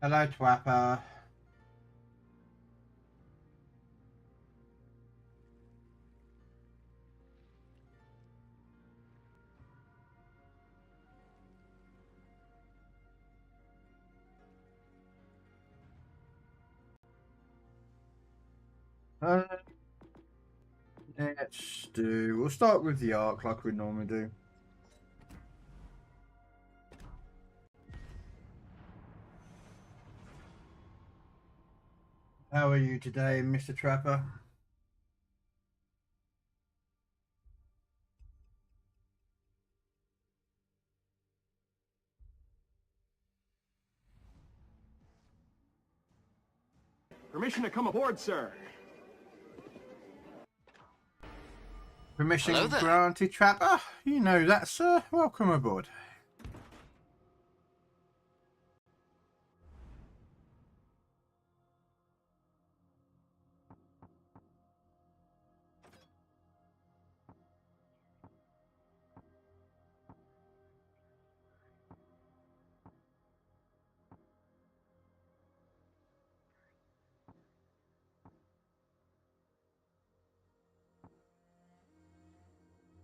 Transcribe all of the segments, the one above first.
Hello, Twapper. We'll start with the arc like we normally do. How are you today, Mr. Trapper? Permission to come aboard, sir. Permission granted, Trapper. You know that, sir. Welcome aboard.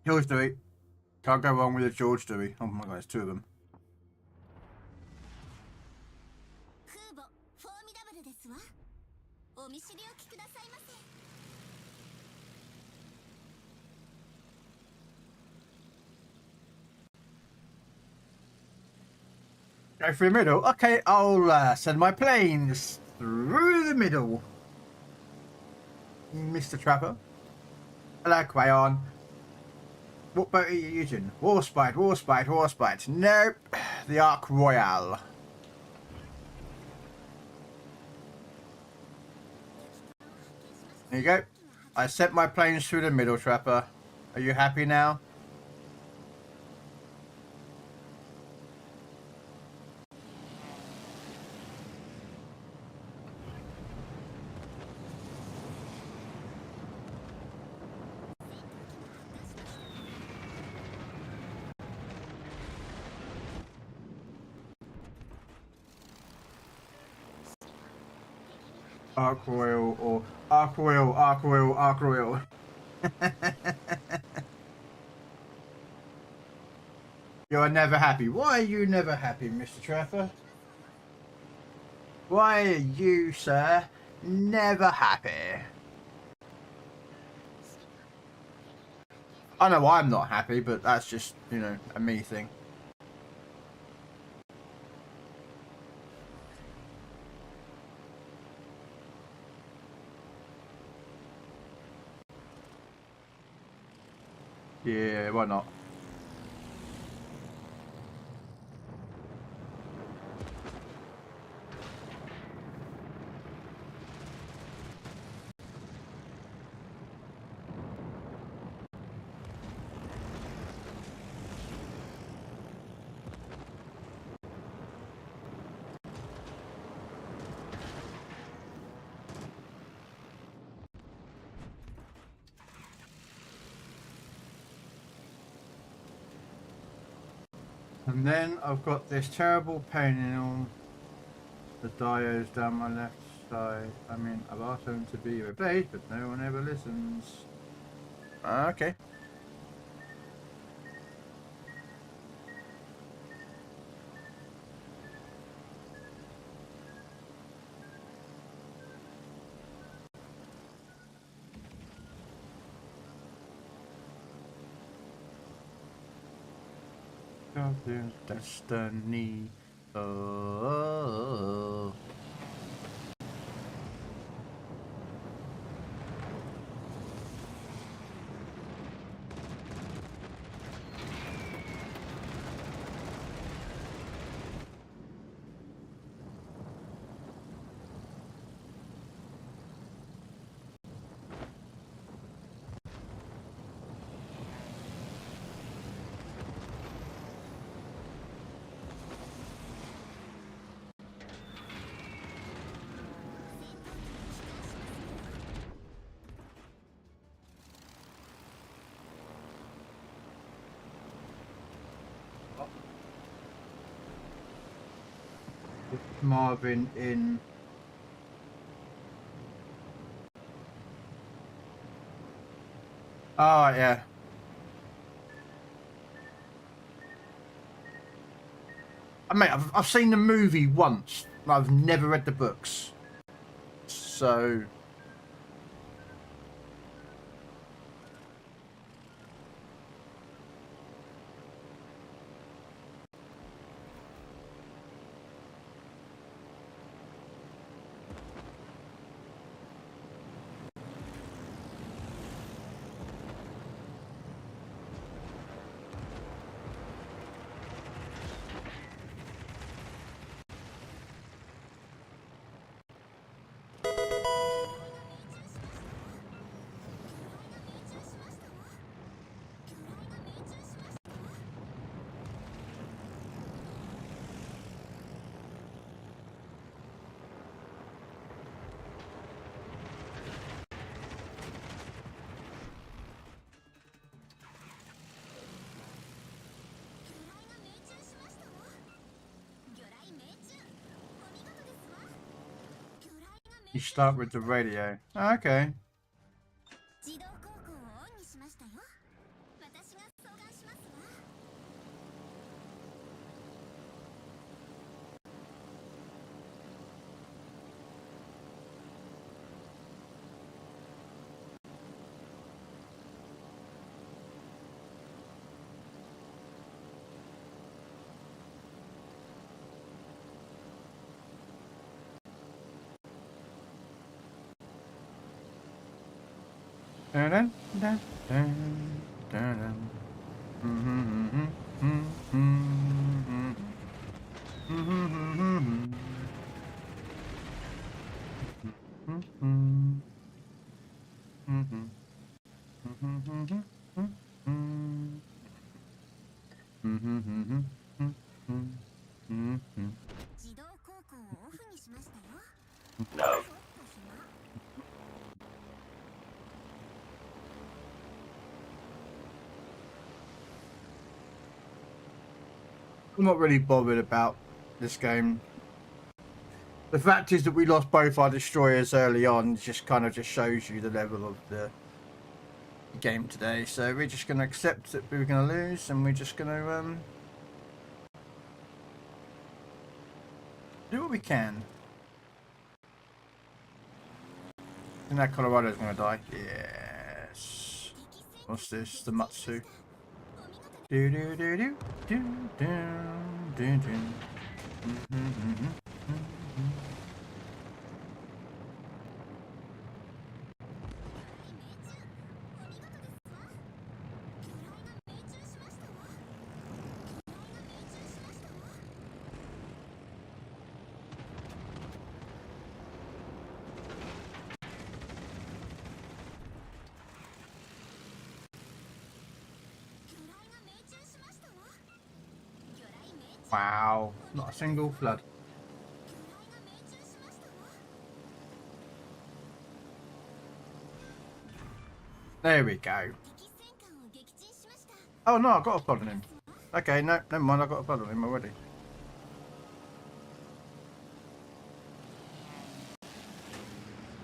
George Dewey. Can't go wrong with a George Dewey. Oh my god, there's two of them. Go through the middle. Okay, I'll send my planes through the middle. Mr. Trapper. Hello, Crayon. What boat are you using? Warspite, Warspite, Warspite. Nope. The Ark Royale. There you go. I sent my planes through the middle, Trapper. Are you happy now? Ark Royal or Ark Royal, Ark Royal, Ark Royal. You're never happy. Why are you never happy, Mr. Trapper? Why are you, sir, never happy? I know I'm not happy, but that's just, you know, a me thing. Yeah, why not? And then I've got this terrible pain in all the diodes down my left side. I mean, I've asked them to be replaced, but no one ever listens. Okay. Destiny. Oh. with Marvin in. Oh, yeah. I mean, I've seen the movie once. I've never read the books. So. You start with the radio. Oh, okay. Dun, dun, dun, dun, dun. No. I'm not really bothered about this game. The fact is that we lost both our destroyers early on. Just kind of just shows you the level of the game today. So we're just going to accept that we were going to lose, and we're just going to do what we can. And that Colorado's going to die. Yes. What's this? The Matsu. Do do do do do do do do. Wow, not a single flood. There we go. Oh no, I've got a flood on him. Okay, no, never mind, I've got a flood on him already.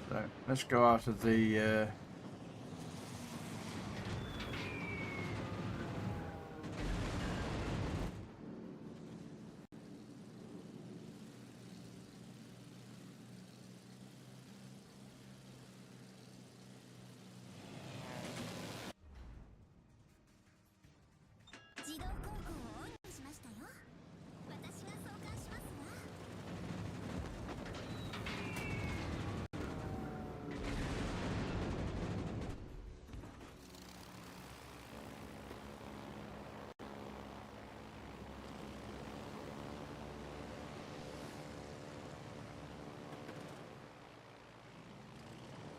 So, let's go after the...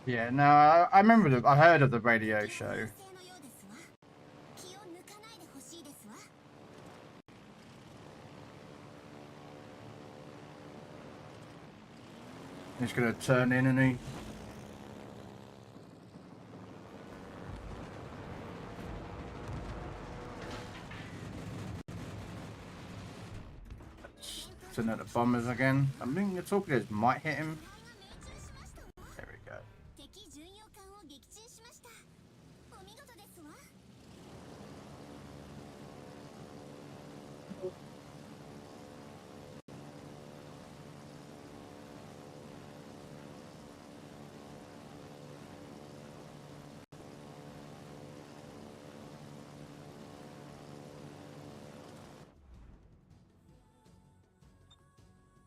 Yeah, no, I remember I heard of the radio show. He's gonna turn in, and he. To shooting at the bombers again. I think the torpedoes might hit him. There we go.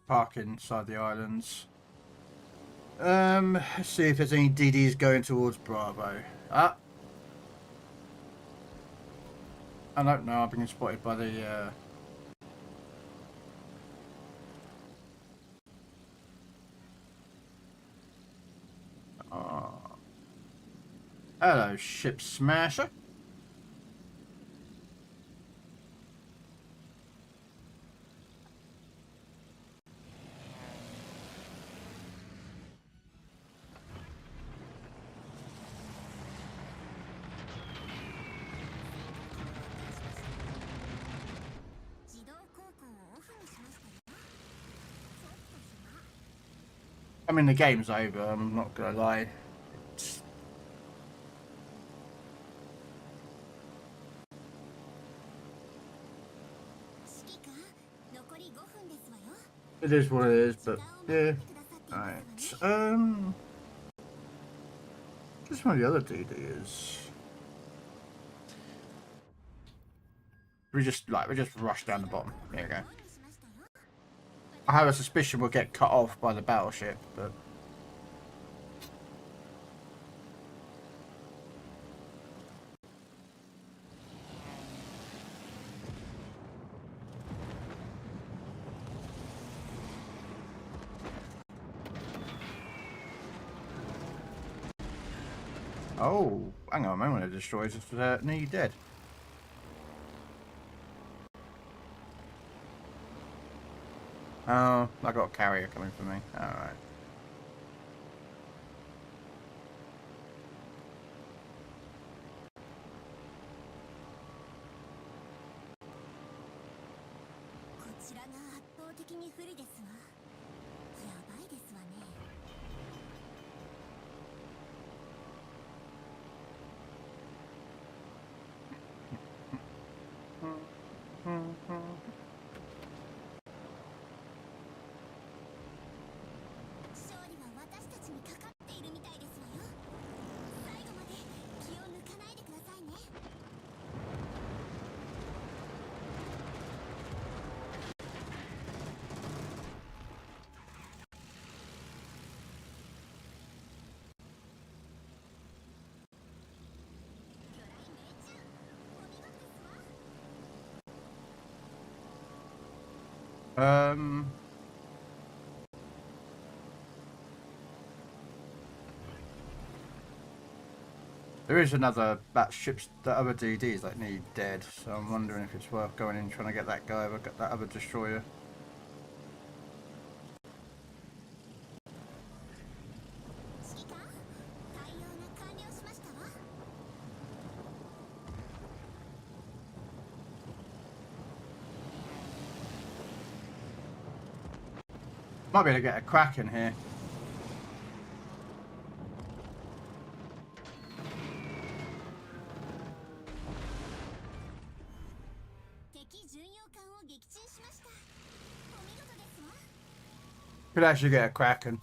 Park inside the islands. Let's see if there's any DDs going towards Bravo. Ah, I don't know. I've been spotted by the. Oh. Hello, ship smasher. I mean, the game's over, I'm not gonna lie. It is what it is, but yeah. Alright. Just one of the other DDs. We just rush down the bottom. There you go. I have a suspicion we'll get cut off by the battleship, but oh, hang on a moment, it destroys us nearly dead. Oh, I got a carrier coming for me. Alright. There is another ships, the other DDs that need dead, so I'm wondering if it's worth going in trying to get that guy over, get that other destroyer. Might be able to get a crack in here. Could actually get a Kraken.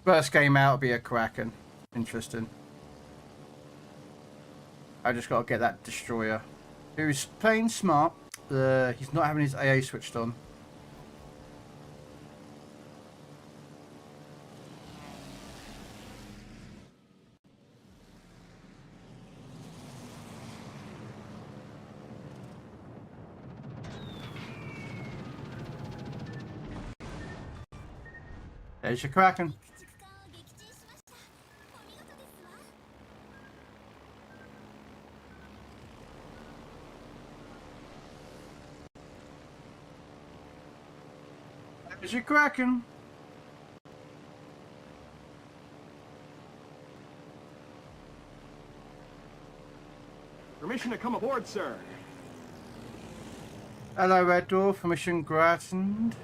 First game out will be a Kraken. Interesting. I just got to get that destroyer. Who's playing smart. He's not having his AA switched on. There's your Kraken. There's your Kraken. Permission to come aboard, sir. Hello, Red Dwarf, mission granted.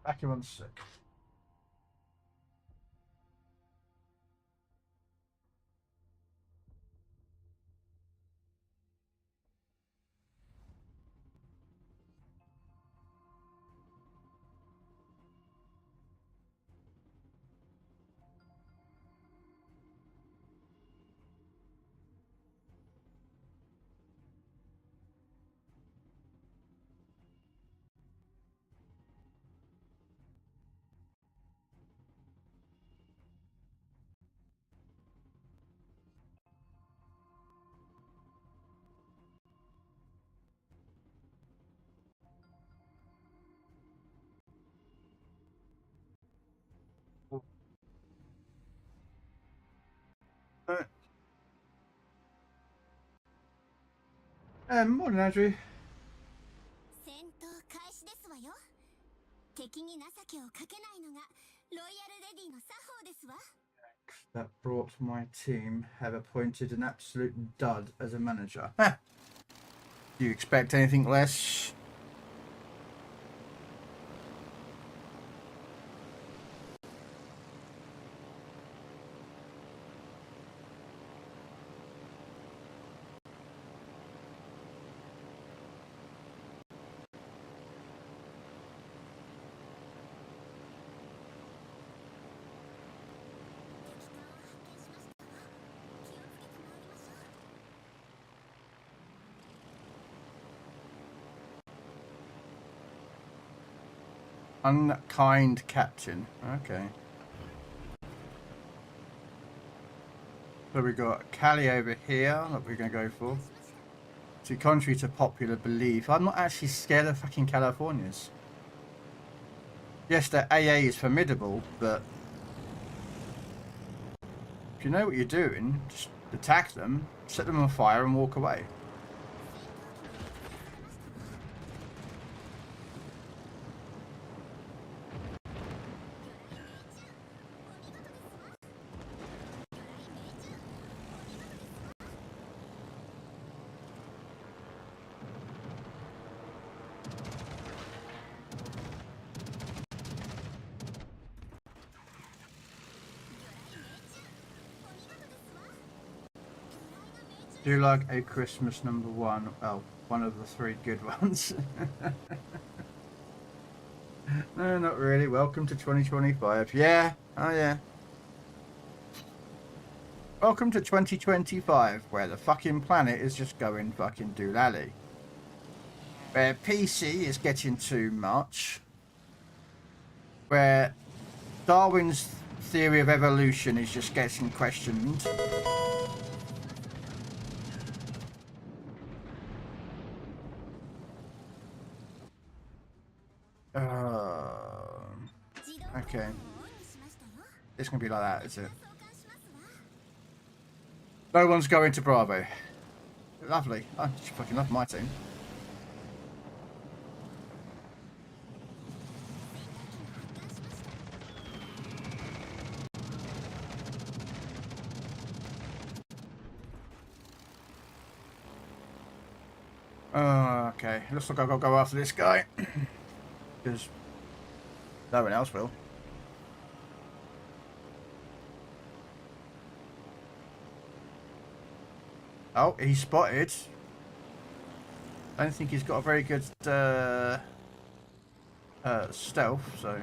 Back in 1 sec. Morning, Andrew. 戦闘開始ですわよ。敵に情けをかけないのがロイヤルレディの作法ですわ。 That brought my team have appointed an absolute dud as a manager. Do you expect anything less? Unkind captain. Okay. So we got Cali over here that we're going to go for. So contrary to popular belief, I'm not actually scared of fucking Californians. Yes, their AA is formidable, but if you know what you're doing, just attack them, set them on fire and walk away. Do you like a Christmas #1? Oh, one of the 3 good ones. No, not really. Welcome to 2025. Yeah. Oh, yeah. Welcome to 2025, where the fucking planet is just going fucking doolally. Where PC is getting too much. Where Darwin's theory of evolution is just getting questioned. Okay. It's gonna be like that, is it? No one's going to Bravo. Lovely. I just fucking love my team. Okay. Looks like I've got to go after this guy. Because no one else will. Oh, he's spotted. I don't think he's got a very good stealth, so...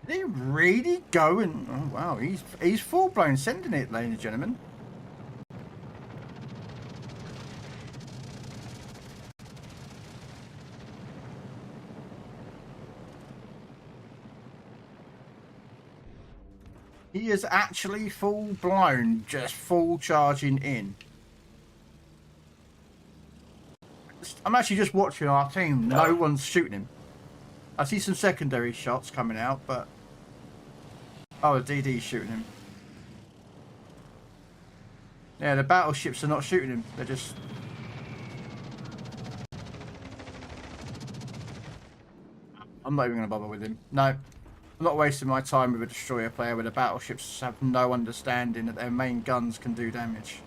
Did he really go and... Oh, wow, he's full-blown sending it, ladies and gentlemen. He is actually full-blown, just full charging in. I'm actually just watching our team. No one's shooting him. I see some secondary shots coming out, but... Oh, the DD's shooting him. Yeah, the battleships are not shooting him. They're just... I'm not even going to bother with him. No. I'm not wasting my time with a destroyer player where the battleships have no understanding that their main guns can do damage.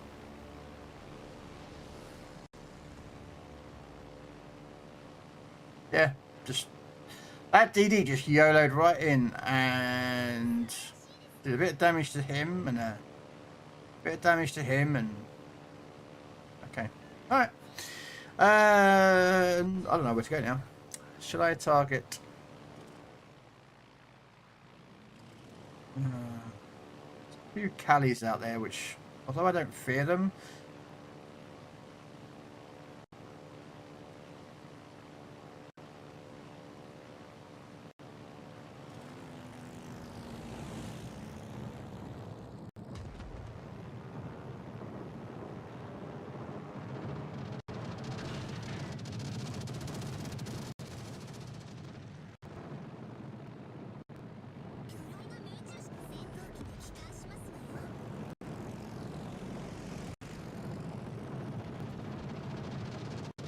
Yeah, just... That DD just YOLO'd right in and did a bit of damage to him and a bit of damage to him and... Okay. Alright. I don't know where to go now. Should I target... a few Callies out there which, although I don't fear them...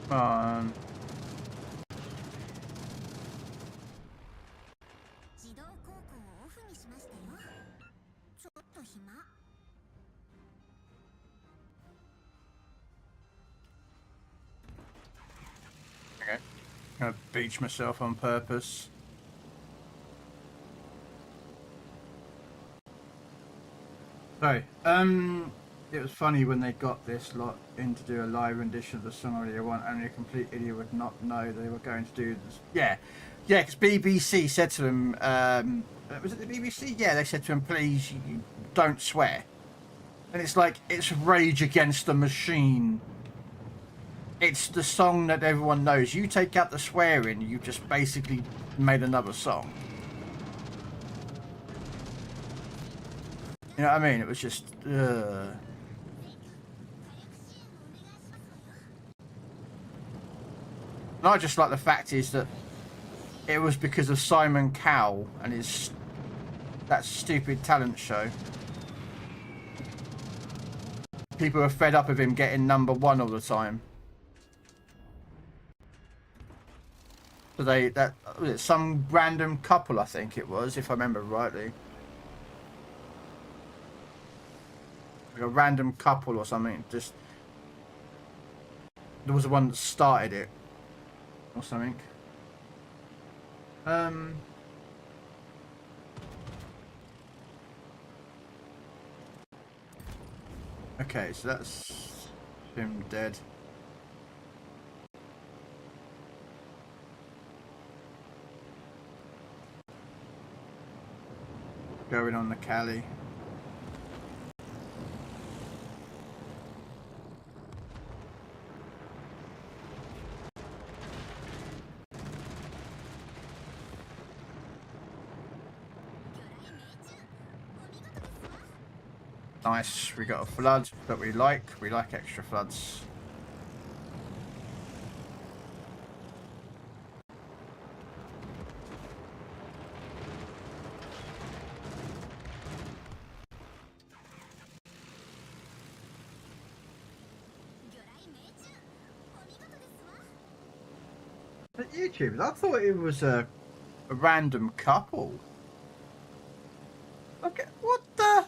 on. Okay. I'm gonna beach myself on purpose. Sorry. It was funny when they got this lot in to do a live rendition of the song earlier one, only a complete idiot would not know they were going to do this. Yeah, because BBC said to them, was it the BBC? Yeah, they said to him, please, you don't swear. And it's like, it's Rage Against the Machine. It's the song that everyone knows. You take out the swearing, you just basically made another song. You know what I mean? It was just... And I just like the fact is that it was because of Simon Cowell and that stupid talent show. People are fed up of him getting #1 all the time. So was it some random couple, I think it was, if I remember rightly. Like a random couple or something. Just there was the one that started it or something. Okay, so that's him dead. Going on the Cali. Nice, we got a flood that we like. We like extra floods. But YouTubers, I thought it was a random couple. Okay, what the?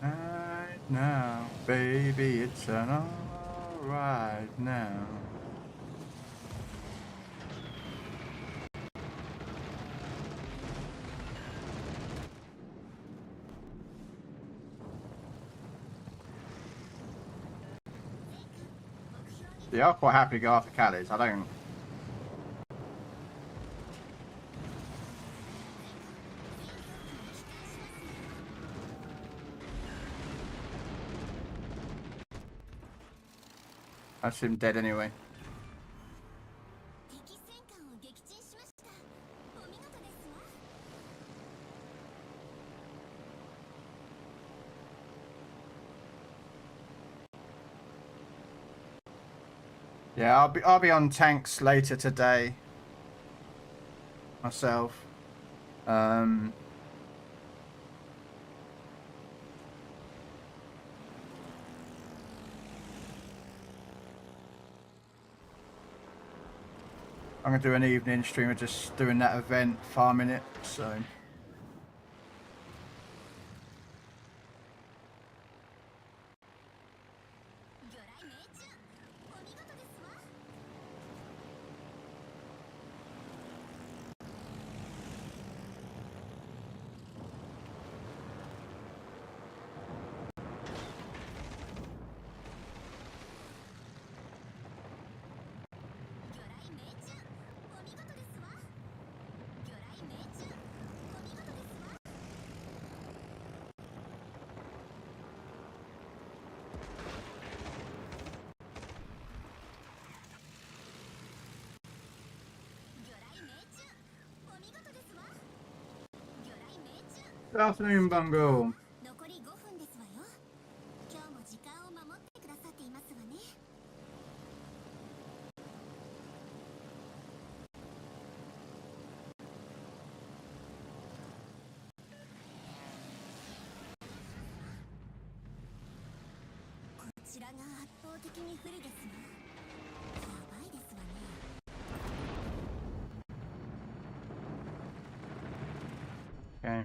Right now, baby, it's an alright now. Yeah, I'm quite happy to go after Callie's. I don't. That's him dead anyway. Yeah, I'll be on tanks later today myself. I'm gonna do an evening stream of just doing that event, farming it. So. Good afternoon, Bungle. Okay.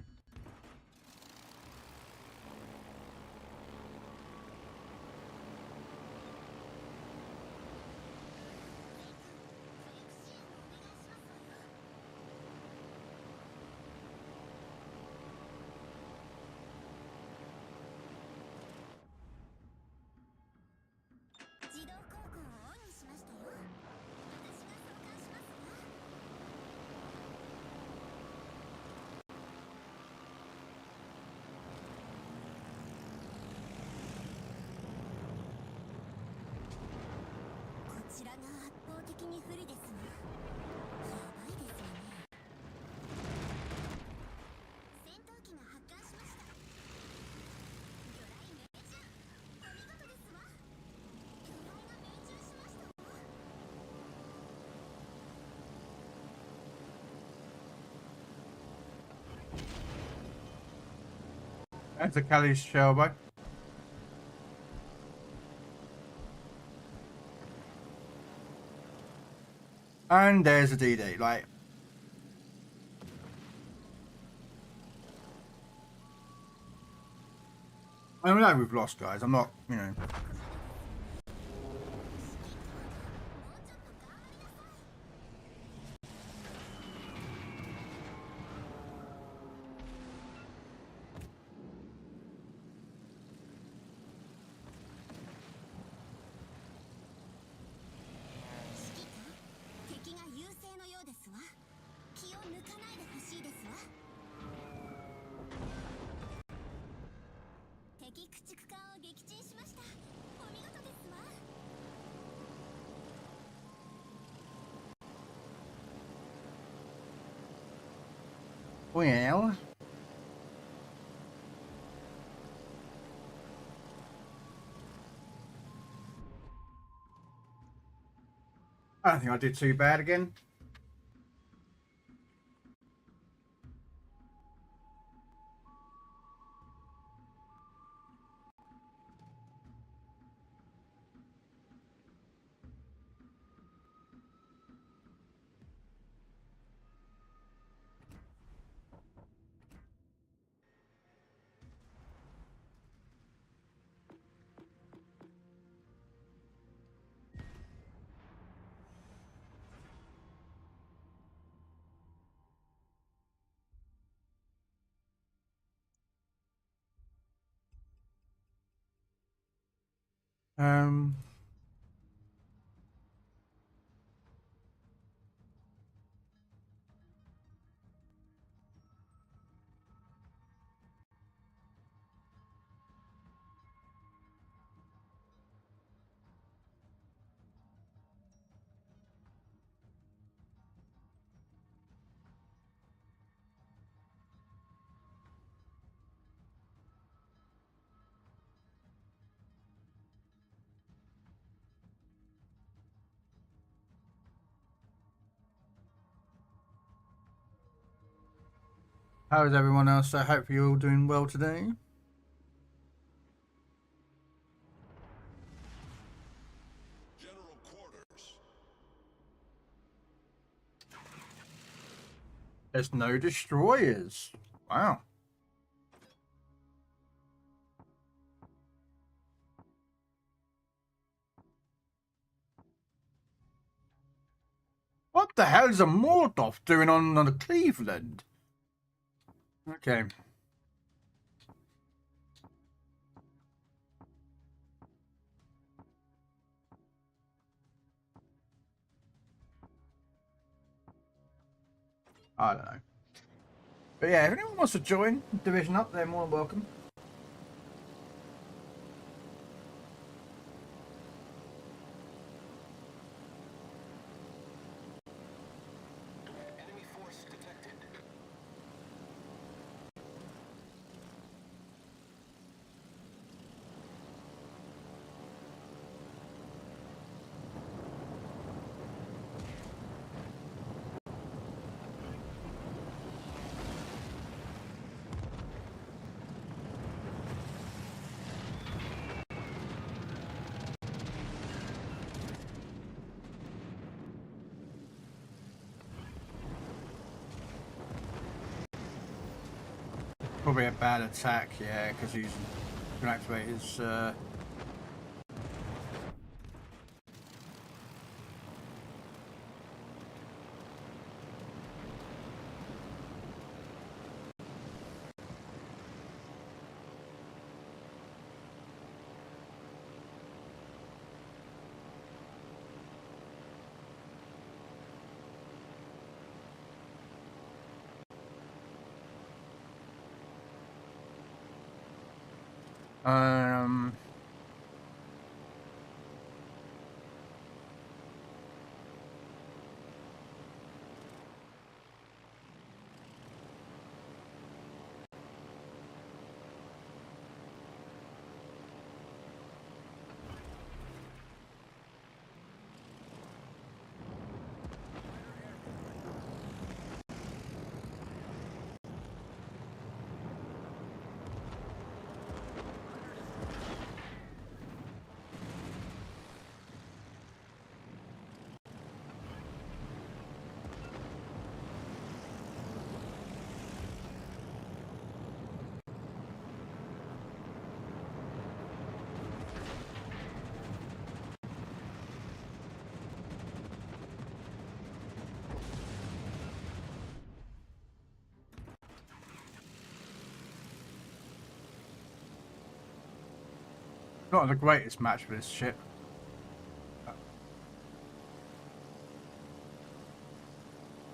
That's a Callie's shellbow. And there's a DD, like. I know we've lost, guys. I'm not, you know. ですわ。気を抜かないでほしいですわ。敵駆逐艦を撃沈しました。お見事ですわ。Well, I don't think I did too bad again. Um, how is everyone else? I hope you're all doing well today. General quarters. There's no destroyers. Wow. What the hell is a Mordov doing on the Cleveland? Okay. I don't know. But yeah, if anyone wants to join Division Up, they're more than welcome. Enemy force detected. Probably a bad attack, yeah, because he's going to activate his. Um. Not the greatest match for this ship. Enemy force detected.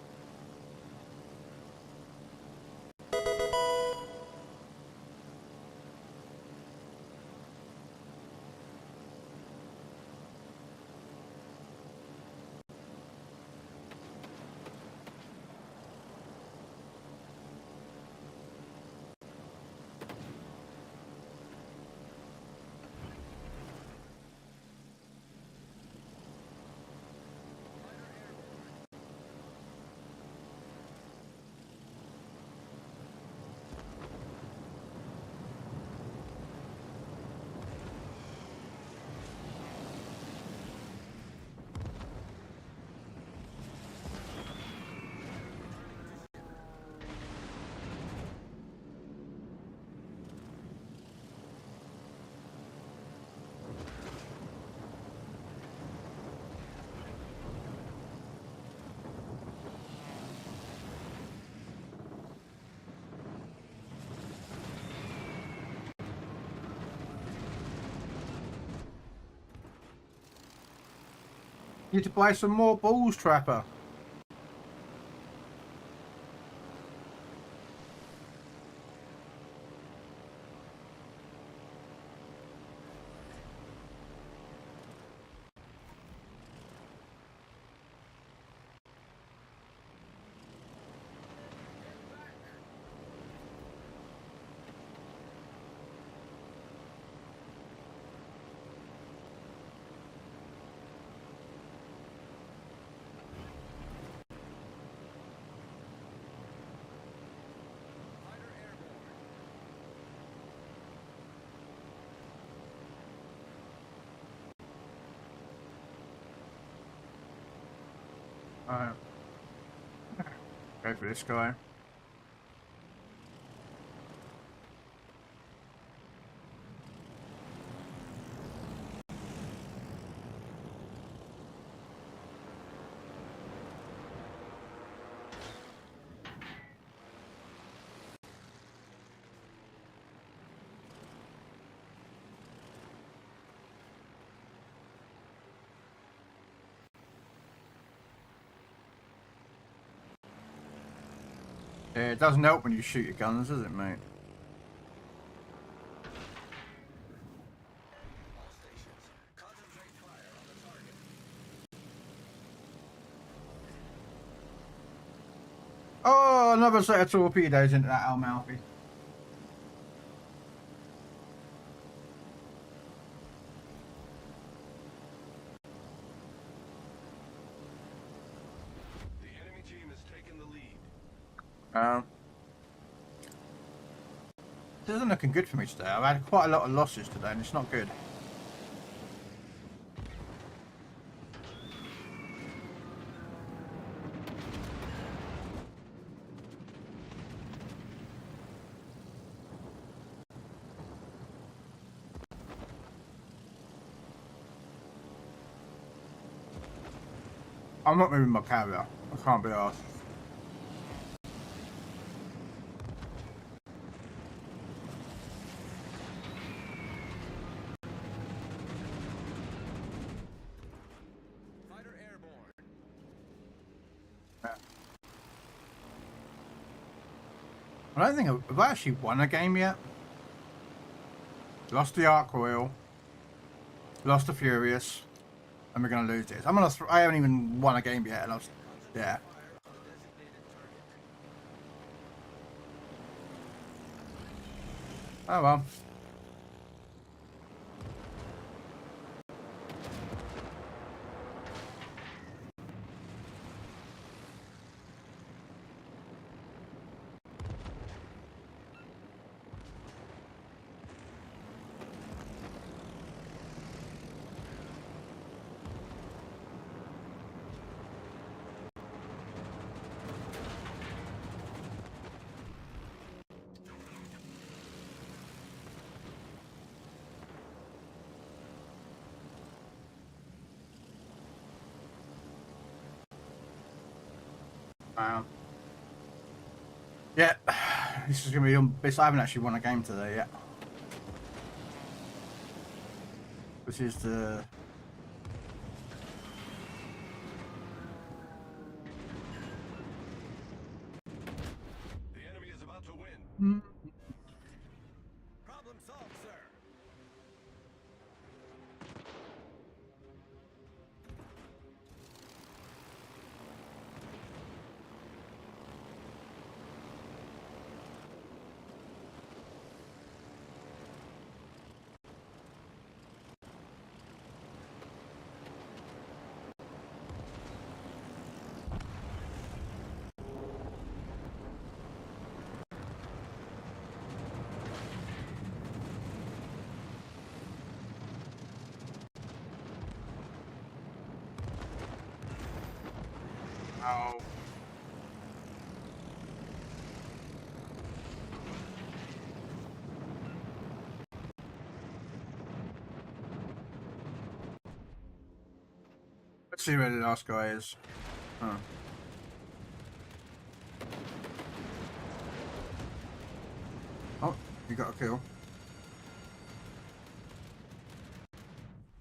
Need to buy some more balls, Trapper. Alright. Go for this guy. Yeah, it doesn't help when you shoot your guns, does it, mate? All stations, concentrate fire on the target. Oh, another set of torpedoes into that Almalfi. The enemy team has taken the lead. This isn't looking good for me today. I've had quite a lot of losses today and it's not good. I'm not moving my carrier. I can't be arsed. Fighter airborne. I don't think have I actually won a game yet. Lost the Arc Royal, lost the Furious, and we're gonna lose this. I haven't even won a game yet, and yeah. Oh well. Wow. Yeah, this is gonna be on. I haven't actually won a game today yet. This is the. The enemy is about to win. Problem solved, sir. Oh. Let's see where the last guy is. Huh. Oh, you got a kill.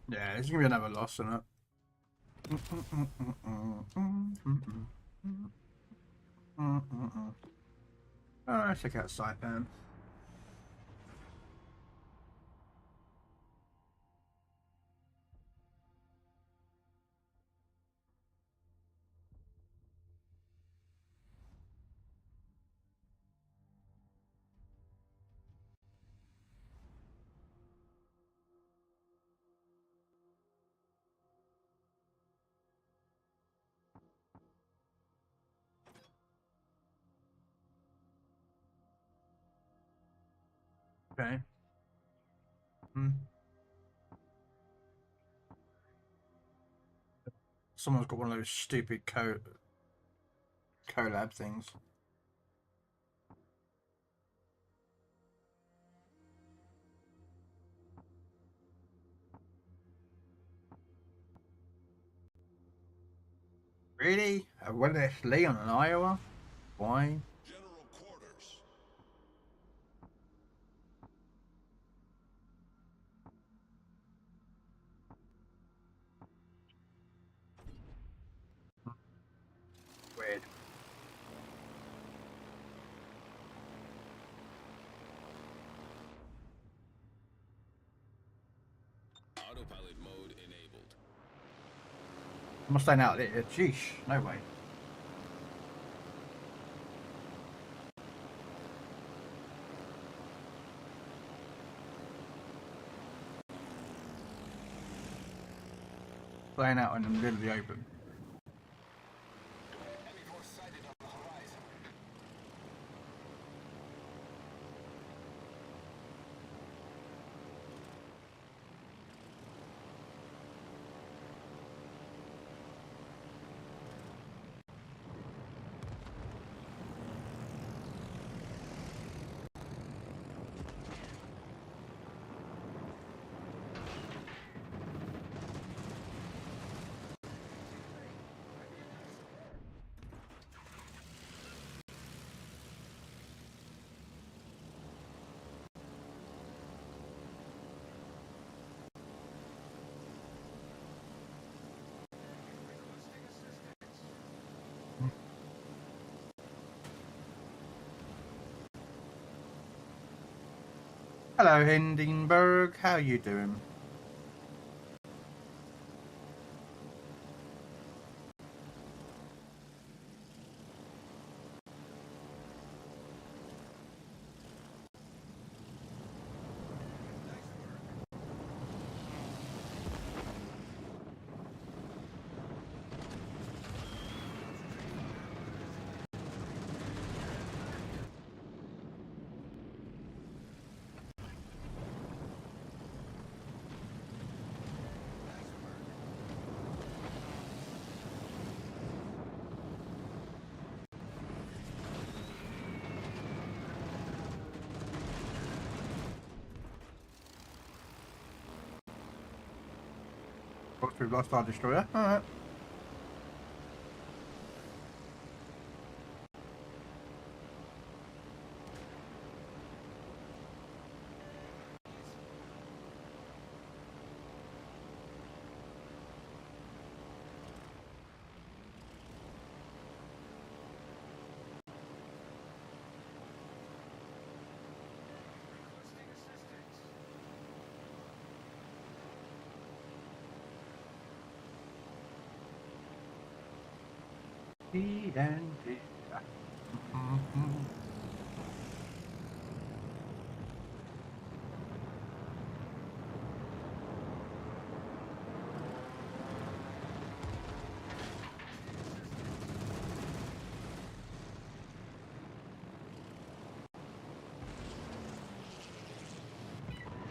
Yeah, there's gonna be another loss in it. Oh, let's check out Saipan. Okay. Someone's got one of those stupid collab things. Really? A Wellesley on an Iowa? Why? General quarters. Weird. Autopilot mode enabled. I'm staying out there. Sheesh, no way. Staying out in the middle of the open. Heavy force sighted on the horizon. Hello, Hindenburg. How you doing? Looks we've lost our destroyer. Alright. TNT.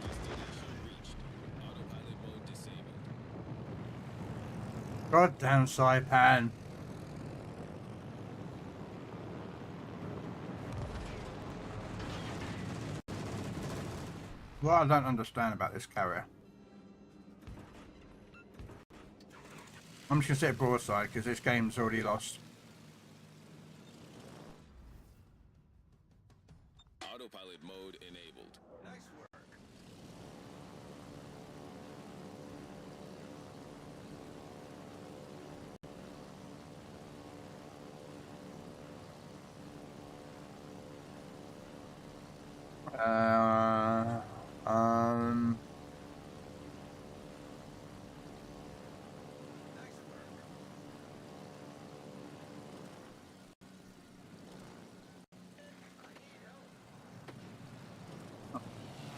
Destination reached. Autopilot mode disabled. Goddamn Saipan. What I don't understand about this carrier. I'm just gonna set it broadside because this game's already lost. Autopilot mode enabled. Nice work.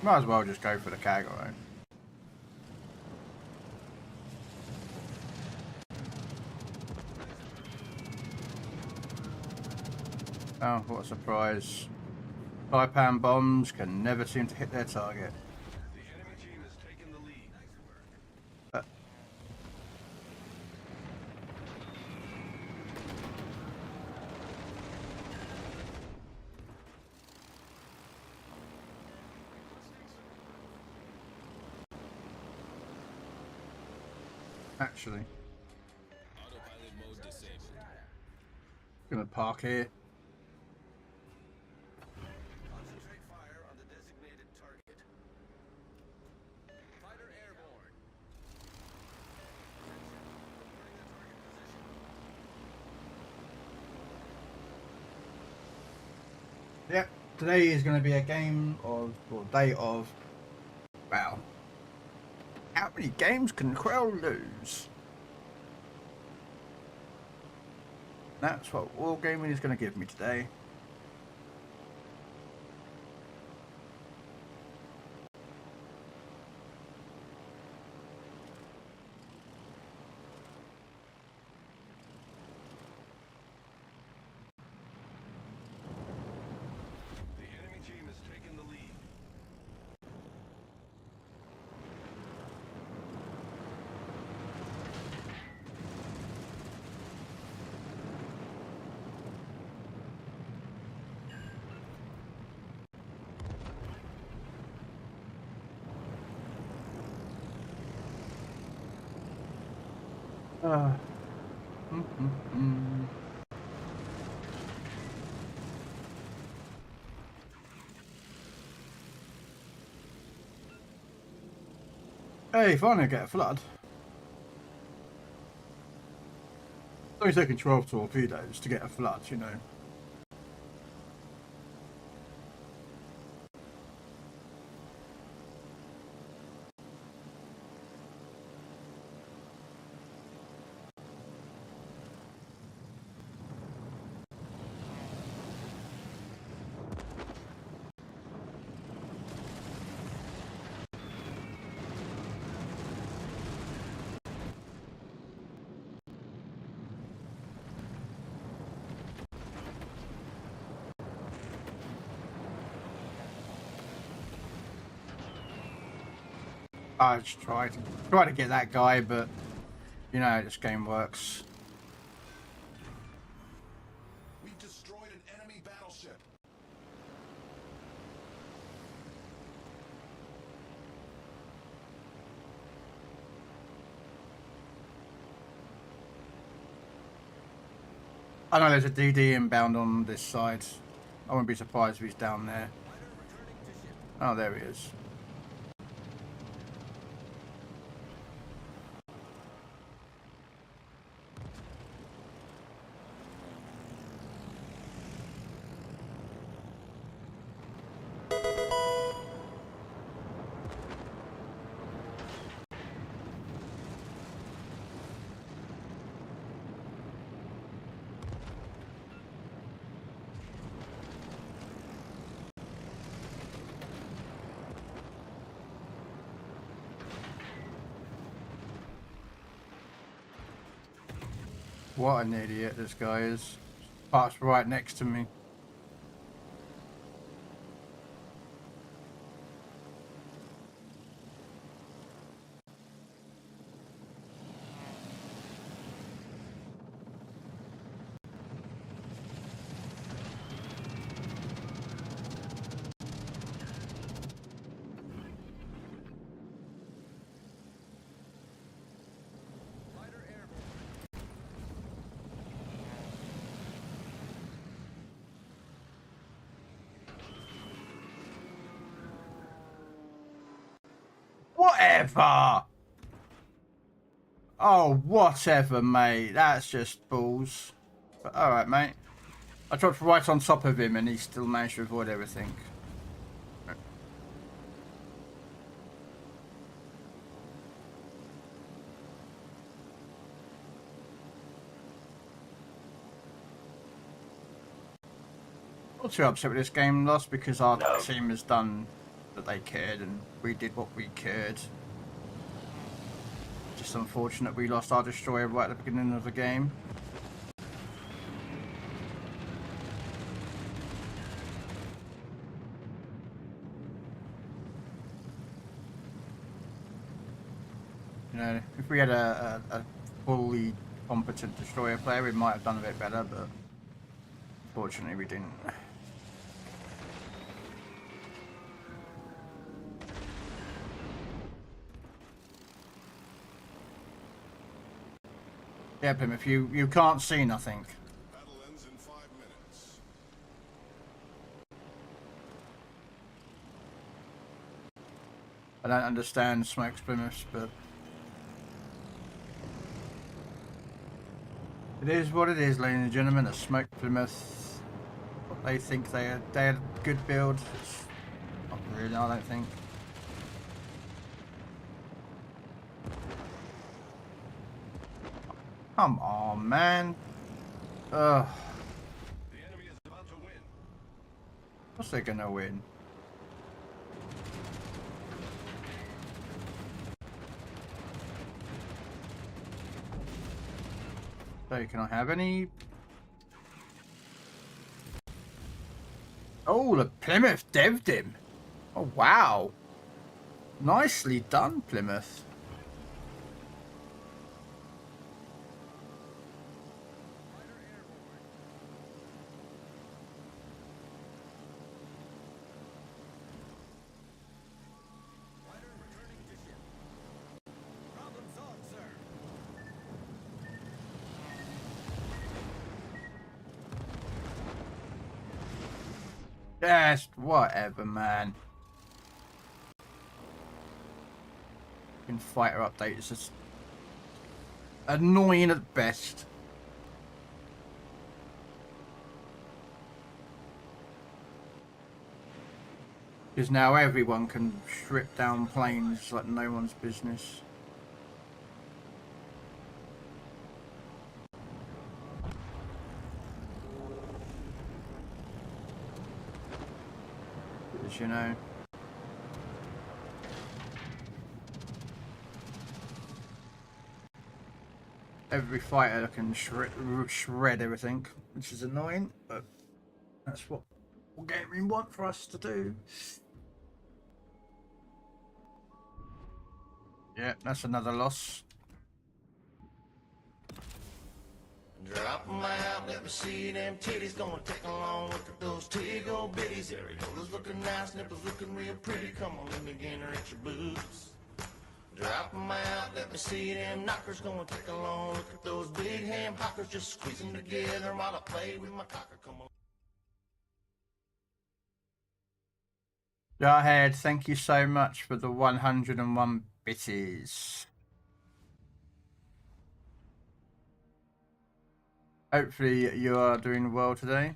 Might as well just go for the cargo. Oh, what a surprise. 5-pound bombs can never seem to hit their target. The enemy team has taken the lead. Actually, Autopilot mode disabled. gonna park here. Concentrate fire on the designated target. Fighter airborne. Reporting the target position. Yep, today is going to be a game of, or day of, wow. How many games can Krell lose? That's what Wargaming is going to give me today. The enemy team has taken the lead. Uh, Hey, finally get a flood. It's only taking 12 torpedoes to get a flood, you know. I just tried to get that guy, but you know how this game works. We've destroyed an enemy battleship. I know there's a DD inbound on this side. I wouldn't be surprised if he's down there. Fighter returning to ship. Oh, there he is. What an idiot this guy is. Parked right next to me. Fighter airborne. Whatever! Oh, whatever, mate. That's just balls. But alright, mate. I dropped right on top of him and he still managed to avoid everything. Not too upset with this game loss because our team has done that they cared, and we did what we could. Just unfortunate we lost our destroyer right at the beginning of the game. You know, if we had a fully competent destroyer player, we might have done a bit better, but unfortunately we didn't. Yeah, Plymouth, you can't see nothing. Battle ends in 5 minutes. I don't understand smokes, Plymouth, but it is what it is, ladies and gentlemen. A smoke Plymouth, what they think they had a good build. It's not really, I don't think. Come on, man. Ugh. The enemy is about to win. Of course they're gonna win. So can I have any? Oh, the Plymouth dev'd him. Oh, wow. Nicely done, Plymouth. Just whatever, man. In fighter update, it's just annoying at best. Because now everyone can strip down planes like no one's business. Because, you know, every fighter can shred everything, which is annoying, but that's what gaming want for us to do. Yeah, that's another loss. Drop 'em out, let me see them titties. Gonna take along, look at those tiggle bitties. Areola's looking nice, nipples looking real pretty. Come on, let me get her at your boobs. Drop 'em out, let me see them knockers. Gonna take along, look at those big ham hockers. Just squeeze them together while I play with my cocker. Come on. Jarhead, thank you so much for the 101 bitties. Hopefully you are doing well today.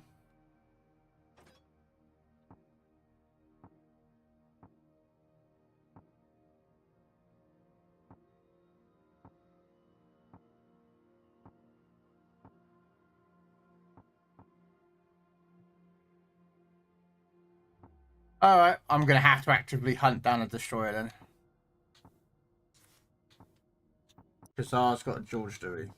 Alright, I'm going to have to actively hunt down a destroyer then. Caesar's got a George Dewey.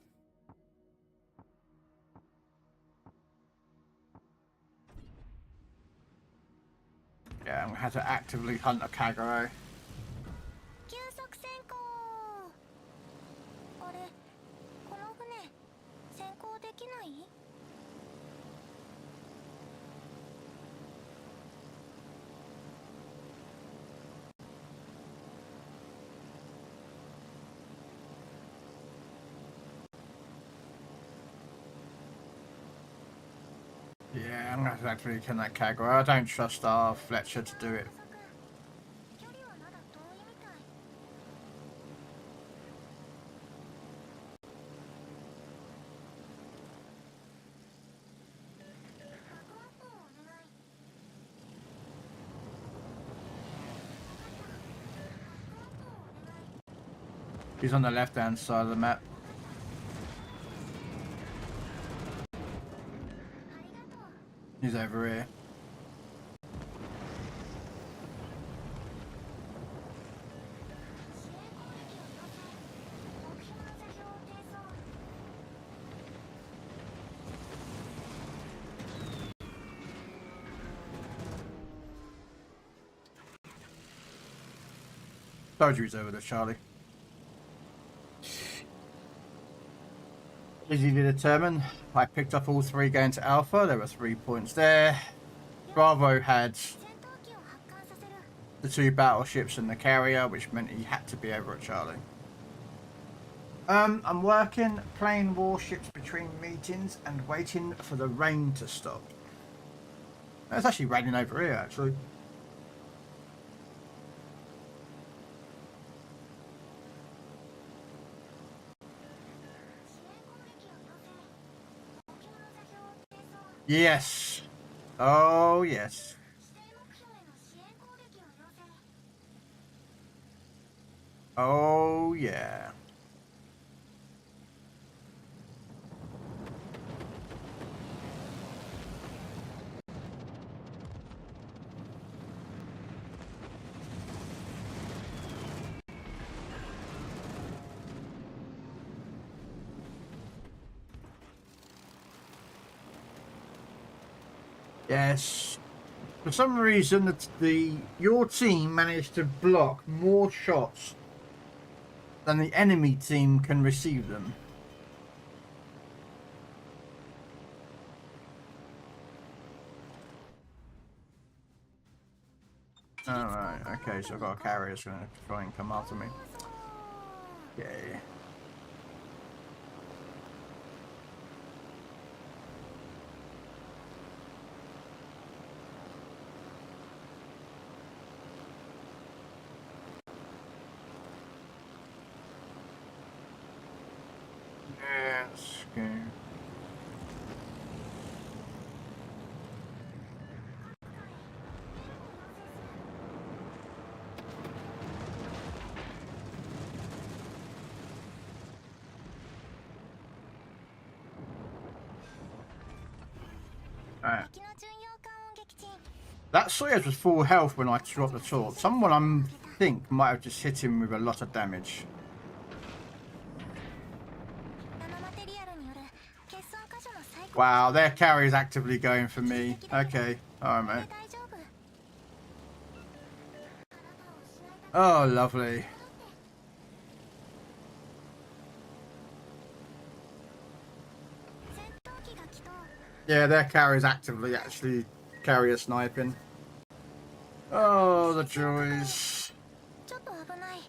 Yeah, I'm going to have to actively hunt a Kagero. 急速潜行。あれ、この船潜行できない？ Yeah, I'm going to have to actively kill that Kagero. I don't trust our Fletcher to do it. 距離はまだ遠いみたい。 He's on the left-hand side of the map. He's over here. Told you he's over there, Charlie. Easy to determine. I picked up all 3 going to Alpha. There were 3 points there. Bravo had 戦闘機を発艦させる。 the 2 battleships and the carrier, which meant he had to be over at Charlie. I'm working, playing warships between meetings and waiting for the rain to stop. It's actually raining over here, actually. Yes. Oh, yes. Oh, yeah. Yes. For some reason, your team managed to block more shots than the enemy team can receive them. Alright, okay, so I've got a carrier that's going to try and come after me. Yay. Let's go. Alright. 敵の巡洋艦を撃沈。 That Soyuz was full health when I dropped the torch. Someone I think might have just hit him with a lot of damage. ナノマテリアルによる欠損箇所の再構 Wow, their carry is actively going for me. Okay, alright, で mate. 大丈夫。 Oh, lovely. 戦闘機が来た。 Yeah, their carry is actively actually carrier sniping. Oh, the joys. ちょっと危ない。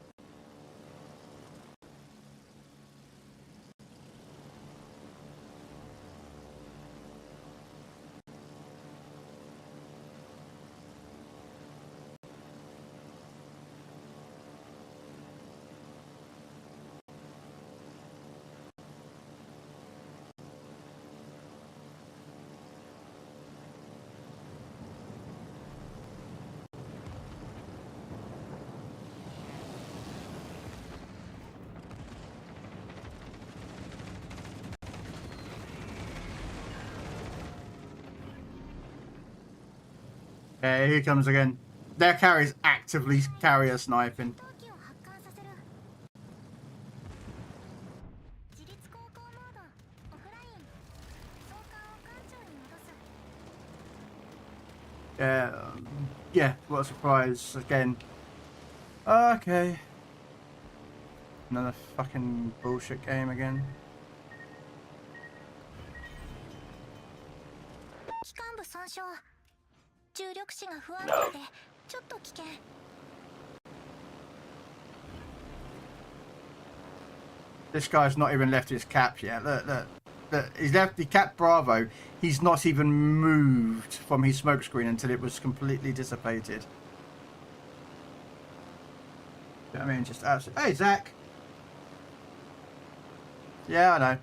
Yeah, here he comes again. Their carry is actively carrier sniping. 戦闘機を発艦させる。自立航行モードオフライン。総艦を艦長に戻す。 Yeah, what a surprise again. Okay. Another fucking bullshit game again. 機関部損傷。重力子が不安定でちょっと危険。 This guy's not even left his cap yet. Look, look, look. He's left the cap Bravo. He's not even moved from his smoke screen until it was completely dissipated. You know what I mean? Just absolutely. Hey, Zach. Yeah, I know.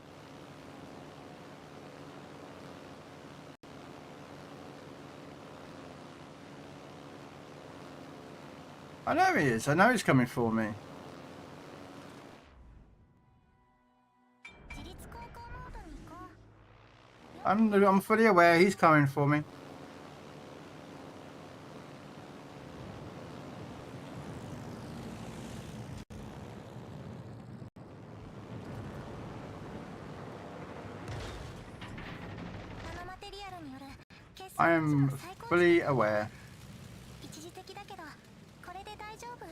I know he is. I know he's coming for me. 自立航行モードに行こう。 I'm fully aware he's coming for me. I am fully aware. 一時的だけどこれで大丈夫。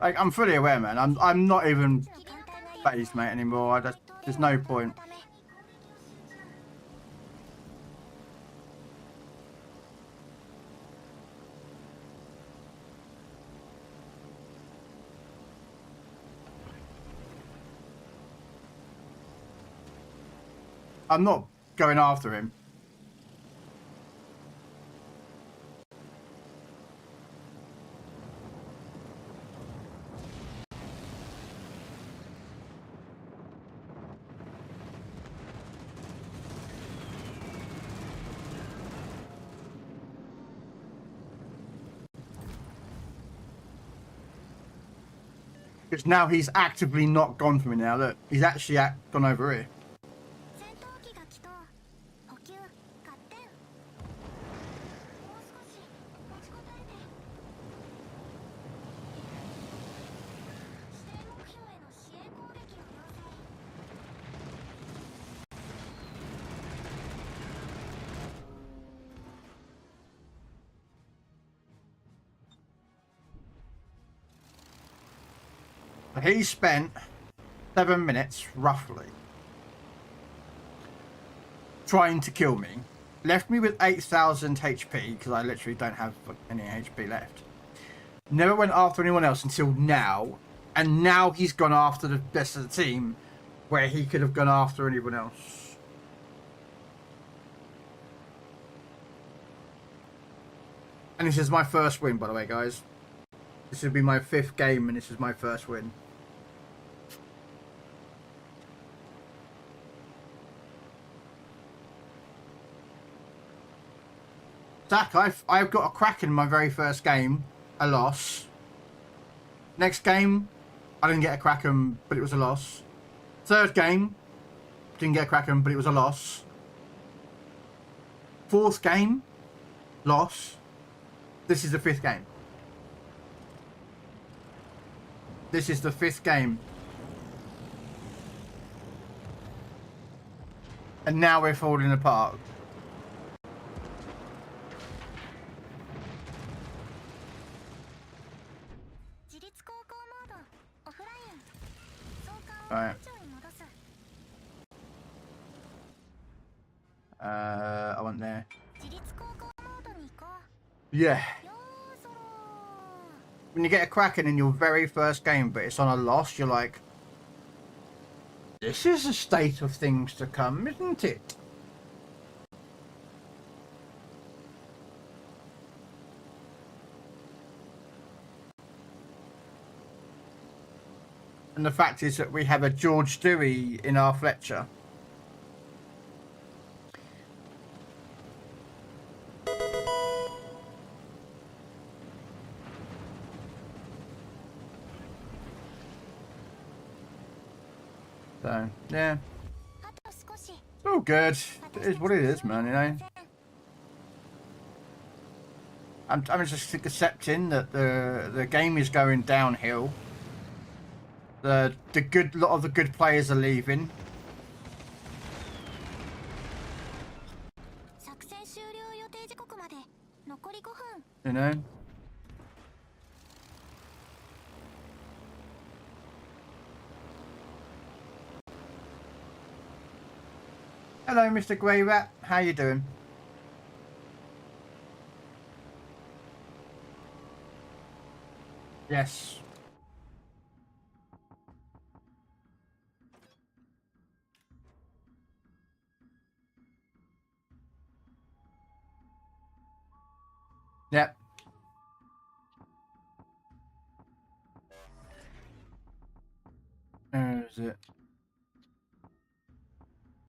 Like, I'm fully aware, man. I'm not even phased, mate, anymore. There's no point. I'm not going after him. Because now he's actively not gone for me now. Look, he's actually gone over here. 戦闘機が来た。補給合点。もう少し持ちこたえて。指定目標への支援攻撃を要請。He spent 7 minutes, roughly, trying to kill me. Left me with 8,000 HP, because I literally don't have any HP left. Never went after anyone else until now. And now he's gone after the best of the team, where he could have gone after anyone else. And this is my first win, by the way, guys. This would be my 5th game, and this is my first win. Zach, I've got a crack in my very first game, a loss. Next game, I didn't get a Kraken, but it was a loss. Third game, didn't get a Kraken, but it was a loss. Fourth game, loss. This is the 5th game. This is the 5th game. And now we're falling apart. Alright. I went there. Yeah. When you get a Kraken in your very first game, but it's on a loss, you're like, this is a state of things to come, isn't it? And the fact is that we have a George Dewey in our Fletcher. So, yeah. It's all good. It is what it is, man, you know. I'm just accepting that the game is going downhill. The lot of the good players are leaving. You know. Hello, Mr. Grey Rat. How you doing? Yes. Yep. Where is it?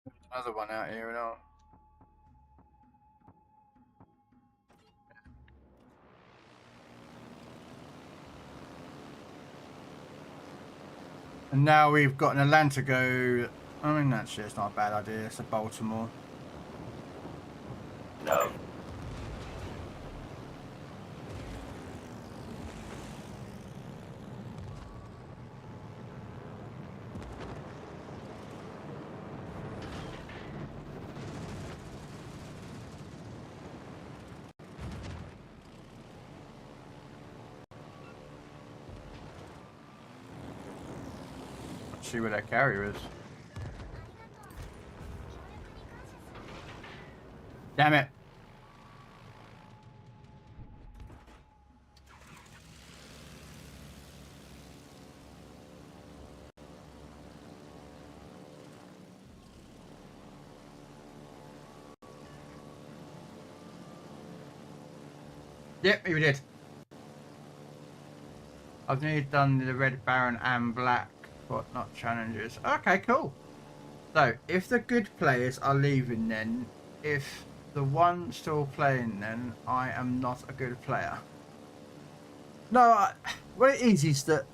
There's another one out here and all. And now we've got an Atlanta go. I mean, actually, it's not a bad idea. It's a Baltimore. No. See where that carrier is. Damn it. Yep, we did. I've nearly done the Red Baron and Black, but not challenges. Okay, cool. So, if the good players are leaving then, if the one still playing then, I am not a good player. No, what it is that,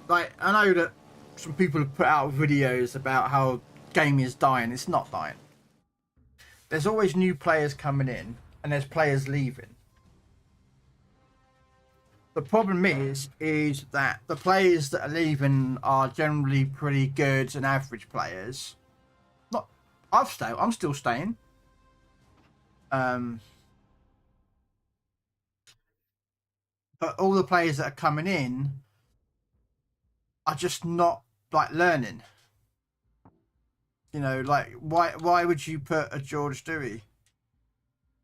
like, I know that some people have put out videos about how game is dying. It's not dying. There's always new players coming in, and there's players leaving. The problem is that the players that are leaving are generally pretty good and average players. I'm still staying. But all the players that are coming in are just not like learning. You know, like why would you put a George Dewey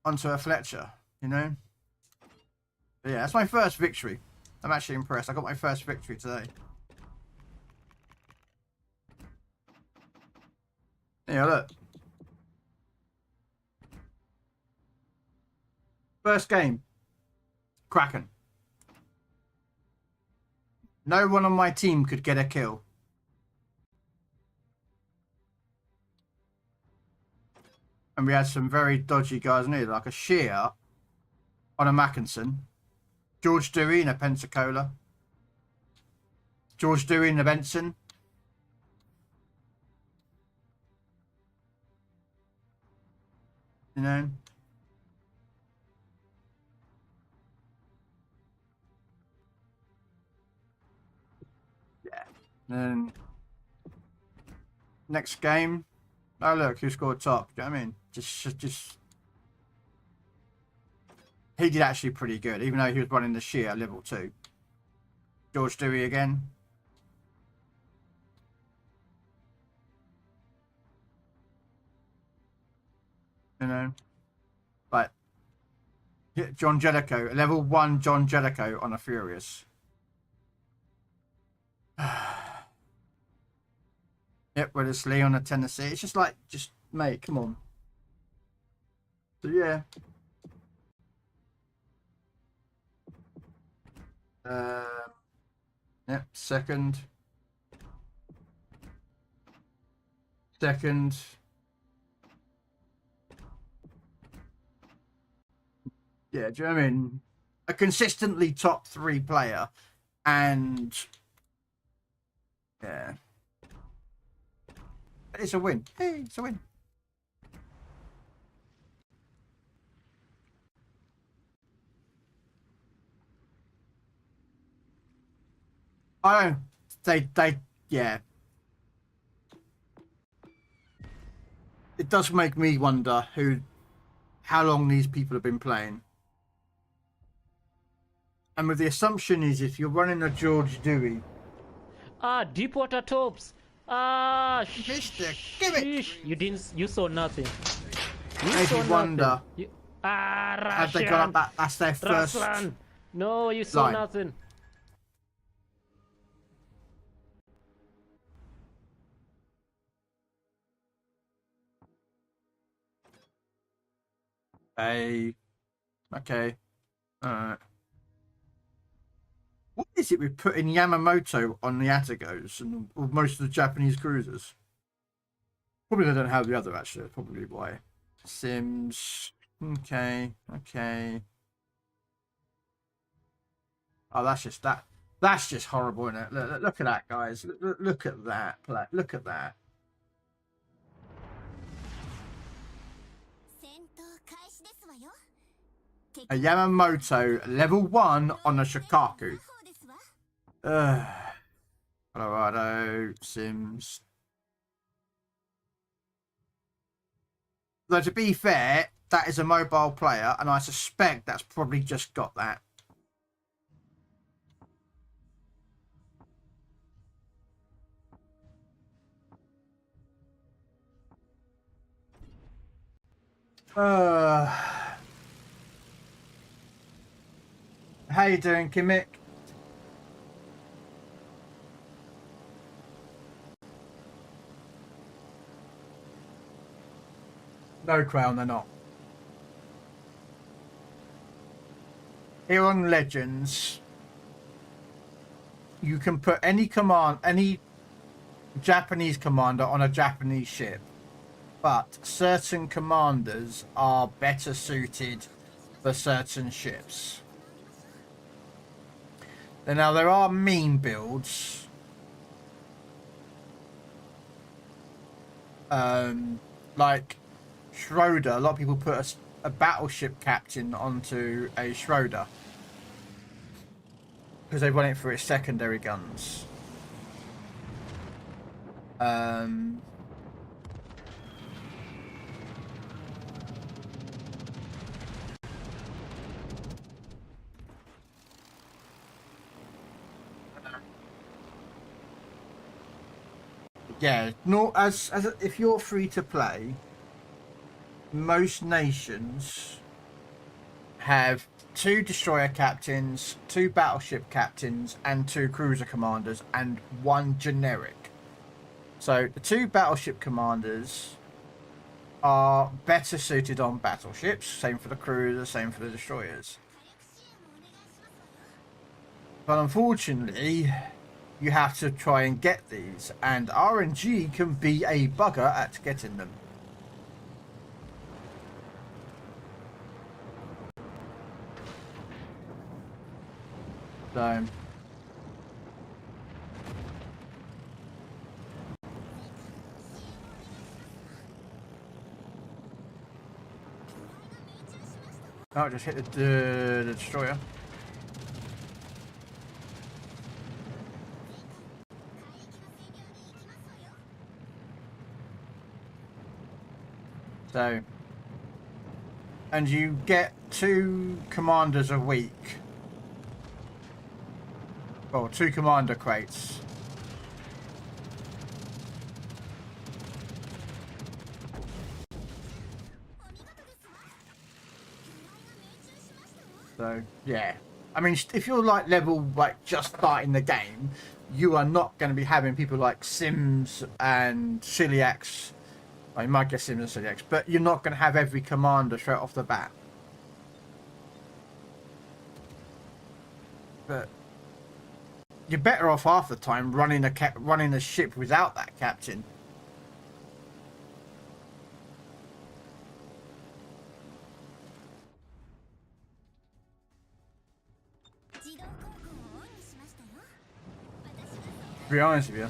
onto a Fletcher? You know. But yeah, that's my first victory. I'm actually impressed. I got my first victory today. Yeah, look. First game. Kraken. No one on my team could get a kill. And we had some very dodgy guys in here, like a Shear on a Mackinson. George Dewey in a Pensacola. George Dewey in a Benson. You know? Yeah. Then next game. Oh look, who scored top? Do you know what I mean? Just he did actually pretty good, even though he was running the Shear level 2. George Dewey again. You know, like John Jellicoe, level 1 John Jellicoe on a Furious. Yep, with this Lee on a Tennessee. It's just like, mate, come on. So yeah. Yep, second. Yeah, do you know what I mean? A consistently top 3 player, and yeah, it's a win. Hey, it's a win. I don't. They. Yeah. It does make me wonder how long these people have been playing. And with the assumption is if you're running a George Dewey. Deepwater Tops. Mister, give it. You saw nothing. Made me wonder. Have they got up that? That's their first. Russian. No, you saw line. Nothing. Okay. Alright. What is it with putting Yamamoto on the Atagos and most of the Japanese cruisers? Probably they don't have the other, actually. That's probably why. Sims. Okay. Oh, that's just that. That's just horrible, isn't it? Look at that, guys. Look at that. Look at that. A Yamamoto level 1 on a Shikaku. Colorado, Sims. Though to be fair, that is a mobile player, and I suspect that's probably just got that. How you doing, Kimmick? No, Crown, they're not. Here on Legends, you can put any command, any Japanese commander on a Japanese ship, but certain commanders are better suited for certain ships. And now there are meme builds. Like Schroeder, a lot of people put a battleship captain onto a Schroeder because they run it for its secondary guns. Yeah, if you're free to play, most nations have 2 destroyer captains, 2 battleship captains, and 2 cruiser commanders, and 1 generic. So the 2 battleship commanders are better suited on battleships, same for the cruisers, same for the destroyers. But unfortunately, you have to try and get these, and RNG can be a bugger at getting them. So oh, just hit the destroyer. So, and you get 2 commanders a week. Well, 2 commander crates. So, yeah. I mean, if you're like level, like just starting the game, you are not going to be having people like Sims and Celiacs. Well, you might get Sims and Celiacs, but you're not going to have every commander straight off the bat. But you're better off half the time running a ship without that captain. To be honest with you.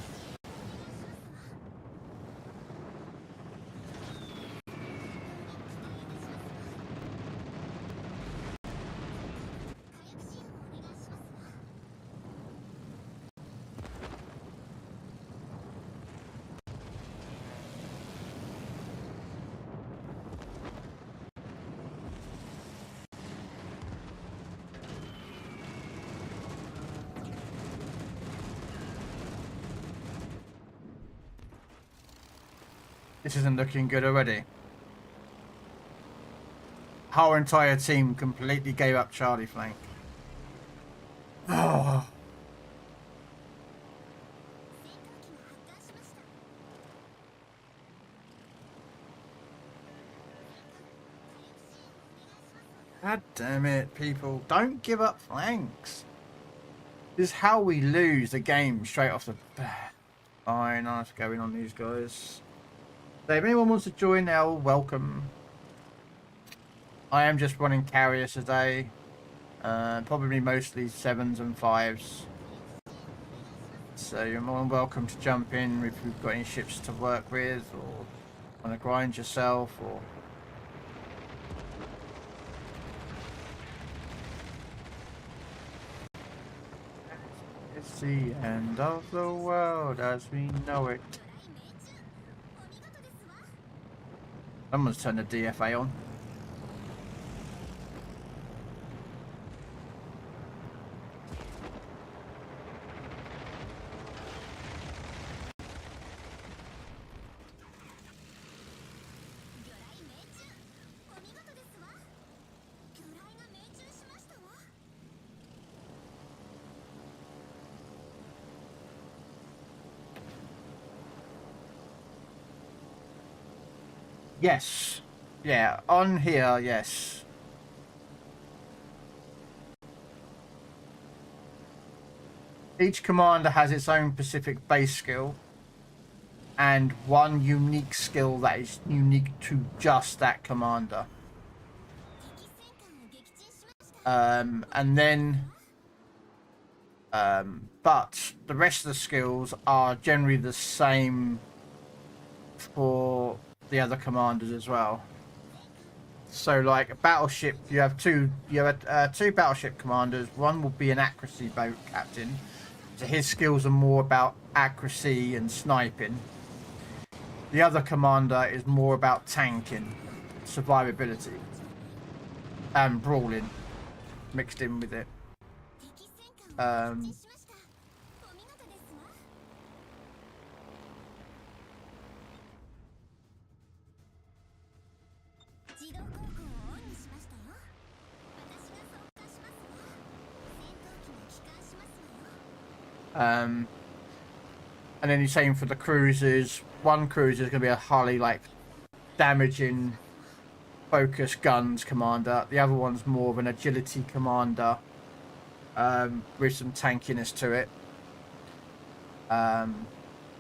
This isn't looking good already. Our entire team completely gave up Charlie flank. Oh. God damn it, people. Don't give up flanks. This is how we lose the game straight off the bat. Fine, nice going on these guys. So if anyone wants to join now, welcome. I am just running carriers today. Probably mostly 7s and 5s. So you're more than welcome to jump in if you've got any ships to work with, or want to grind yourself, or... It's the end of the world as we know it. Someone's turned the DFA on. Yes. Yeah, on here, yes. Each commander has its own specific base skill and one unique skill that is unique to just that commander. And then but the rest of the skills are generally the same for the other commanders as well. So like a battleship, you have two battleship commanders. One will be an accuracy boat captain, so his skills are more about accuracy and sniping. The other commander is more about tanking, survivability, and brawling mixed in with it. And then you're saying for the cruisers, one cruiser is going to be a highly like damaging focus guns commander. The other one's more of an agility commander with some tankiness to it. Then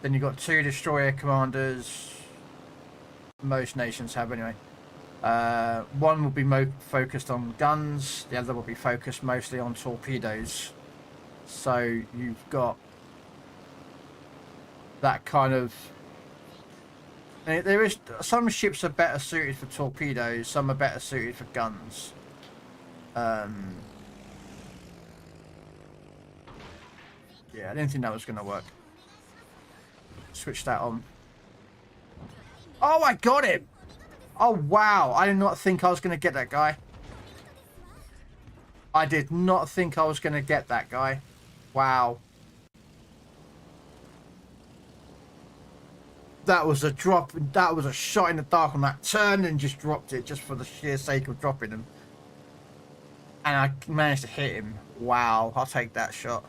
you've got two destroyer commanders. Most nations have anyway. One will be focused on guns. The other will be focused mostly on torpedoes. So you've got that kind of... There is some ships are better suited for torpedoes, some are better suited for guns. Yeah, I didn't think that was going to work. Switch that on. Oh, I got him! Oh, wow. I did not think I was going to get that guy. I did not think I was going to get that guy. Wow. That was a drop. That was a shot in the dark on that turn and just dropped it just for the sheer sake of dropping him. And I managed to hit him. Wow. I'll take that shot.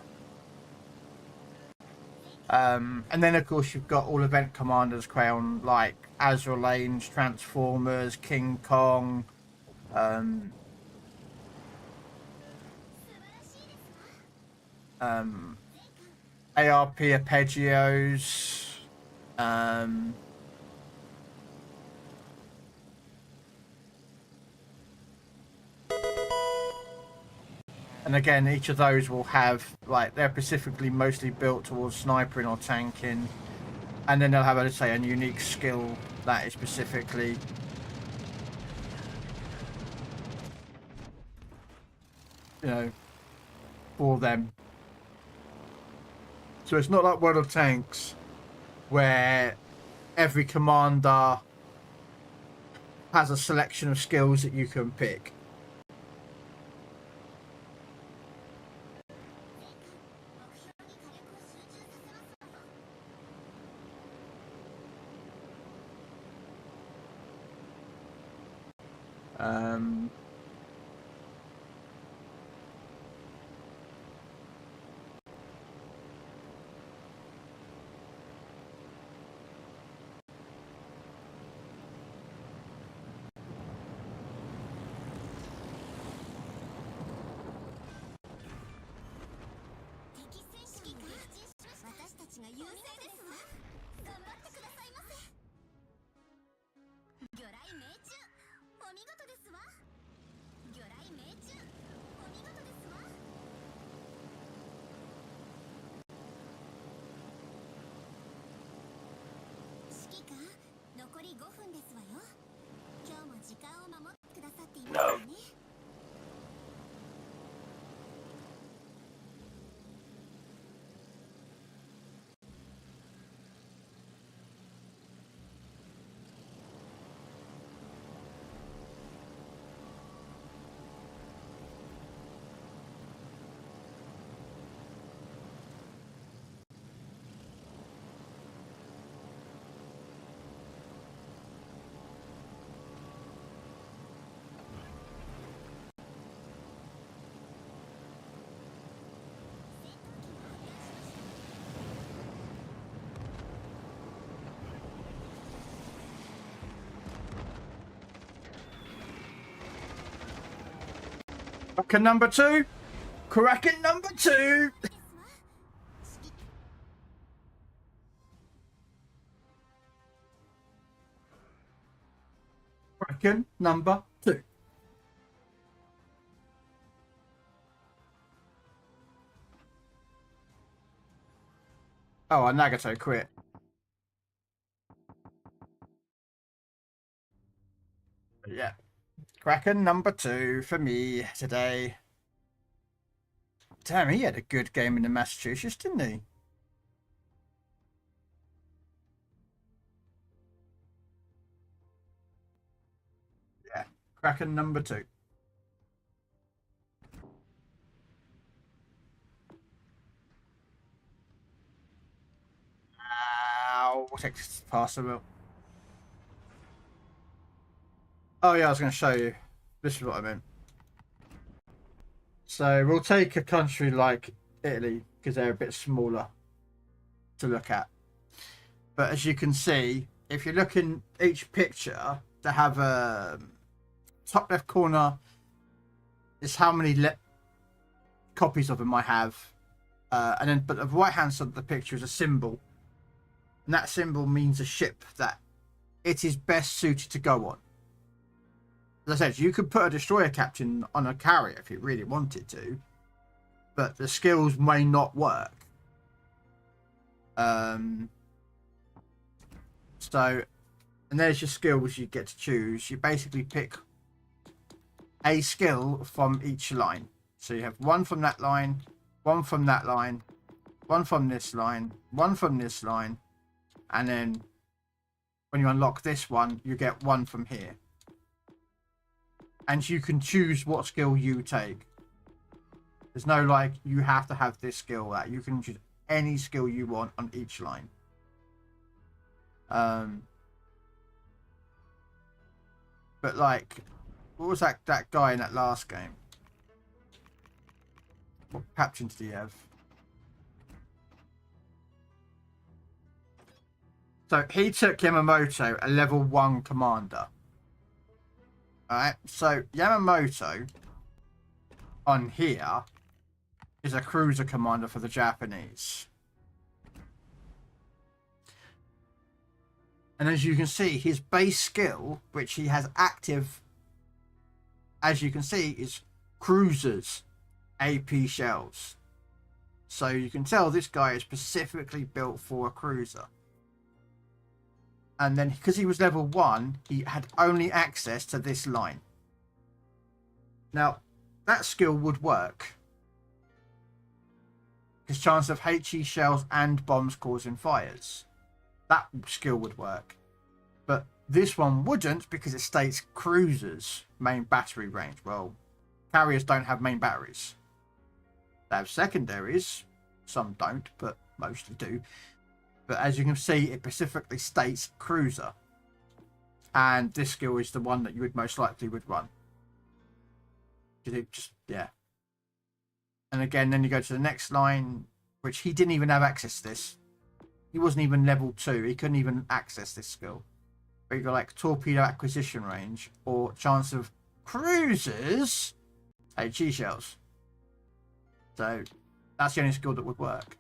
And then, of course, you've got all event commanders, Krell, like Azure Lanes, Transformers, King Kong, ARP arpeggios, and again, each of those will have, like, they're specifically mostly built towards sniping or tanking, and then they'll have, let's say, a unique skill that is specifically for them. So it's not like World of Tanks, where every commander has a selection of skills that you can pick. No. Kraken number 2. Kraken number 2. Kraken number 2. Oh, Nagato quit. Yeah. Kraken number 2 for me today. Damn, he had a good game in the Massachusetts, didn't he? Yeah. Kraken number 2. Ow. Text possible. Oh yeah, I was going to show you. This is what I meant. So we'll take a country like Italy because they're a bit smaller to look at. But as you can see, if you look in each picture, they have a top left corner is how many copies of them I have. And then, but the right hand side of the picture is a symbol. And that symbol means a ship that it is best suited to go on. As I said, you could put a destroyer captain on a carrier if you really wanted to, but the skills may not work. So, and there's your skills you get to choose. You basically pick a skill from each line. So you have one from that line, one from that line, one from this line, one from this line, and then when you unlock this one, you get one from here. And you can choose what skill you take. There's no like, you have to have this skill, that you can choose any skill you want on each line. But like, what was that guy in that last game? What captain did he have? So he took Yamamoto, a level 1 commander. Alright, so Yamamoto on here is a cruiser commander for the Japanese. And as you can see, his base skill, which he has active, as you can see, is cruisers, AP shells. So you can tell this guy is specifically built for a cruiser. And then, because he was level 1, he had only access to this line. Now, that skill would work. His chance of HE shells and bombs causing fires. That skill would work. But this one wouldn't because it states cruisers, main battery range. Well, carriers don't have main batteries. They have secondaries. Some don't, but mostly do. But as you can see, it specifically states cruiser. And this skill is the one that you would most likely would run. Yeah. And again, then you go to the next line, which he didn't even have access to this. He wasn't even level 2. He couldn't even access this skill. But you got like torpedo acquisition range or chance of cruisers, HE shells. So that's the only skill that would work.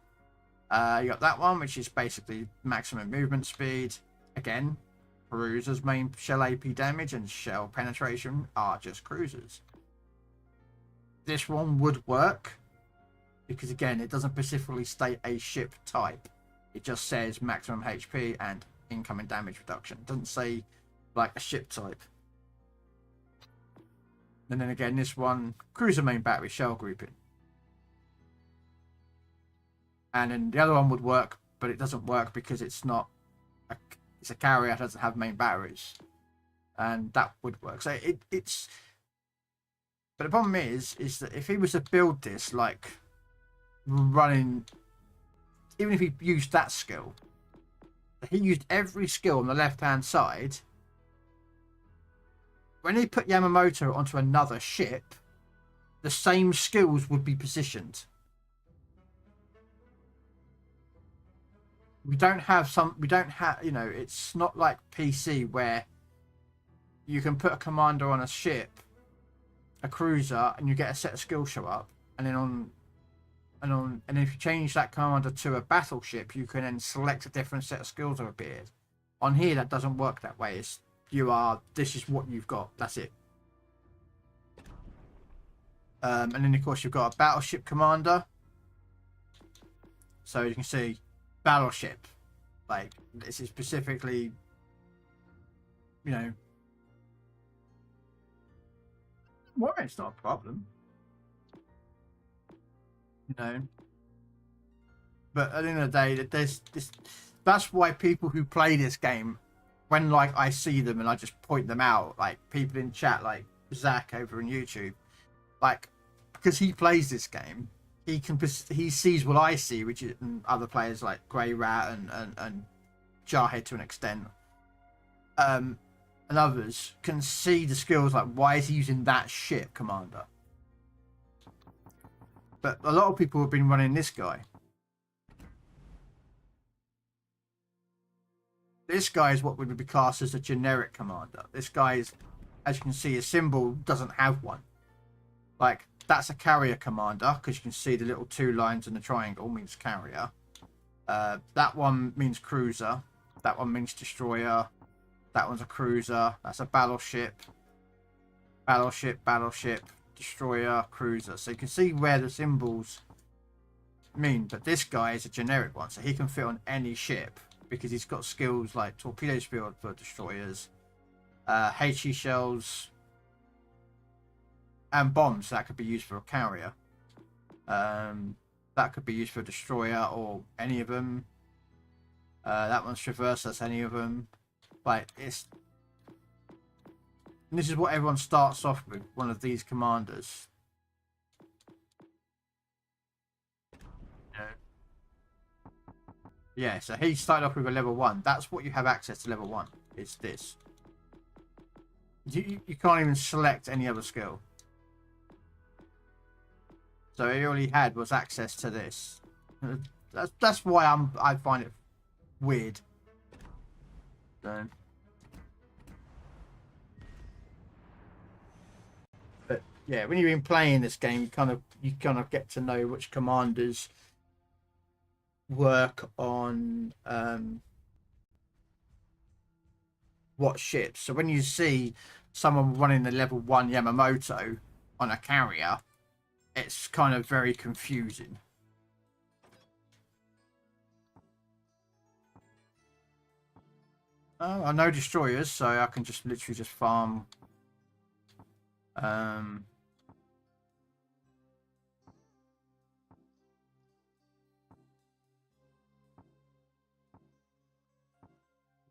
You got that one, which is basically maximum movement speed. Again, cruisers main shell AP damage and shell penetration are just cruisers. This one would work because again, it doesn't specifically state a ship type. It just says maximum HP and incoming damage reduction. It doesn't say like a ship type. And then again, this one, cruiser main battery shell grouping. And then the other one would work, but it doesn't work because it's not it's a carrier that doesn't have main batteries, and that would work. So it's. But the problem is that if he was to build this like running, even if he used that skill, he used every skill on the left hand side. When he put Yamamoto onto another ship, the same skills would be positioned. We don't have, you know, it's not like PC where you can put a commander on a ship a cruiser and you get a set of skills show up, and then and if you change that commander to a battleship, you can then select a different set of skills that appeared. On here, that doesn't work that way. This is what you've got. That's it. And then of course you've got a battleship commander. So you can see battleship. Like, this is specifically, you know, well, it's not a problem. You know, but at the end of the day, there's this. That's why people who play this game, when like I see them and I just point them out, like people in chat, like Zach over on YouTube, like because he plays this game, he sees what I see, which is other players like Grey Rat and Jarhead to an extent, and others can see the skills. Like, why is he using that shit commander? But a lot of people have been running this guy. This guy is what would be classed as a generic commander. This guy is, as you can see, his symbol doesn't have one. Like, that's a carrier commander, because you can see the little 2 lines in the triangle means carrier. That one means cruiser. That one means destroyer. That one's a cruiser. That's a battleship. Battleship, battleship. Destroyer, cruiser. So you can see where the symbols mean, but this guy is a generic one, so he can fit on any ship because he's got skills like torpedo speed for destroyers, HE shells, and bombs that could be used for a carrier. That could be used for a destroyer or any of them. That one's traverse, that's any of them. Like, it's. And this is what everyone starts off with, one of these commanders. Yeah, so he started off with a level 1. That's what you have access to level 1. It's this. You can't even select any other skill. So he all he had was access to this. That's why I find it weird. So. But yeah, when you've been playing this game, you kind of get to know which commanders work on what ships. So when you see someone running the level 1 Yamamoto on a carrier, it's kind of very confusing. I know destroyers, so I can just literally just farm.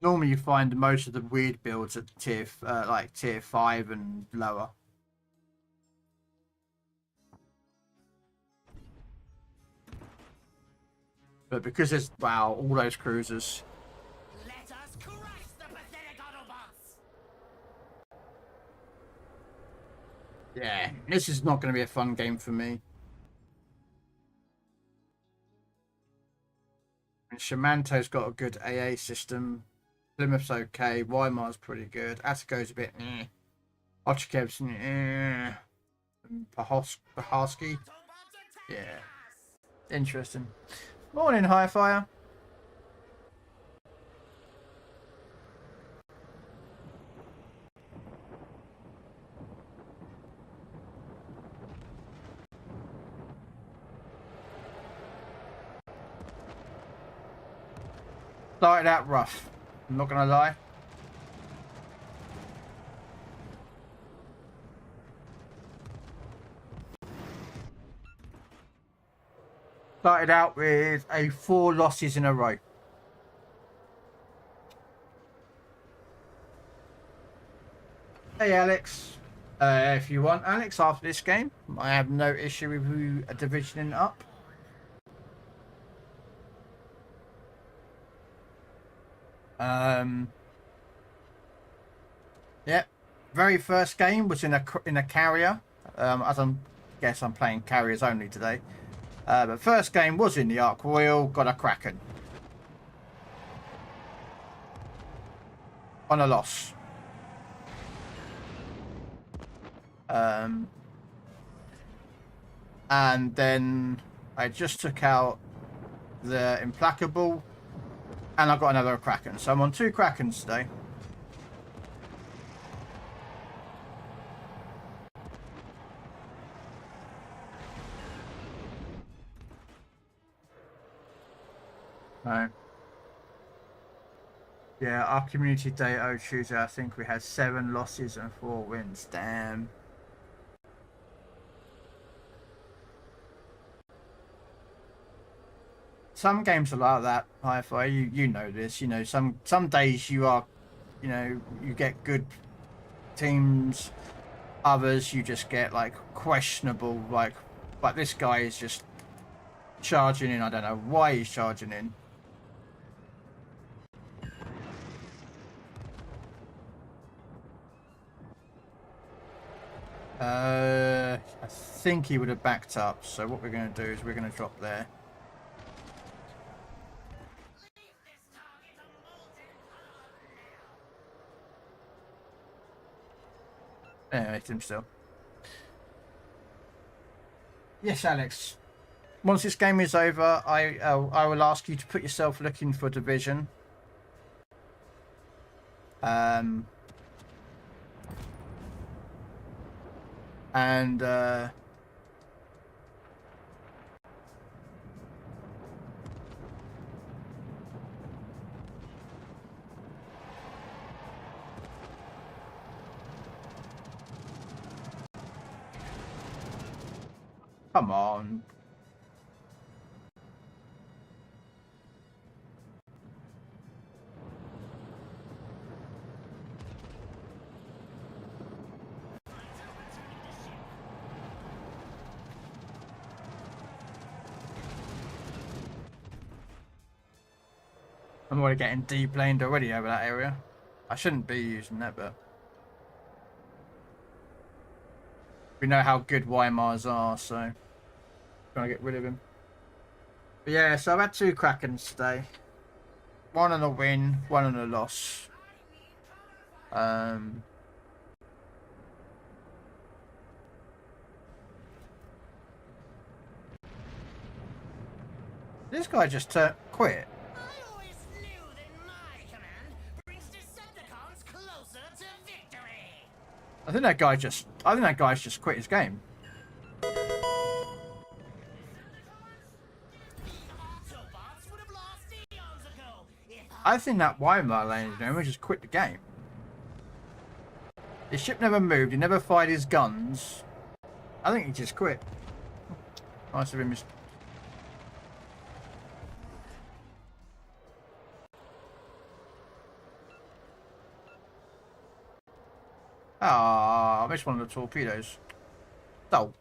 Normally you find most of the weird builds at tier 5 and lower. But because there's, wow, all those cruisers. Let us crush the pathetic Autobots! Yeah, this is not going to be a fun game for me. And Shamanto's got a good AA system. Plymouth's okay. Weimar's pretty good. Attico's a bit eh. Ochikev's eh. Paharsky. Yeah. Interesting. Morning, Highfire. Started out rough, I'm not gonna lie. Started out with 4 losses in a row. Hey Alex, if you want Alex after this game, I have no issue with you divisioning up. Yeah, very first game was in a carrier. As I guess I'm playing carriers only today. But first game was in the Ark Royal, got a Kraken. On a loss. and then I just took out the Implacable, and I got another Kraken. So I'm on 2 Krakens today. Right. Yeah, our community day Tuesday, I think we had 7 losses and 4 wins. Damn. Some games are like that, Hi-Fi. You know this. You know, some days you are, you know, you get good teams. Others you just get like questionable. Like this guy is just charging in. I don't know why he's charging in. I think he would have backed up. So what we're going to do is we're going to drop there. Yeah, hit him still. Yes, Alex. Once this game is over, I will ask you to put yourself looking for division. And come on. I'm already getting D-planed already over that area. I shouldn't be using that, but we know how good Weimars are, so trying to get rid of him. But yeah, so I've had 2 Krakens today. 1 on a win, 1 on a loss. This guy just quit. I always knew that my command brings Decepticons closer to victory. I think that guy's just quit his game. I think that Weimar lane just quit the game. His ship never moved, he never fired his guns. I think he just quit. Nice of him. Ah, I missed one of the torpedoes. Oh.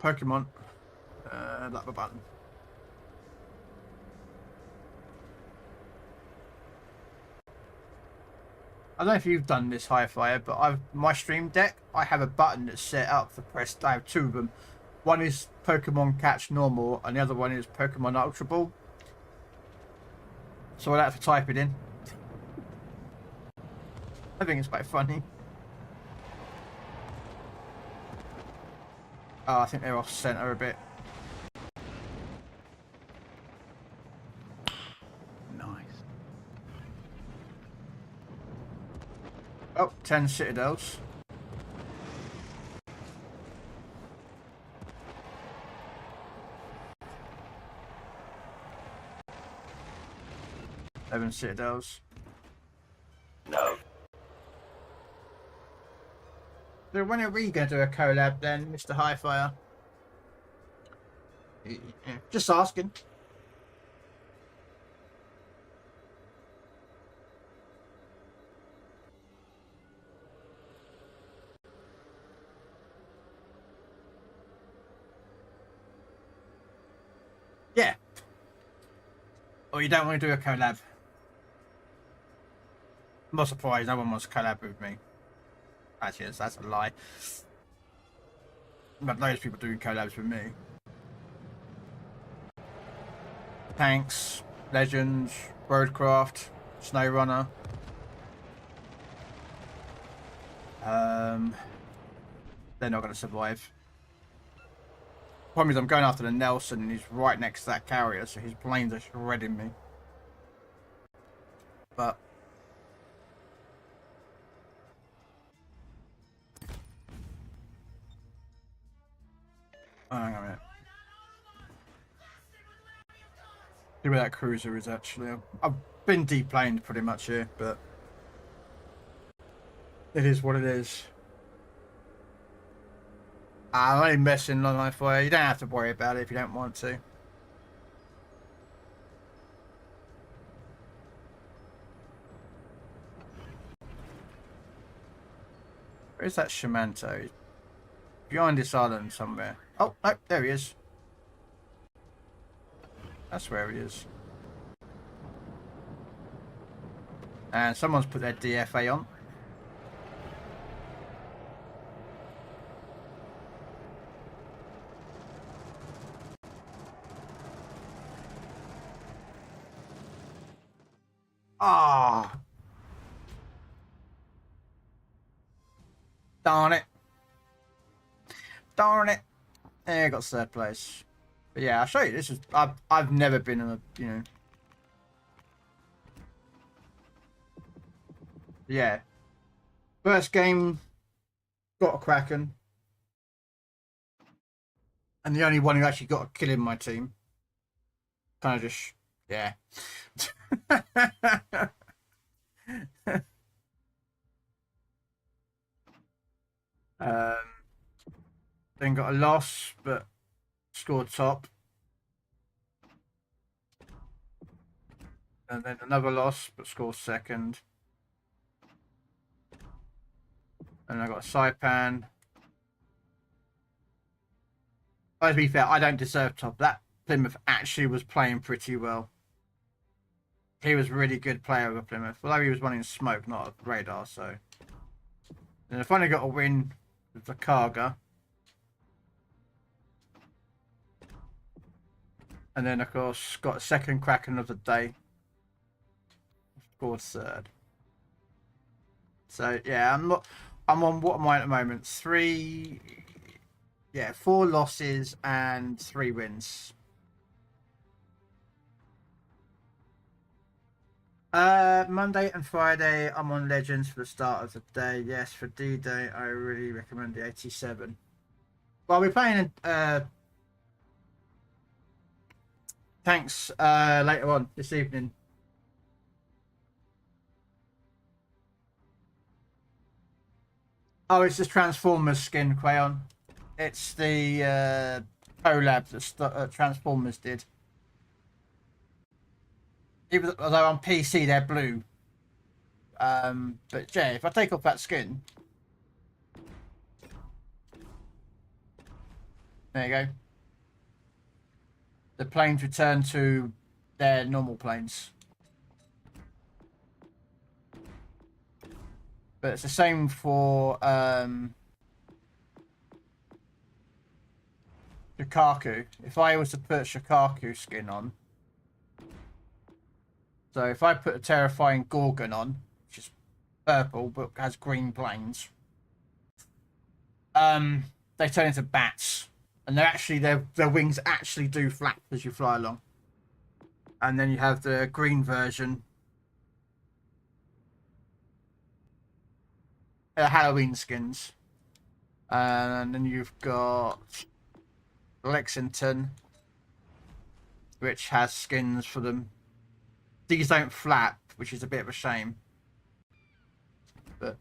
Pokemon. That button. I don't know if you've done this, Hi-Fi, but my stream deck, I have a button that's set up for press. I have 2 of them. One is Pokemon Catch Normal, and the other one is Pokemon Ultra Ball. So I have to type it in. I think it's quite funny. Oh, I think they're off center a bit. Nice. Oh, 10 citadels. Seven citadels. No. So when are we going to do a collab then, Mr. Hi-Fire? Yeah, just asking. Yeah. Or you don't want to do a collab? I'm not surprised no one wants to collab with me. Actually, that's a lie. But those people doing collabs with me. Tanks, Legends, Roadcraft, SnowRunner. They're not going to survive. Problem is, I'm going after the Nelson, and he's right next to that carrier, so his planes are shredding me. But oh, hang on a minute. See where that cruiser is actually. I've been deplaned pretty much here, but it is what it is. I'm only messing on my fire. You don't have to worry about it if you don't want to. Where's that Shamanto? He's behind this island somewhere. Oh, no, there he is. That's where he is. And someone's put their DFA on. Ah. Darn it. Darn it. Yeah, got third place. But yeah, I'll show you. This is I've never been in a, you know. Yeah. First game, got a Kraken. And the only one who actually got a kill in my team. Kind of just, yeah. Then got a loss, but scored top. And then another loss, but scored second. And I got a Saipan. But to be fair, I don't deserve top. That Plymouth actually was playing pretty well. He was a really good player over Plymouth. Although he was running smoke, not a radar, so. And I finally got a win with the Karga. And then, of course, got a second Kraken of the day. Scored third. So, yeah, I'm on, what am I at the moment? 4 losses and 3 wins. Monday and Friday, I'm on Legends for the start of the day. Yes, for D-Day, I really recommend the 87. Well, we're playing tanks later on this evening. Oh, it's the Transformers skin, Crayon. It's the collab that Transformers did. Even although on PC they're blue. But yeah, if I take off that skin, there you go. The planes return to their normal planes. But it's the same for Shikaku. If I was to put Shikaku skin on, so if I put a terrifying Gorgon on, which is purple but has green planes, they turn into bats, and they're actually their wings actually do flap as you fly along. And then you have the green version, Halloween skins, and then you've got Lexington, which has skins for them. These don't flap, which is a bit of a shame. But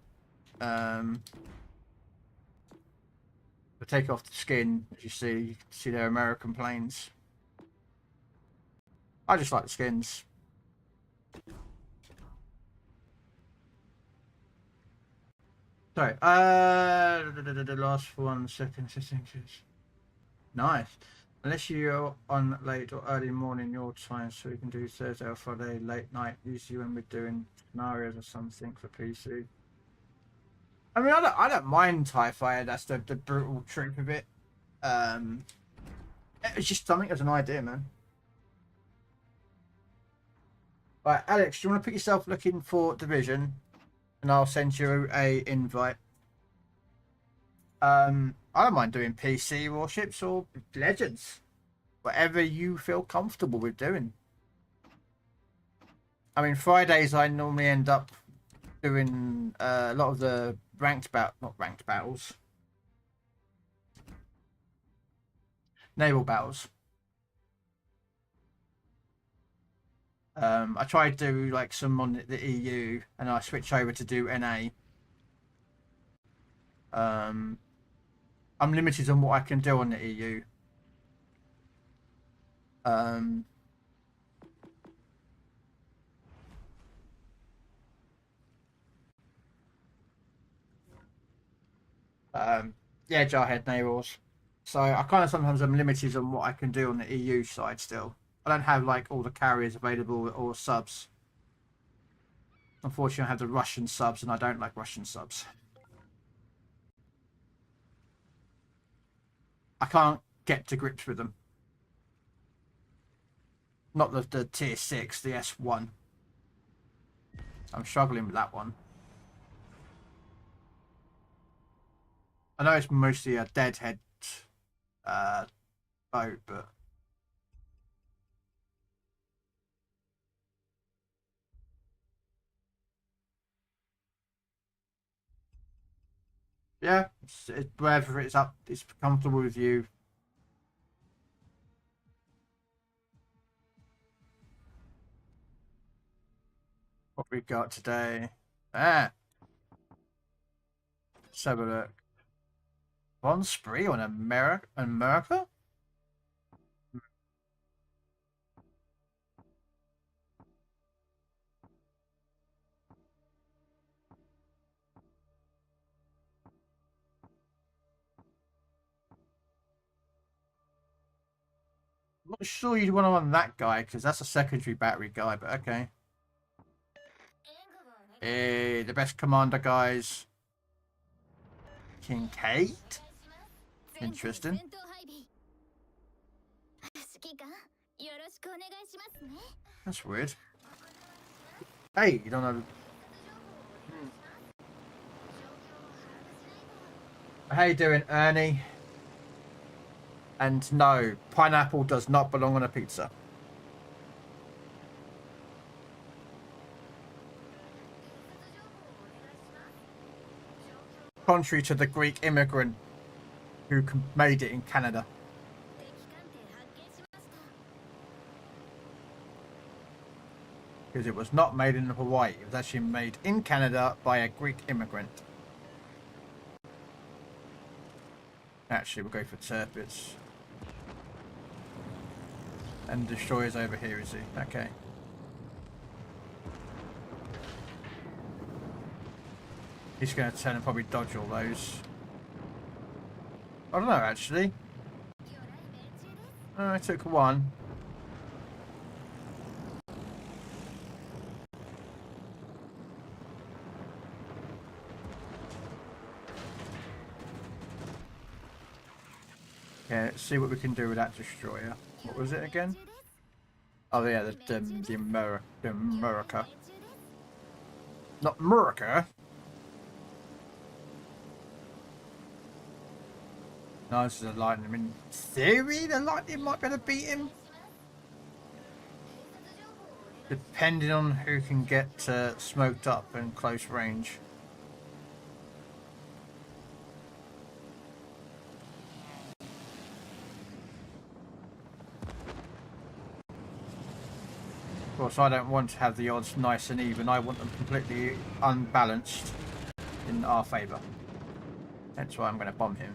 take off the skin, as you can see they're American planes. I just like the skins. Sorry, the last 1 second. Nice. Unless you're on late or early morning your time, so you can do Thursday or Friday late night, usually when we're doing scenarios or something for PC. I mean, I don't mind TIE Fighter. That's the brutal truth of it. It's just something as an idea, man. Right, Alex, do you want to put yourself looking for Division, and I'll send you a invite. I don't mind doing PC warships or Legends. Whatever you feel comfortable with doing. I mean, Fridays I normally end up doing a lot of the not ranked battles. Naval battles. I try to do like some on the EU and I switch over to do NA. I'm limited on what I can do on the EU. Yeah, Jarhead Navals. So I kind of sometimes I'm limited on what I can do on the EU side still. I don't have like all the carriers available or subs. Unfortunately, I have the Russian subs and I don't like Russian subs. I can't get to grips with them. Not the tier 6, the S1. I'm struggling with that one. I know it's mostly a deadhead boat, but yeah, wherever it's comfortable with you. What we got today? Let's have a look. One spree on America? I'm not sure you'd want to run that guy because that's a secondary battery guy, but okay. Hey, the best commander guys. Kincaid? Interesting. That's weird. Hey, you don't know. How you doing, Ernie? And no, pineapple does not belong on a pizza. Contrary to the Greek immigrant who made it in Canada. Because it was not made in Hawaii. It was actually made in Canada by a Greek immigrant. Actually, we'll go for turpits. And destroyer's over here, is he? Okay. He's going to turn and probably dodge all those. I don't know, actually. I took one. Okay, let's see what we can do with that destroyer. What was it again? Oh yeah, the America. Not America. No, this is a lightning. I mean, in theory, the lightning might be able to beat him. Depending on who can get smoked up in close range. Of course, I don't want to have the odds nice and even. I want them completely unbalanced in our favour. That's why I'm going to bomb him.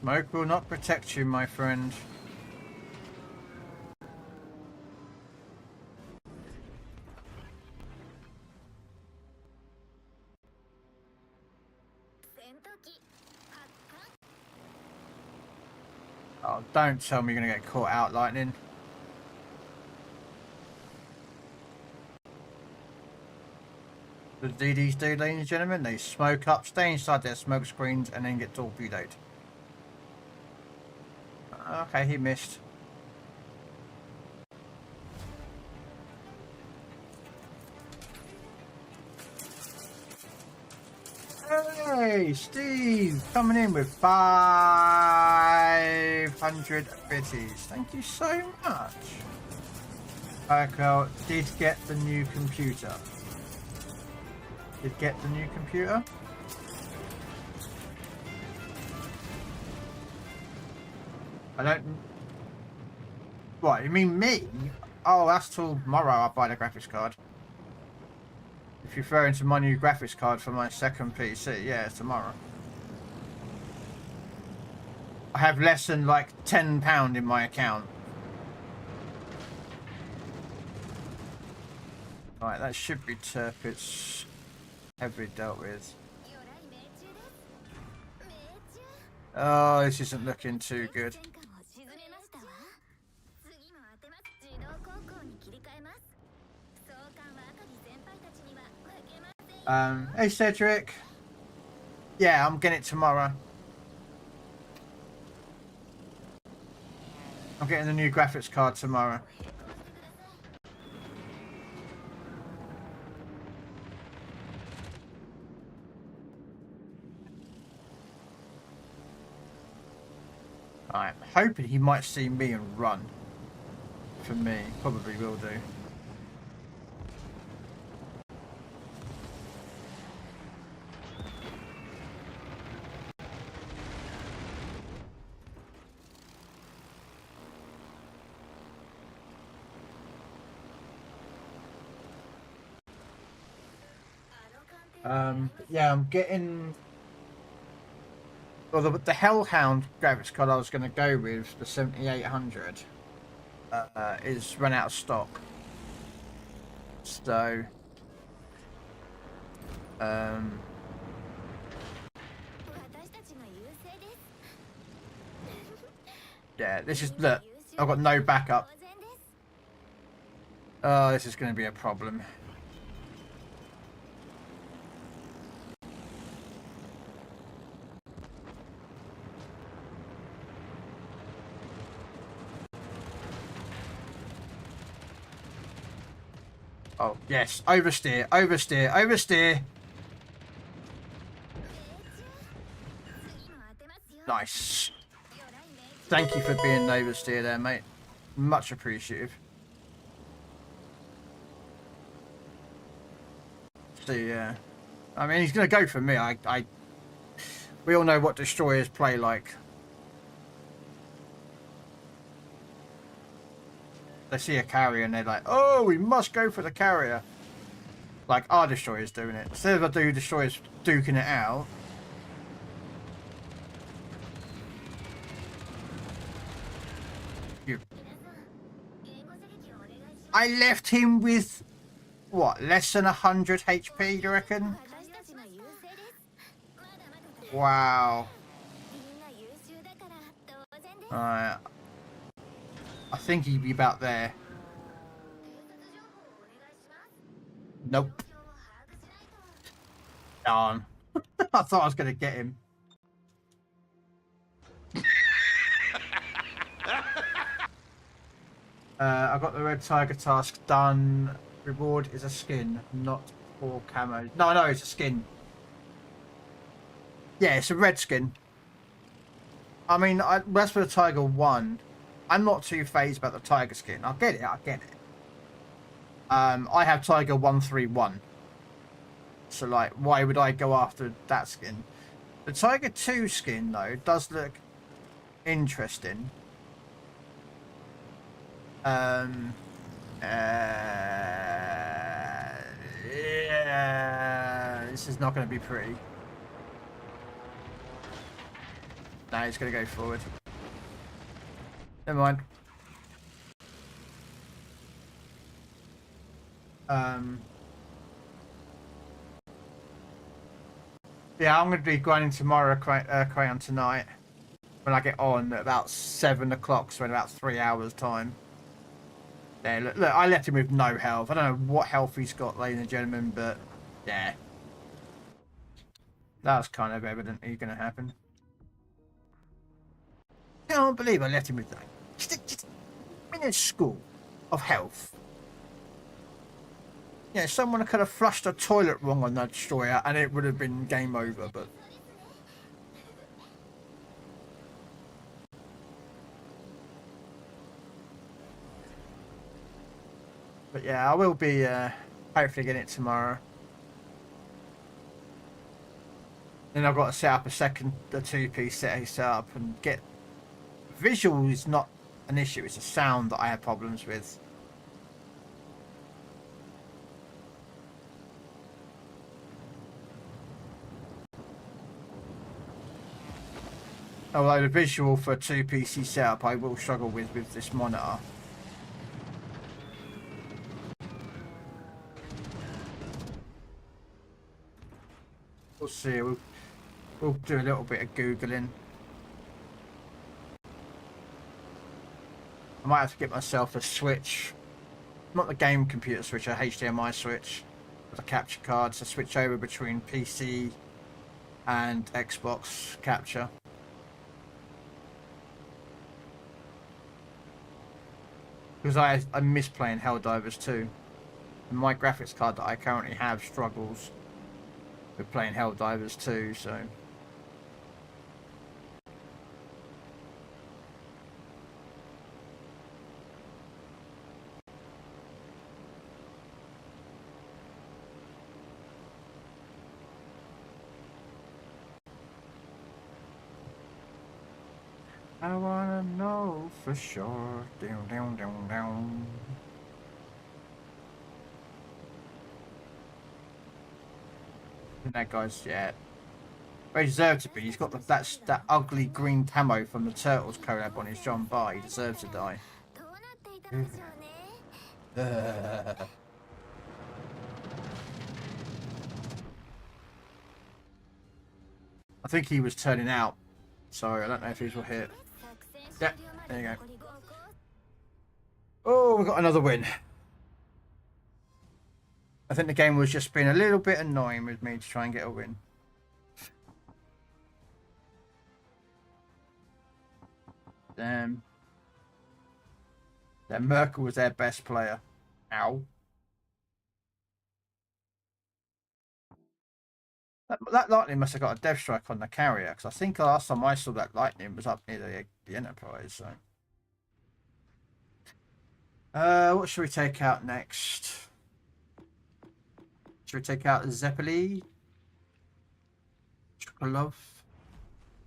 Smoke will not protect you, my friend. Oh, don't tell me you're going to get caught out, lightning. The DDs do, ladies and gentlemen, they smoke up, stay inside their smoke screens, and then get torpedoed. Okay, he missed. Hey, Steve, coming in with 500 bitties. Thank you so much. Krell did get the new computer. Did get the new computer? I don't... What, you mean me? Oh, that's till tomorrow I'll buy the graphics card. If you're referring to my new graphics card for my second PC, yeah, it's tomorrow. I have less than like £10 in my account. Right, that should be Turpit's heavily dealt with. Oh, this isn't looking too good. Hey Cedric. Yeah, I'm getting it tomorrow. I'm getting the new graphics card tomorrow. I'm hoping he might see me and run. For me, probably will do. Yeah, I'm getting... Well, the Hellhound graphics card I was going to go with, the 7800, is run out of stock. So... yeah, this is... Look, I've got no backup. Oh, this is going to be a problem. Oh, yes. Oversteer, oversteer, oversteer. Nice. Thank you for being an oversteer there, mate. Much appreciative. So, yeah. I mean, he's going to go for me. We all know what destroyers play like. They see a carrier and they're like, oh, we must go for the carrier. Like our destroyer's doing it. Instead of I do destroyers duking it out. I left him with, what, less than 100 HP, you reckon? Wow. Alright. I think he'd be about there. Nope. Darn. I thought I was going to get him. I got the red tiger task done. Reward is a skin, not for camo. No, it's a skin. Yeah, it's a red skin. I mean, that's for the Tiger 1. I'm not too phased about the Tiger skin. I get it. I have Tiger 131. So, like, why would I go after that skin? The Tiger 2 skin, though, does look interesting. Yeah, this is not going to be pretty. No, it's going to go forward. Never mind. Yeah, I'm going to be grinding tomorrow, Crayon tonight. When I get on at about 7 o'clock, so in about 3 hours time. Yeah, look, I left him with no health. I don't know what health he's got, ladies and gentlemen, but yeah. That's kind of evident he's going to happen. I can't believe I left him with that. Just in a school of health. Yeah, someone could have flushed a toilet wrong on that destroyer and it would have been game over, but But yeah, I will be hopefully getting it tomorrow. Then I've got to set up a two-piece set up and get visual is not an issue. It's the sound that I have problems with. Although the visual for a two PC setup I will struggle with this monitor. We'll see. We'll do a little bit of Googling. I might have to get myself a switch. Not the game computer switch, a HDMI switch with a capture card to switch over between PC and Xbox capture. Because I miss playing Helldivers 2. And my graphics card that I currently have struggles with playing Helldivers 2, so... I wanna know for sure. Down, down, down, down. And that guy's, yeah. But he deserves to be. He's got that ugly green camo from the Turtles collab on his John Bar. He deserves to die. I think he was turning out. Sorry, I don't know if these will hit. Yeah, there you go. Oh, we got another win. I think the game was just being a little bit annoying with me to try and get a win. Damn. Then Merkel was their best player. Ow. That lightning must have got a death strike on the carrier, because I think the last time I saw that lightning was up near the Enterprise. So, what should we take out next? Should we take out Zeppeli? Chocolove?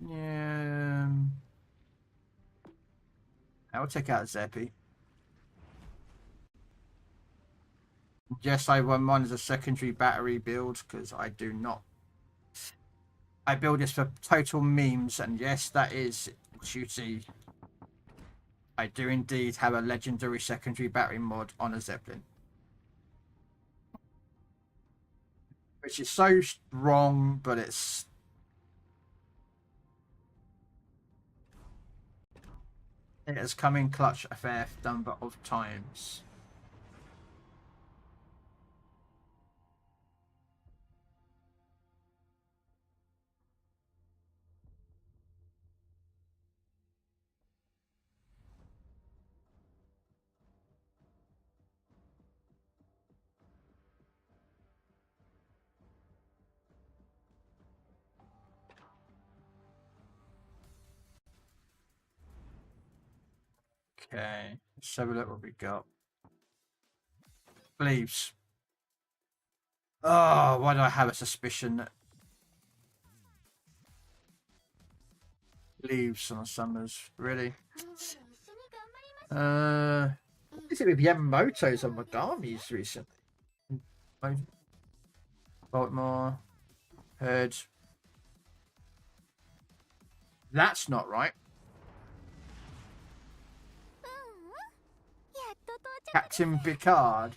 Yeah. I'll take out Zeppy. Yes, I run mine as a secondary battery build because I do not. I build this for total memes, and yes, that is duty. I do indeed have a legendary secondary battery mod on a Zeppelin. Which is so wrong, but it has come in clutch a fair number of times. Okay, let's have a look what we got. Leaves. Oh, why do I have a suspicion that leaves on summers? Really? What is it with Yamamoto's on Megami's recently? Baltimore. Heard. That's not right. Captain Picard.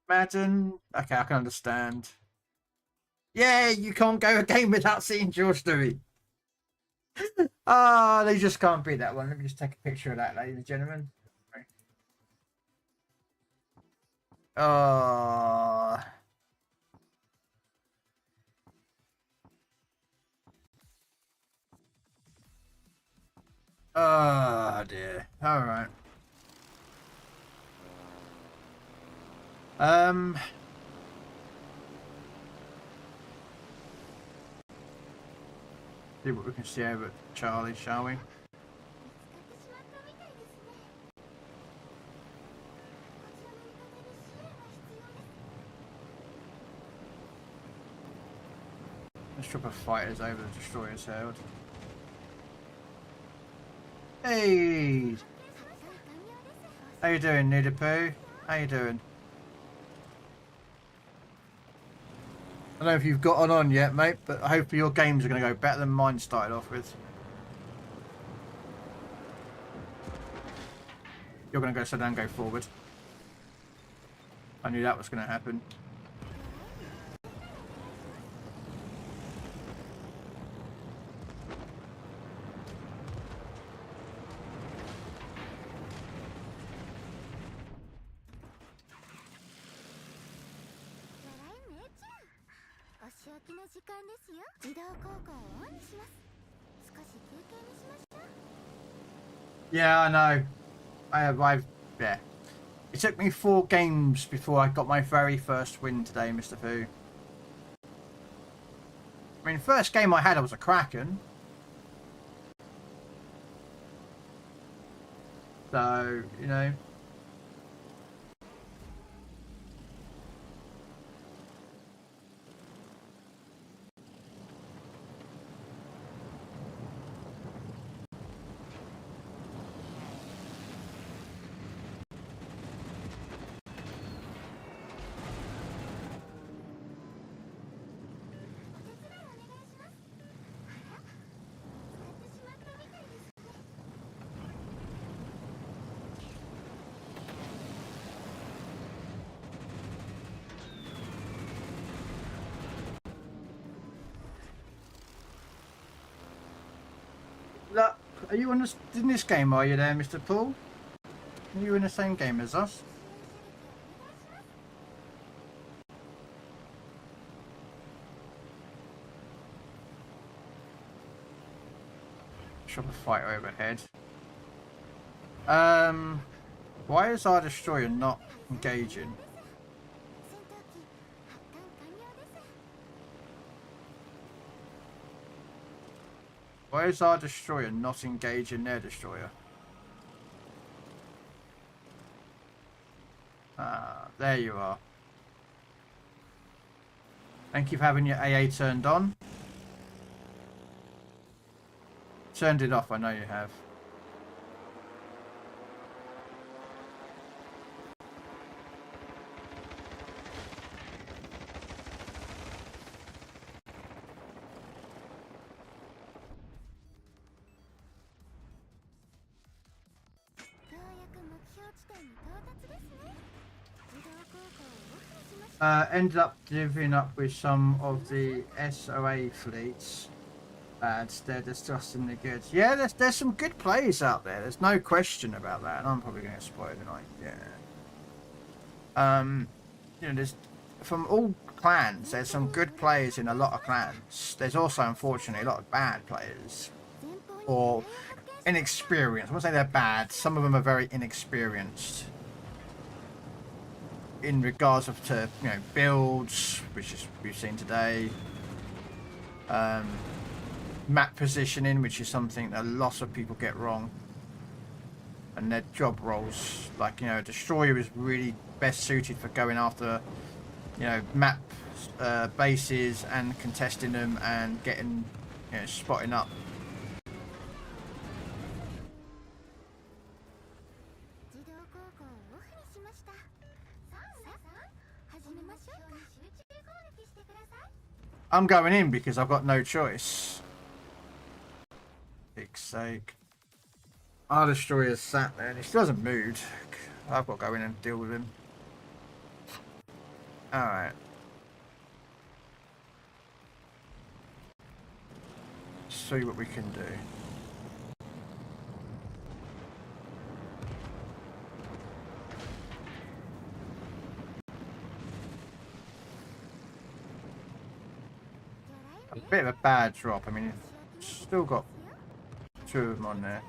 Madden. Okay, I can understand. Yeah, you can't go a game without seeing George Dewey. Ah, they just can't beat that one. Let me just take a picture of that, ladies and gentlemen. Oh. Oh dear. All right. See what we can see over at Charlie, shall we? Let's drop a fighters over the destroyer's held. Hey! How you doing, Nidapoo? How you doing? I don't know if you've got on yet, mate, but hopefully your games are going to go better than mine started off with. You're going to go slow down, go forward. I knew that was going to happen. Yeah, I know. Yeah. It took me 4 games before I got my very first win today, Mr. Fu. I mean, the first game I had, I was a Kraken. So, you know. Look, are you in this game, are you there, Mr. Paul? Are you in the same game as us? Shop a fighter overhead. Why is our destroyer not engaging? Why is our destroyer not engaging their destroyer? Ah, there you are. Thank you for having your AA turned on. Turned it off, I know you have. Ended up divvying up with some of the SOA fleets. They're disgustingly good. Yeah, there's some good players out there. There's no question about that. And I'm probably going to spoil tonight. Yeah. You know, there's from all clans. There's some good players in a lot of clans. There's also, unfortunately, a lot of bad players or inexperienced. I won't say they're bad. Some of them are very inexperienced in regards of to builds, which is we've seen today. Map positioning, which is something that a lot of people get wrong, and their job roles. Like a destroyer is really best suited for going after map bases and contesting them and getting spotting up. I'm going in because I've got no choice. Dick's sake. Our destroyer's sat there and he still hasn't moved. I've got to go in and deal with him. Alright. See what we can do. A bit of a bad drop. I mean, still got 2 of them on there.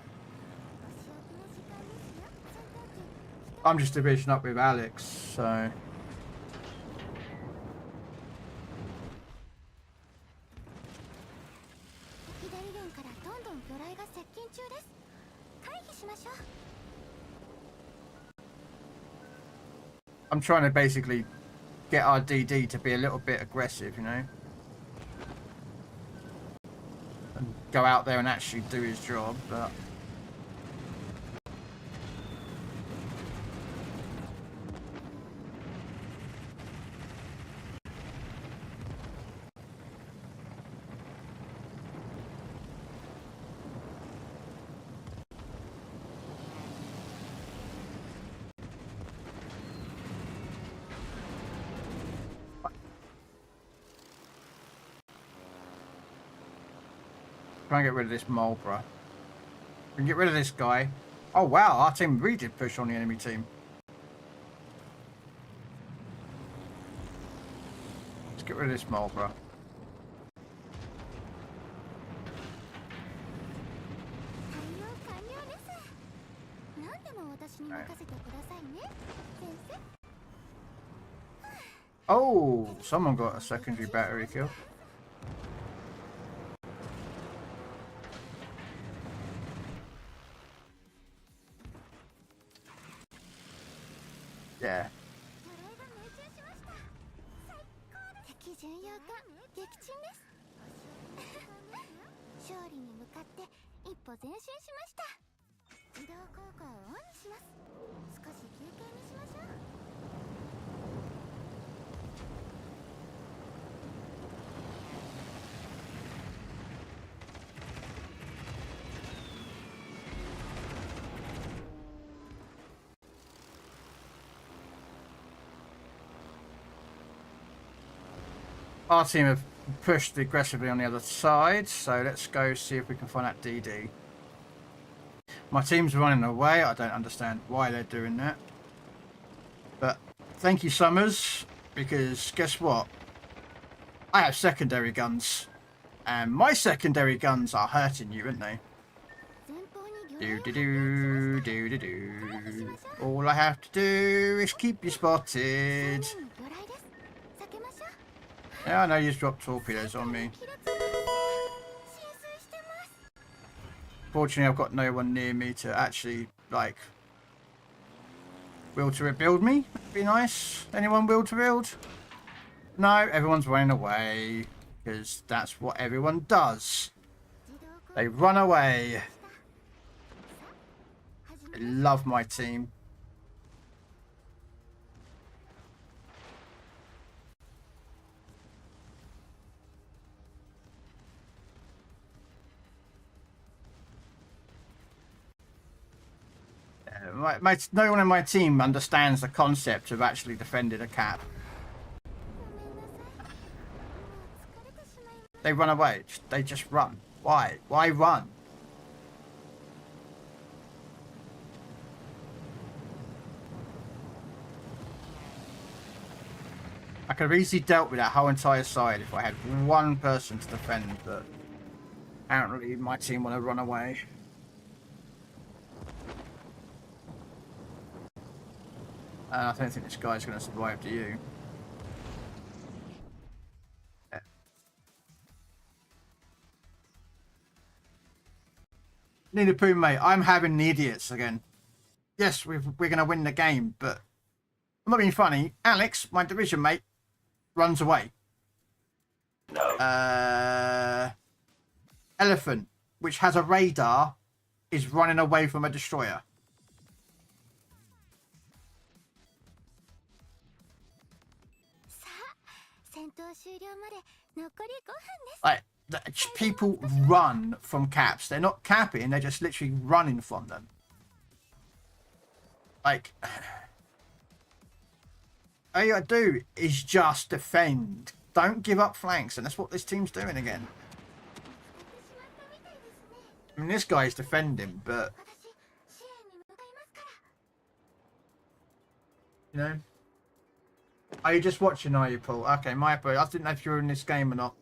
I'm just division up with Alex, so. I'm trying to basically get our DD to be a little bit aggressive, you know? And go out there and actually do his job, but... Try and get rid of this mole, bro. We can get rid of this guy. Oh wow, our team really did push on the enemy team. Let's get rid of this mole, bro. Oh, someone got a secondary battery kill. Yeah. 敵巡洋艦撃沈です勝利に向かって一歩前進しました自動降下をオンにします少し休憩にしましょう Our team have pushed aggressively on the other side, so let's go see if we can find that DD. My team's running away. I don't understand why they're doing that. But thank you, Summers, because guess what? I have secondary guns, and my secondary guns are hurting you, aren't they? Do-do-do, all I have to do is keep you spotted. Yeah, I know you just dropped torpedoes on me. Fortunately, I've got no one near me to actually, like, will to rebuild me. That'd be nice. Anyone will to build? No, everyone's running away. Because that's what everyone does. They run away. I love my team. No one in my team understands the concept of actually defending a cap. They run away. They just run. Why? Why run? I could have easily dealt with that whole entire side if I had one person to defend, but apparently my team want to run away. And I don't think this guy's going to survive, do you? Yeah. Nina Poo, mate, I'm having the idiots again. Yes, we're going to win the game, but I'm not being funny. Alex, my division mate, runs away. No. Elephant, which has a radar, is running away from a destroyer. Like, people run from caps. They're not capping, they're just literally running from them. Like, all you gotta do is just defend. Don't give up flanks, and that's what this team's doing again. I mean, this guy's defending, but... You know? Are you just watching, are you, Paul? Okay, my bad. I didn't know if you were in this game or not.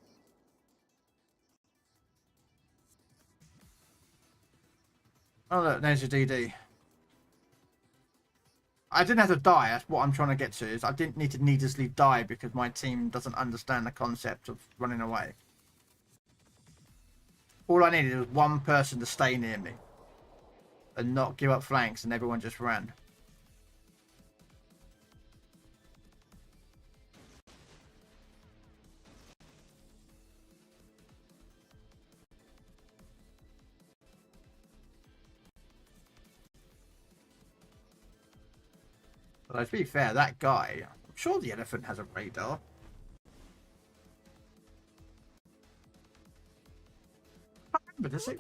Oh, look, there's your DD. I didn't have to die. That's what I'm trying to get to. Is I didn't need to needlessly die because my team doesn't understand the concept of running away. All I needed was one person to stay near me and not give up flanks, and everyone just ran. But to be fair, that guy, I'm sure the elephant has a radar. I can't remember, does it?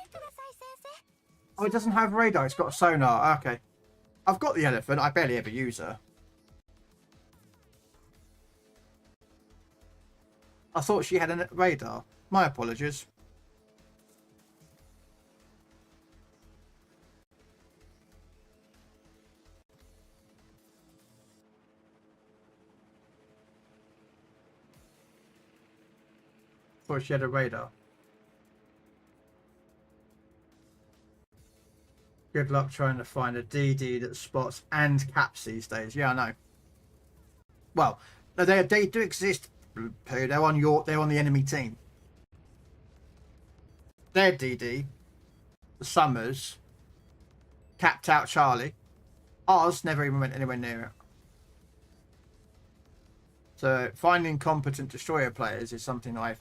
Oh, it doesn't have radar. It's got a sonar. Okay. I've got the elephant. I barely ever use her. I thought she had a radar. My apologies. Thought she had a radar. Good luck trying to find a DD that spots and caps these days. Yeah, I know. Well, no, they do exist. They're on the enemy team. Their DD, the Summers, capped out Charlie. Ours never even went anywhere near it. So finding competent destroyer players is something I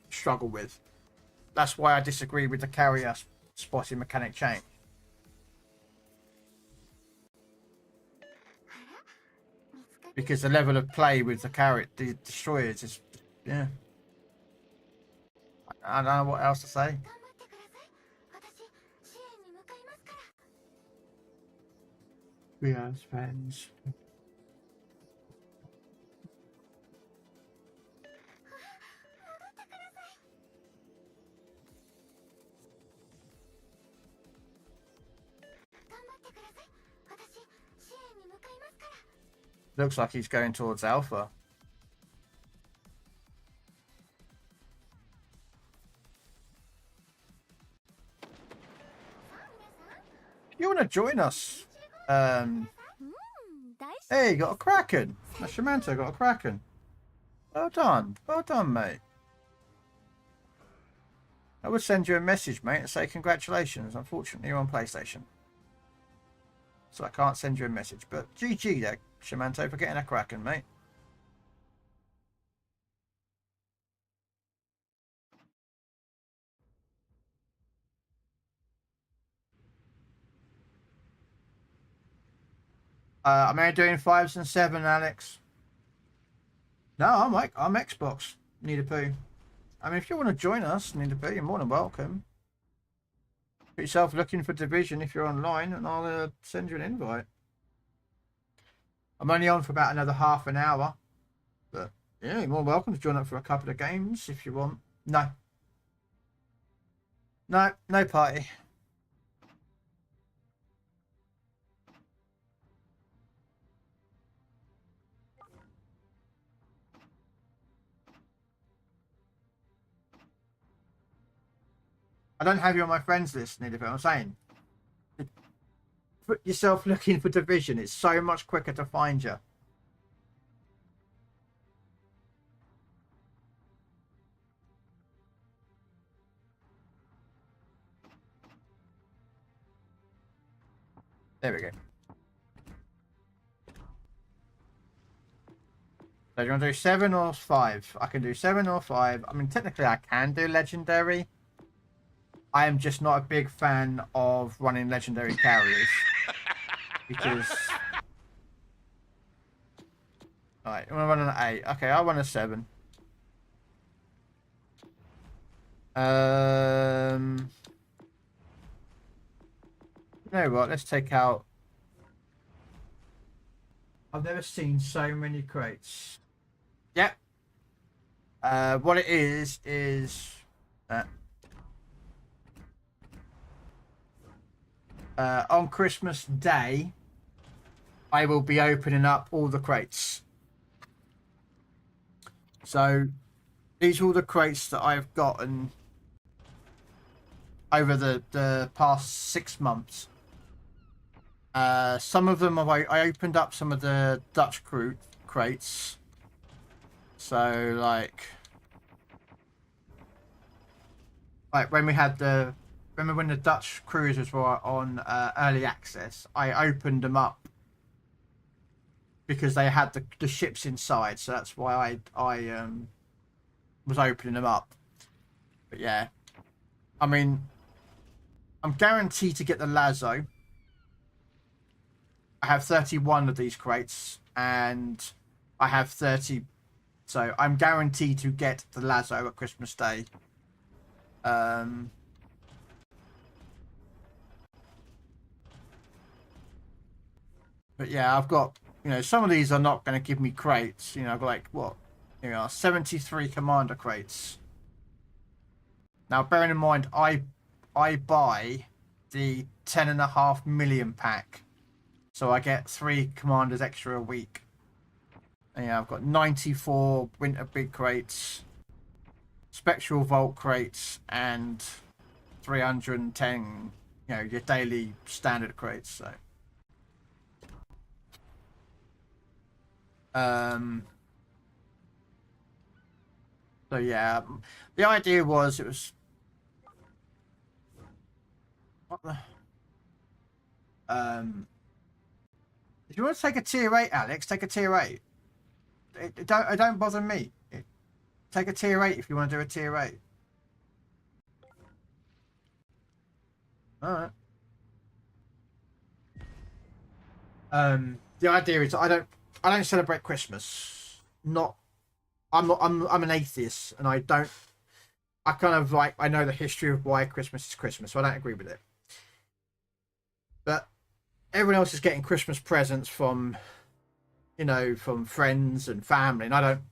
struggle with. That's why I disagree with the carrier spotting mechanic change. Because the level of play with the destroyers is, yeah. I don't know what else to say. We are friends. Looks like he's going towards Alpha. You want to join us? Hey, you got a Kraken. Shamanto got a Kraken. Well done, mate. I would send you a message, mate, and say congratulations. Unfortunately, you're on PlayStation, so I can't send you a message. But GG there, Shamanto, for getting a Kraken, mate. I'm only doing 5s and 7, Alex. No, I'm Xbox. Need a poo. I mean, if you want to join us, need a poo, you're more than welcome. Put yourself looking for Division if you're online, and I'll send you an invite. I'm only on for about another half an hour, but yeah, you're more welcome to join up for a couple of games if you want. No party. I don't have you on my friends list, Neil, I'm saying. Put yourself looking for Division. It's so much quicker to find you. There we go. So do you want to do 7 or 5? I can do 7 or 5. I mean, technically I can do Legendary. I am just not a big fan of running Legendary carriers. Because... Alright, I'm going to run an 8. Okay, I'll run a 7. You know what? Let's take out... I've never seen so many crates. Yep. What it is... on Christmas Day, I will be opening up all the crates. So, these are all the crates that I've gotten over the past 6 months. Some of them I opened up some of the Dutch crew crates. So like when we had remember when the Dutch cruisers were on early access, I opened them up because they had the ships inside, so that's why I was opening them up. But yeah, I mean, I'm guaranteed to get the Lazo. I have 31 of these crates, and I have 30. So I'm guaranteed to get the Lazo at Christmas Day. But yeah, I've got, you know, some of these are not going to give me crates. You know, I've got like, what? Here we are, 73 commander crates. Now, bearing in mind, I buy the 10.5 million pack. So I get 3 commanders extra a week. And yeah, I've got 94 winter big crates, spectral vault crates, and 310, you know, your daily standard crates. So so yeah, the idea was, it was, what the, if you want to take a tier 8, Alex, take a tier 8. It don't bother me. Take a tier 8 if you want to do a tier 8. Alright. The idea is I don't celebrate Christmas. I'm an atheist, and I kind of like, I know the history of why Christmas is Christmas, so I don't agree with it. But everyone else is getting Christmas presents from, you know, from friends and family, and I don't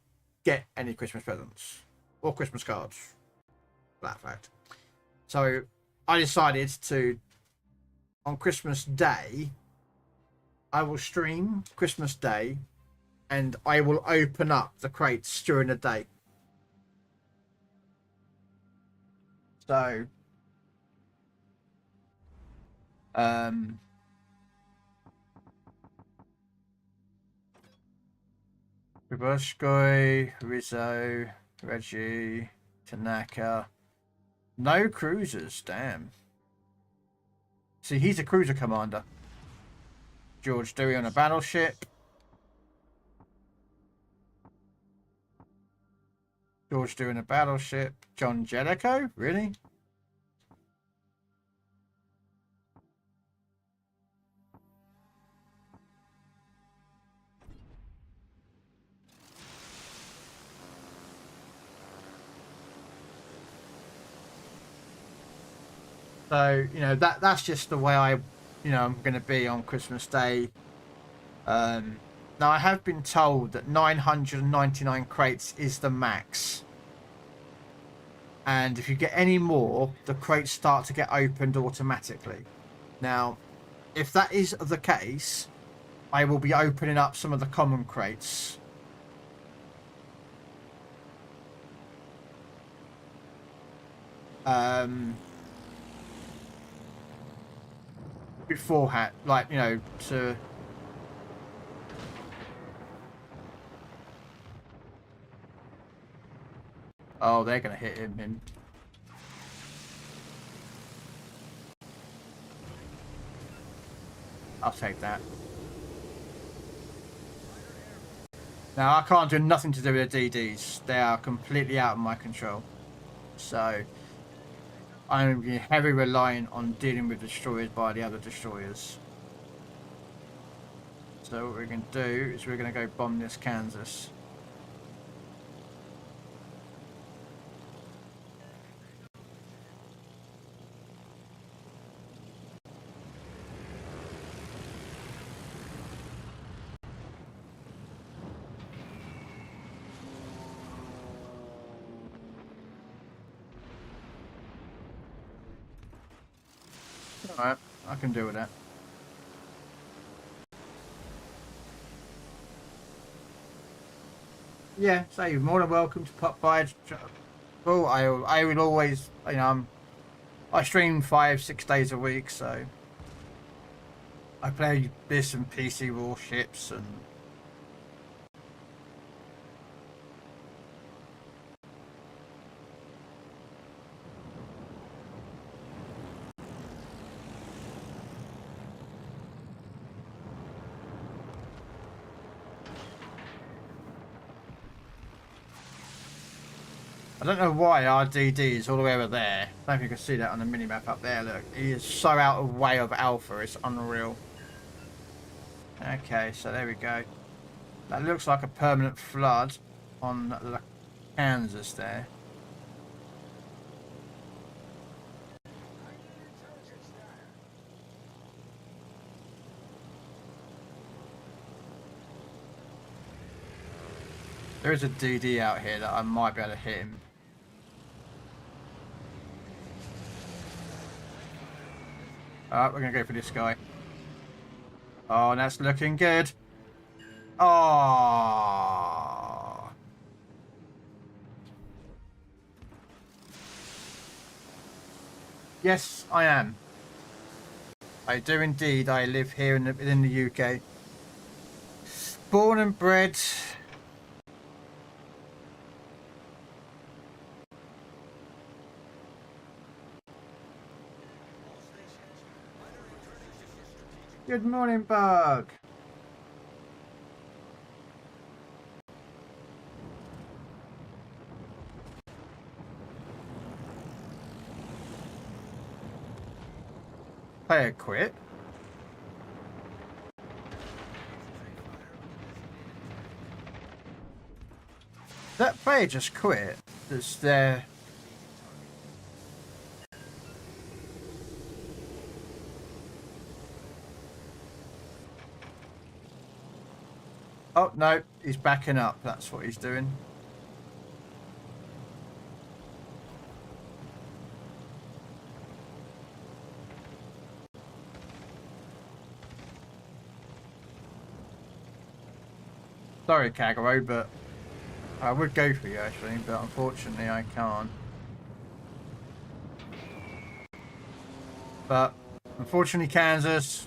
get any Christmas presents or Christmas cards, for that fact. So I decided to, on Christmas Day, I will stream Christmas Day, and I will open up the crates during the day. So Rubushkoy, Rizzo, Reggie, Tanaka. No cruisers, damn. See, he's a cruiser commander. George Dewey on a battleship. George Dewey on a battleship. John Jellicoe? Really? So, you know, that's just the way I'm going to be on Christmas Day. Now, I have been told that 999 crates is the max. And if you get any more, the crates start to get opened automatically. Now, if that is the case, I will be opening up some of the common crates. Beforehand, like, you know, to... Oh, they're going to hit him. I'll take that. Now, I can't do nothing to do with the DDs. They are completely out of my control. So, I'm heavily reliant on dealing with destroyers by the other destroyers. So, what we're going to do is we're going to go bomb this Kansas. Alright, I can deal with that. Yeah, so you're more than welcome to pop by. Well, I will always, you know, I stream 5-6 days a week, so I play this and PC warships and I don't know why our DD is all the way over there. I don't know if you can see that on the minimap up there. Look, he is so out of way of Alpha, it's unreal. Okay, so there we go. That looks like a permanent flood on Kansas there. There is a DD out here that I might be able to hit him. Alright, we're going to go for this guy. Oh, that's looking good. Oh. Yes, I am. I do indeed. I live here in the UK. Born and bred. Good morning, Bug. Player quit. That player just quit. That's there. Oh, no, he's backing up. That's what he's doing. Sorry, Kagero, but I would go for you, actually, but unfortunately I can't. But, unfortunately, Kansas...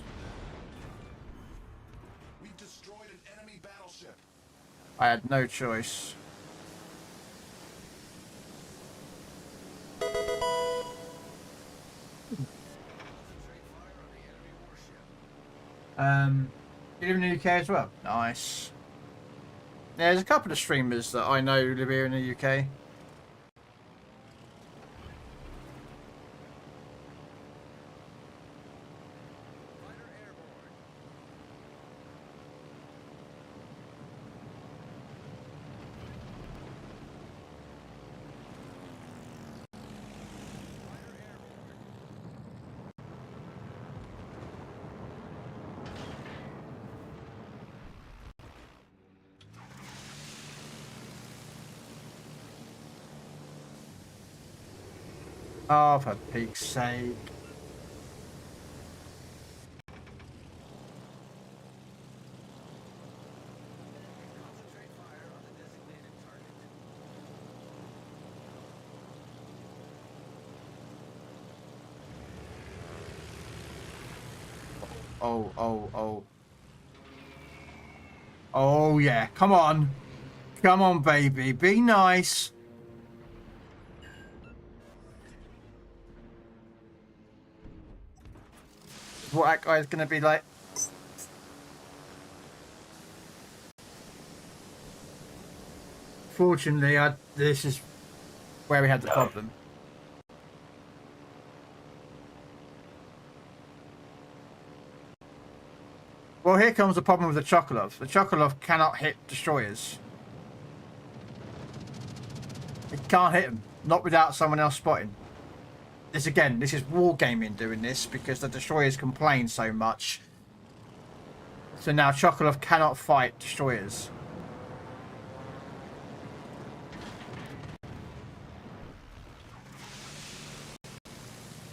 I had no choice. You live in the UK as well? Nice. Yeah, there's a couple of streamers that I know live here in the UK. Oh, for Pete's sake. Oh. Oh, yeah. Come on. Come on, baby. Be nice. What that guy's going to be like. Fortunately, this is where we had the problem. Well, here comes the problem with the Chocolov. The Chocolov cannot hit destroyers. It can't hit them. Not without someone else spotting. This is wargaming doing this because the destroyers complain so much. So now Chocolov cannot fight destroyers.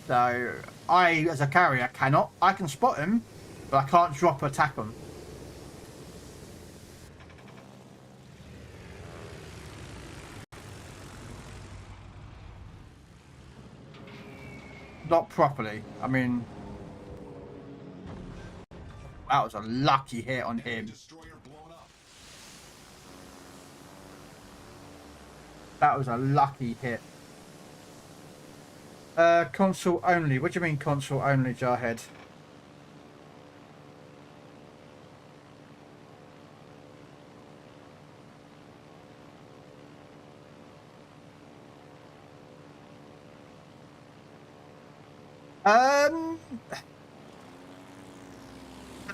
So I, as a carrier, cannot. I can spot him, but I can't drop attack him. Not properly. I mean, that was a lucky hit on him. That was a lucky hit. Console only. What do you mean console only, Jarhead?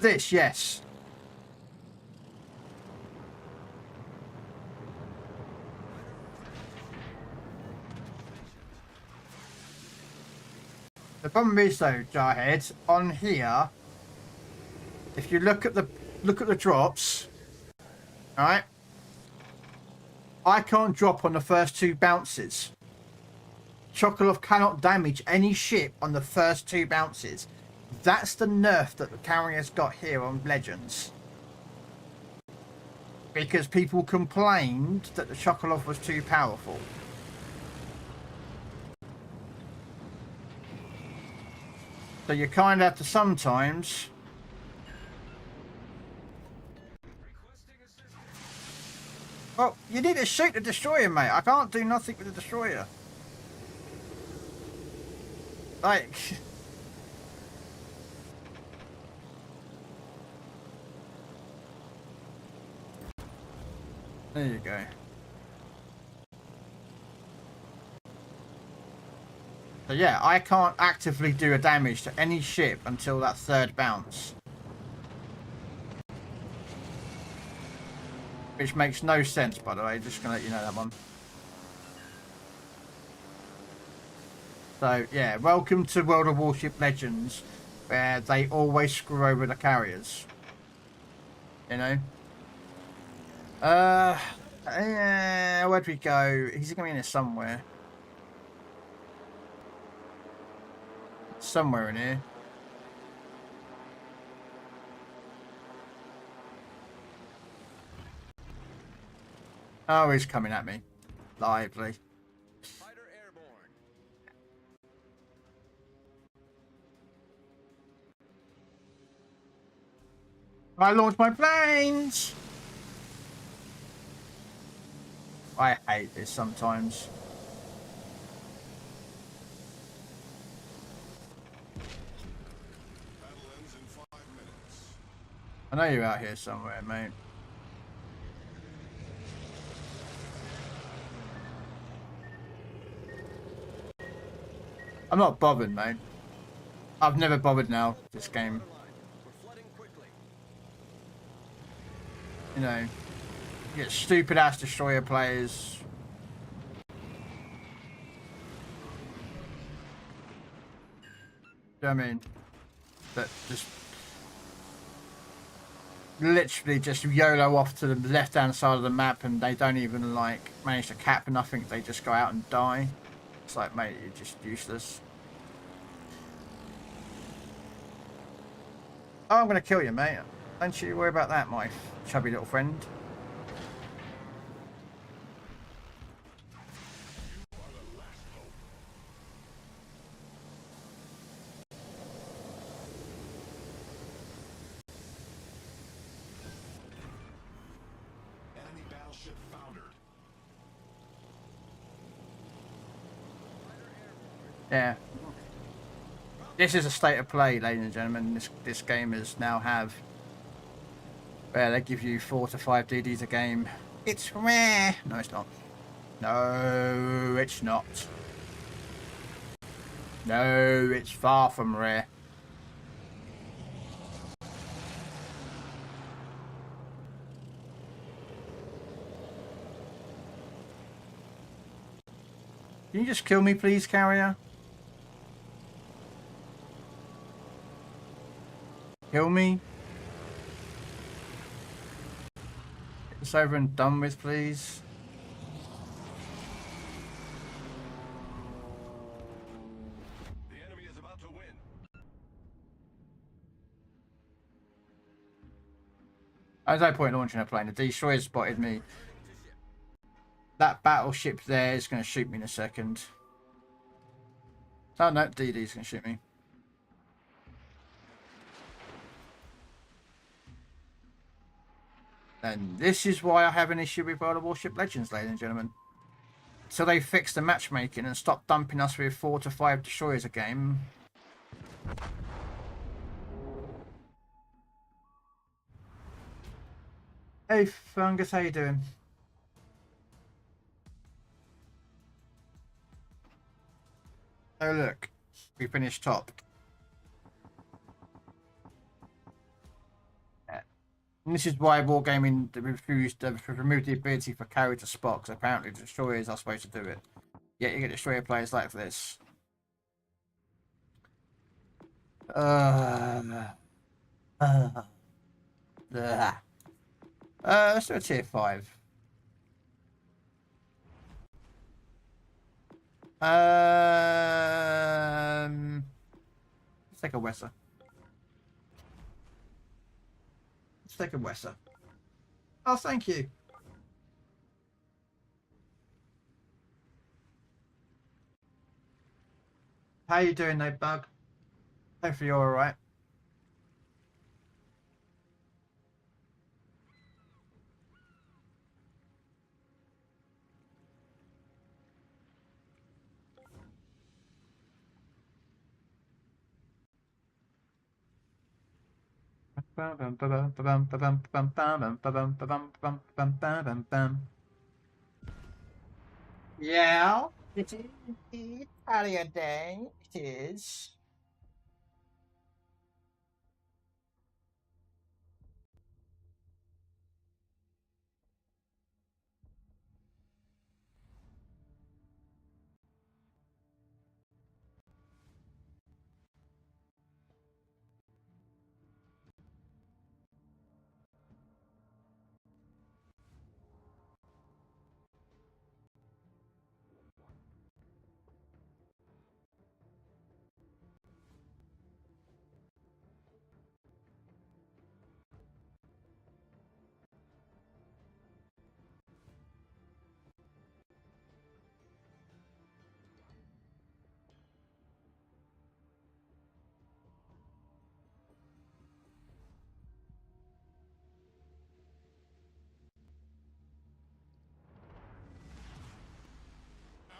This, yes. The problem is though, Jarhead, on here, if you look at the drops, alright? I can't drop on the first 2 bounces. Chocolov cannot damage any ship on the first 2 bounces. That's the nerf that the carrier's got here on Legends. Because people complained that the Chocolov was too powerful. So you kind of have to sometimes... Well, you need to shoot the destroyer, mate. I can't do nothing with the destroyer. Like... There you go. So yeah, I can't actively do a damage to any ship until that 3rd bounce. Which makes no sense, by the way, just gonna let you know that one. So yeah, welcome to World of Warship Legends, where they always screw over the carriers. You know? Where'd we go? He's gonna be in here somewhere. Somewhere in here. Oh, he's coming at me. Lively. Fighter airborne. I launch my planes! I hate this sometimes. Battle ends in 5 minutes. I know you're out here somewhere, mate. I'm not bothered, mate. I've never bothered now, this game. We're flooding quickly. You know, you get stupid ass destroyer players. Do you know what I mean? That just literally just YOLO off to the left hand side of the map and they don't even like manage to cap nothing, they just go out and die. It's like, mate, you're just useless. Oh, I'm gonna kill you, mate. Don't you worry about that, my chubby little friend. Enemy battleship foundered. Yeah. This is a state of play, ladies and gentlemen. This gamers now have where they give you 4 to 5 DDs a game. It's rare. No, it's not. No, it's not. No, it's far from rare. Can you just kill me, please, carrier? Kill me. Get this over and done with, please. The enemy is about to win. There's no point in launching a plane. The destroyer spotted me. That battleship there is going to shoot me in a second. Oh no, DD's going to shoot me. And this is why I have an issue with World of Warship Legends, ladies and gentlemen. So they fix the matchmaking and stop dumping us with 4 to 5 destroyers a game. Hey Fungus, how you doing? Oh look, we finished top. And this is why Wargaming removed the ability for carry to spot, because apparently destroyers are supposed to do it. Yet you get destroyer players like this. Uh, ugh. Let's do a tier 5. Let's take a Wesser. Let's take a Wesser. Oh, thank you. How you doing, though, Bug? Hopefully you're alright. Yeah, it is indeed Italian Day. It is.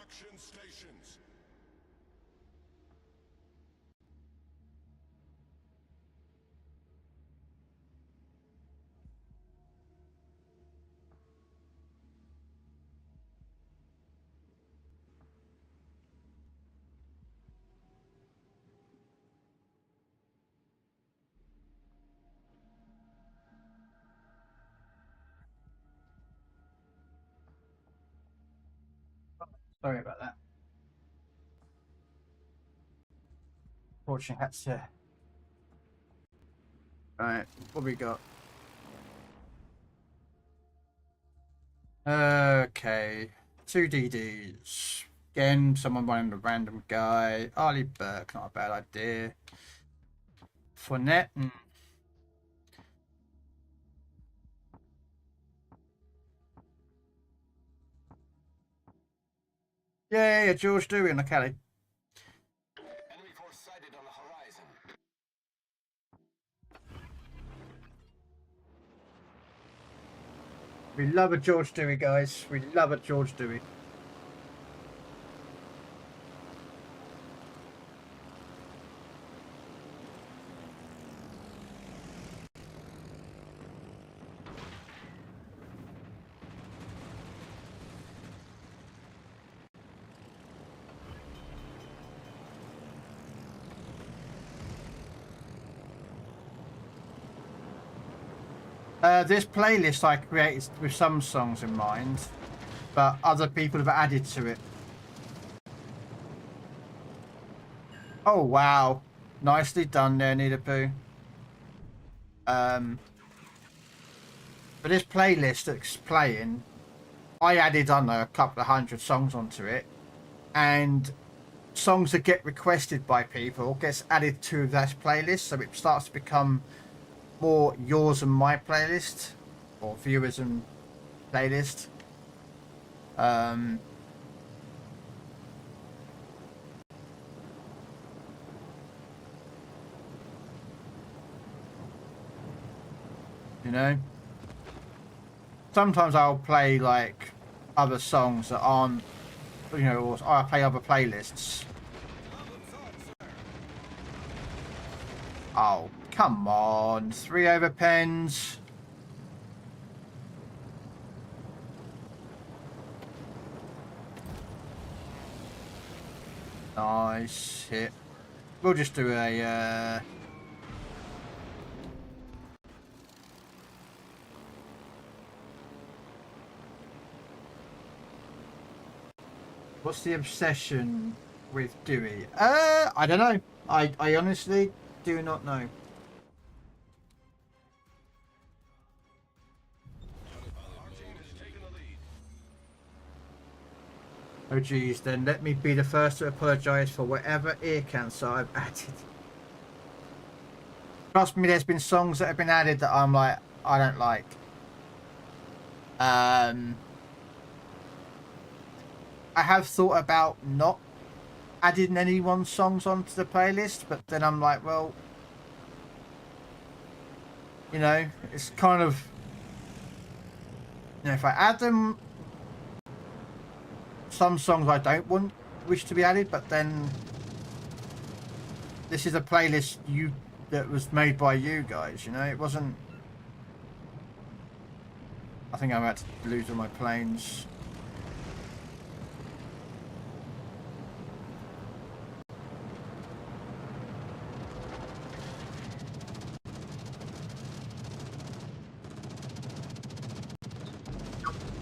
Action stations. Sorry about that. Fortunately, had to. Right, what we got? Okay, 2 DDs. Again, someone running a random guy. Arlie Burke, not a bad idea. Fournette. Yeah, George Dewey on the Cali. Enemy force sighted on the horizon. We love a George Dewey, guys. We love a George Dewey. This playlist I created with some songs in mind, but other people have added to it. Oh wow, nicely done there, Nidapoo. For this playlist that's playing, I added, I don't know, a couple of 100 songs onto it, and songs that get requested by people gets added to that playlist, so it starts to become more yours and my playlist, or viewers and playlist. You know, sometimes I'll play like other songs that aren't, you know, or I'll play other playlists. Oh, come on, 3 over pens. Nice hit. We'll just do a what's the obsession with Dewey? I don't know. I honestly do not know. Oh geez, then let me be the first to apologise for whatever ear cancer I've added. Trust me, there's been songs that have been added that I'm like, I don't like. I have thought about not adding anyone's songs onto the playlist, but then I'm like, well, you know, it's kind of, you know, if I add them, some songs I don't wish to be added, but then this is a playlist that was made by you guys, you know, it wasn't. I think I'm about to lose all my planes.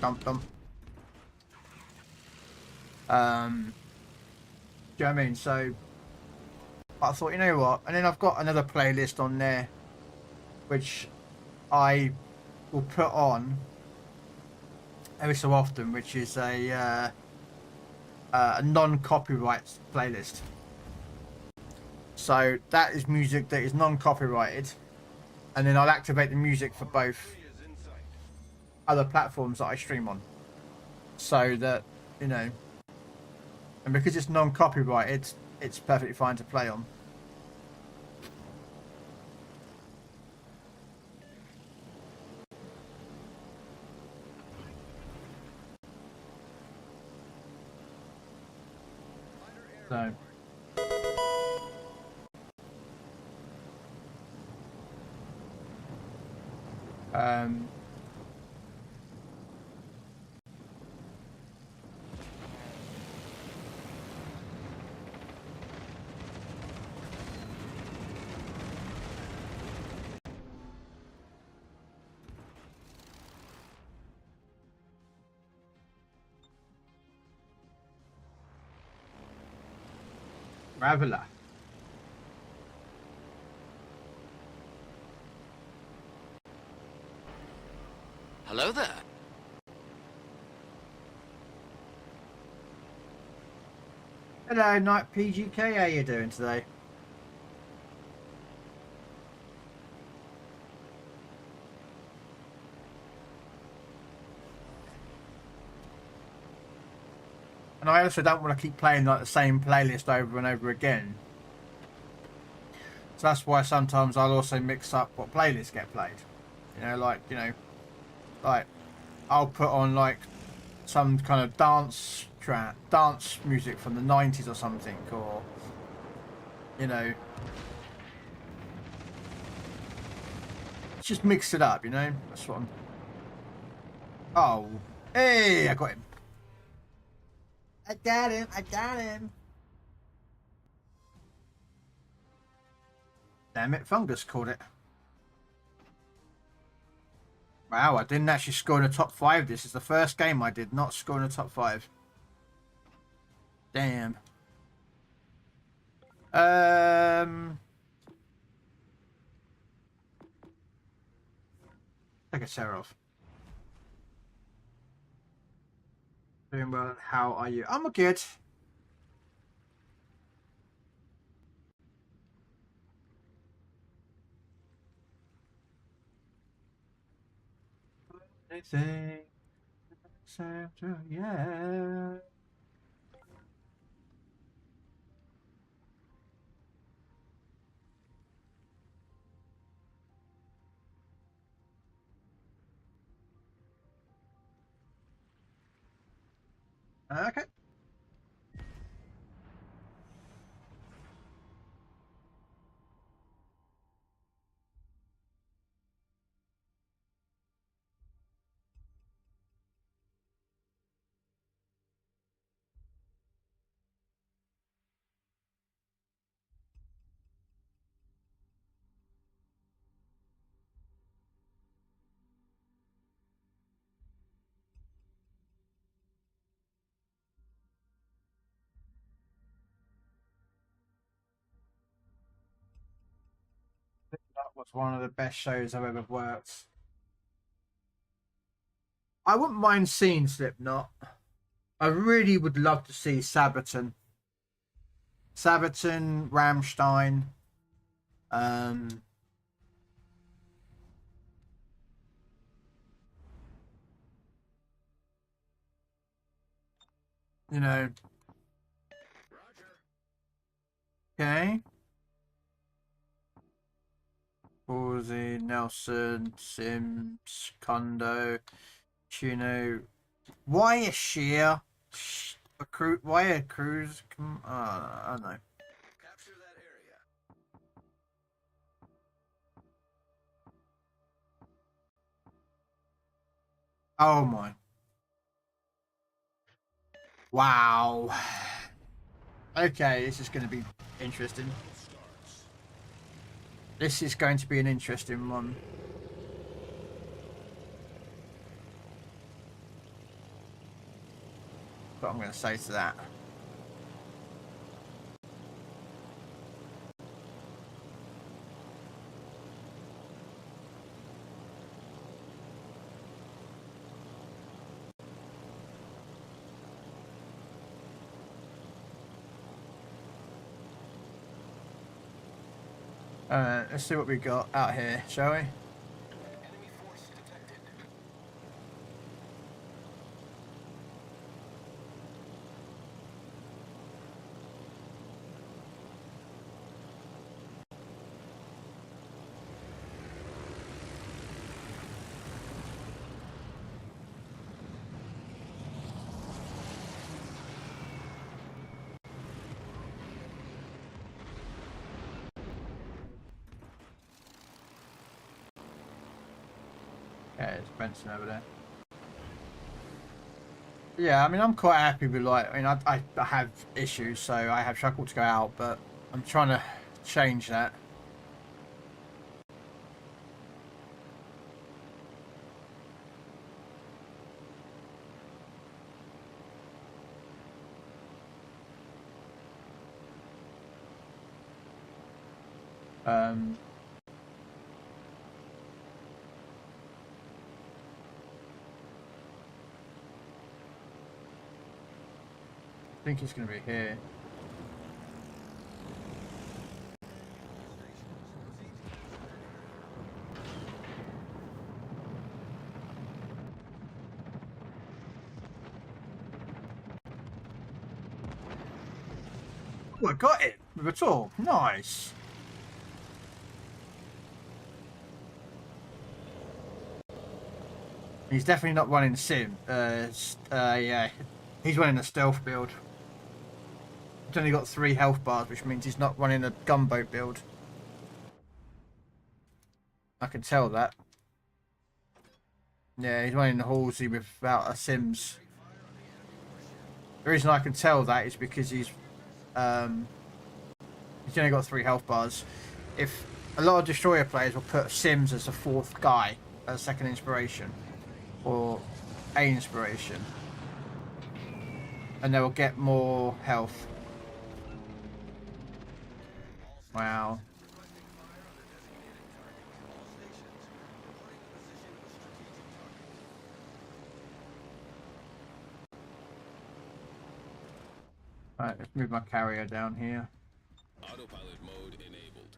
Dump. Do you know what I mean? So I thought, you know what? And then I've got another playlist on there, which I will put on every so often, which is a non-copyright playlist. So that is music that is non-copyrighted, and then I'll activate the music for both other platforms that I stream on, so that, you know, and because it's non-copyrighted, it's perfectly fine to play on. So Raveler. Hello there. Hello, Night PGK. How you doing today? And I also don't want to keep playing like the same playlist over and over again. So that's why sometimes I'll also mix up what playlists get played. You know, like I'll put on like some kind of dance music from the 90s or something, or, you know, just mix it up, you know. That's what I'm. Oh, hey, I got him. I got him. Damn it, Fungus caught it. Wow, I didn't actually score in the top 5. This is the first game I did not score in the top 5. Damn. Take a Sarah off. Doing well. How are you? I'm good. Anything. Yeah. Okay. That was one of the best shows I've ever worked. I wouldn't mind seeing Slipknot. I really would love to see Sabaton, Rammstein. You know. Okay. Halsey, Nelson, Sims, Kondo, Chino. Why a sheer? Why a cruise? I don't know. Capture that area. Oh my. Wow. Okay, this is going to be interesting. This is going to be an interesting one. What I'm going to say to that. Let's see what we got out here, shall we? Enemy force detected. Yeah, it's Benson over there. Yeah, I mean, I'm quite happy with, like, I mean, I have issues, so I have struggled to go out, but I'm trying to change that. I think it's going to be here. Oh, I got it with a tool. Nice. He's definitely not running sim. Yeah, he's running a stealth build. He's only got 3 health bars, which means he's not running a gunboat build. I can tell that. Yeah, he's running the Halsey without a Sims. The reason I can tell that is because he's only got 3 health bars. If a lot of destroyer players will put Sims as the 4th guy, as second inspiration, or a inspiration, and they will get more health. Wow. Alright, let's move my carrier down here. Autopilot mode enabled.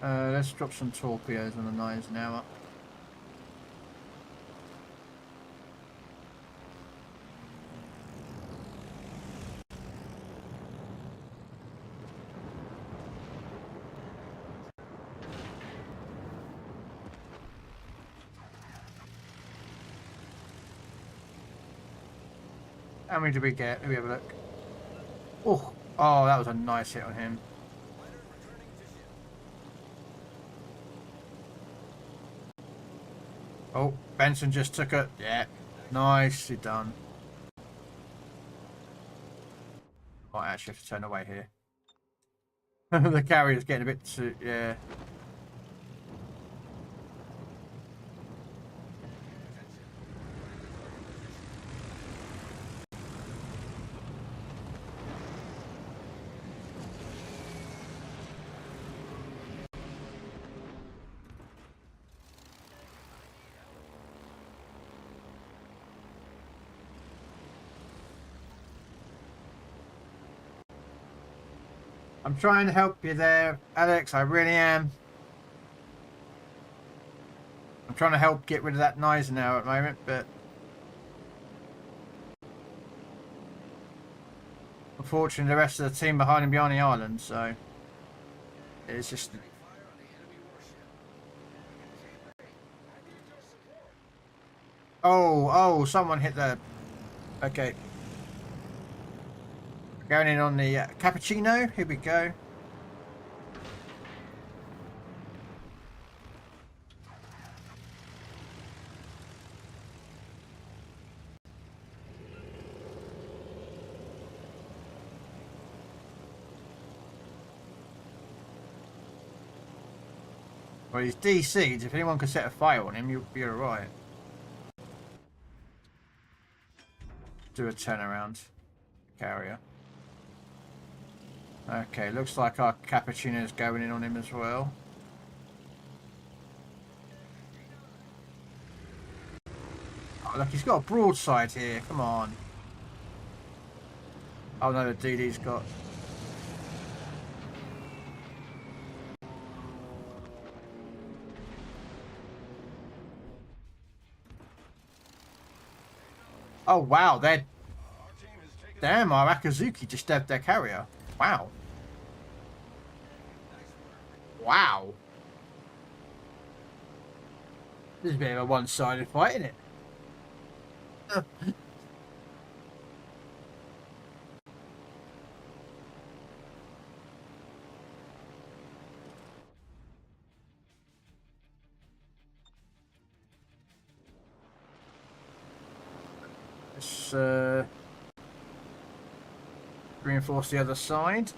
Let's drop some torpedoes on the 9s an hour. How many did we get? Let me have a look. Oh, that was a nice hit on him. Oh, Benson just took it. Yeah, nicely done. Might actually have to turn away here. The carrier's getting a bit too... yeah. I'm trying to help you there, Alex. I really am. I'm trying to help get rid of that noise now at the moment, but unfortunately the rest of the team behind him behind the island, so it's just... Oh, someone hit the... Okay. Going in on the cappuccino. Here we go. Well, he's DC'd. If anyone could set a fire on him, you'll be alright. Do a turnaround. Carrier. Okay, looks like our cappuccino's going in on him as well. Oh, look, he's got a broadside here. Come on. Oh no, the DD's got... Oh wow, they're... Damn, our Akazuki just stabbed their carrier. Wow. Wow. This is a bit of a one-sided fight, isn't it? Let's reinforce the other side.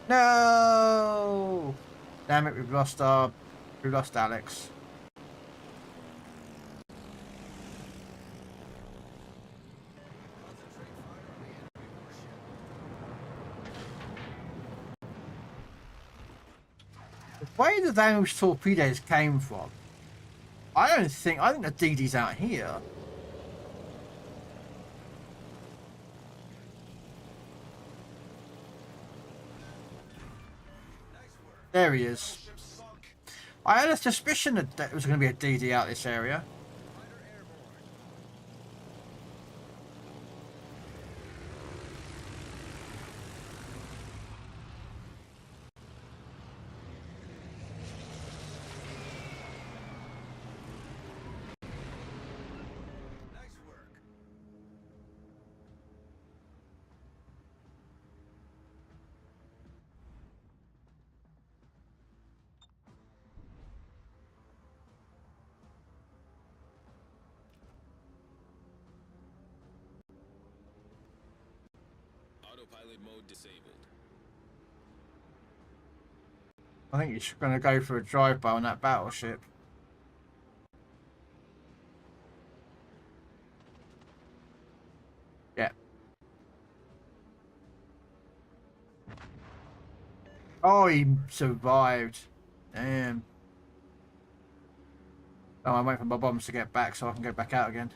No! Damn it, we've lost Alex. Where the damaged torpedoes came from? I think the DD's out here. There he is. I had a suspicion that there was going to be a DD out this area. Autopilot mode disabled. I think you're going to go for a drive-by on that battleship. Yeah. Oh, he survived. Damn. Oh, I'm waiting for my bombs to get back so I can go back out again.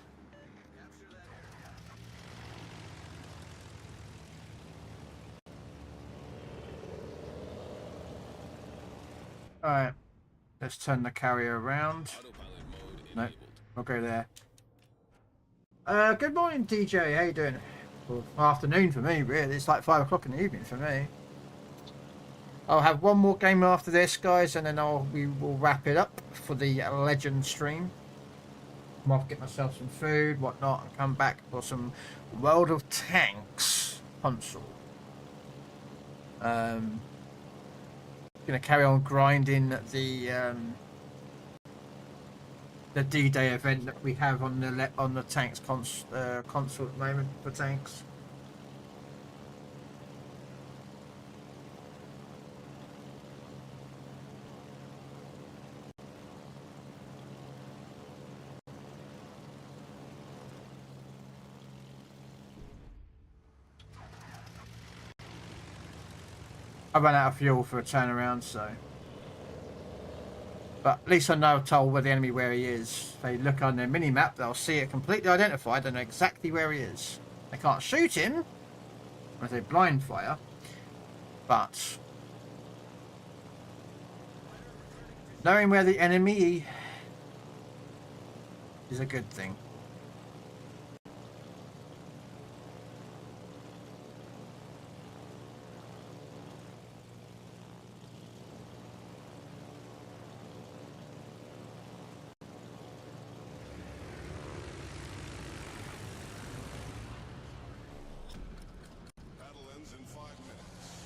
Alright. Let's turn the carrier around. No, we'll go there. Good morning, DJ. How you doing? Well, afternoon for me, really. It's like 5 o'clock in the evening for me. I'll have one more game after this, guys, and then we will wrap it up for the Legend stream. I'm off, get myself some food, whatnot, and come back for some World of Tanks console. Gonna carry on grinding the D-Day event that we have on the tanks console at the moment for tanks. I ran out of fuel for a turnaround, so But at least I know I've told where the enemy where he is. If they look on their mini-map, they'll see it completely identified and know exactly where he is. They can't shoot him, as they blind fire, but knowing where the enemy is a good thing. Battle ends in 5 minutes.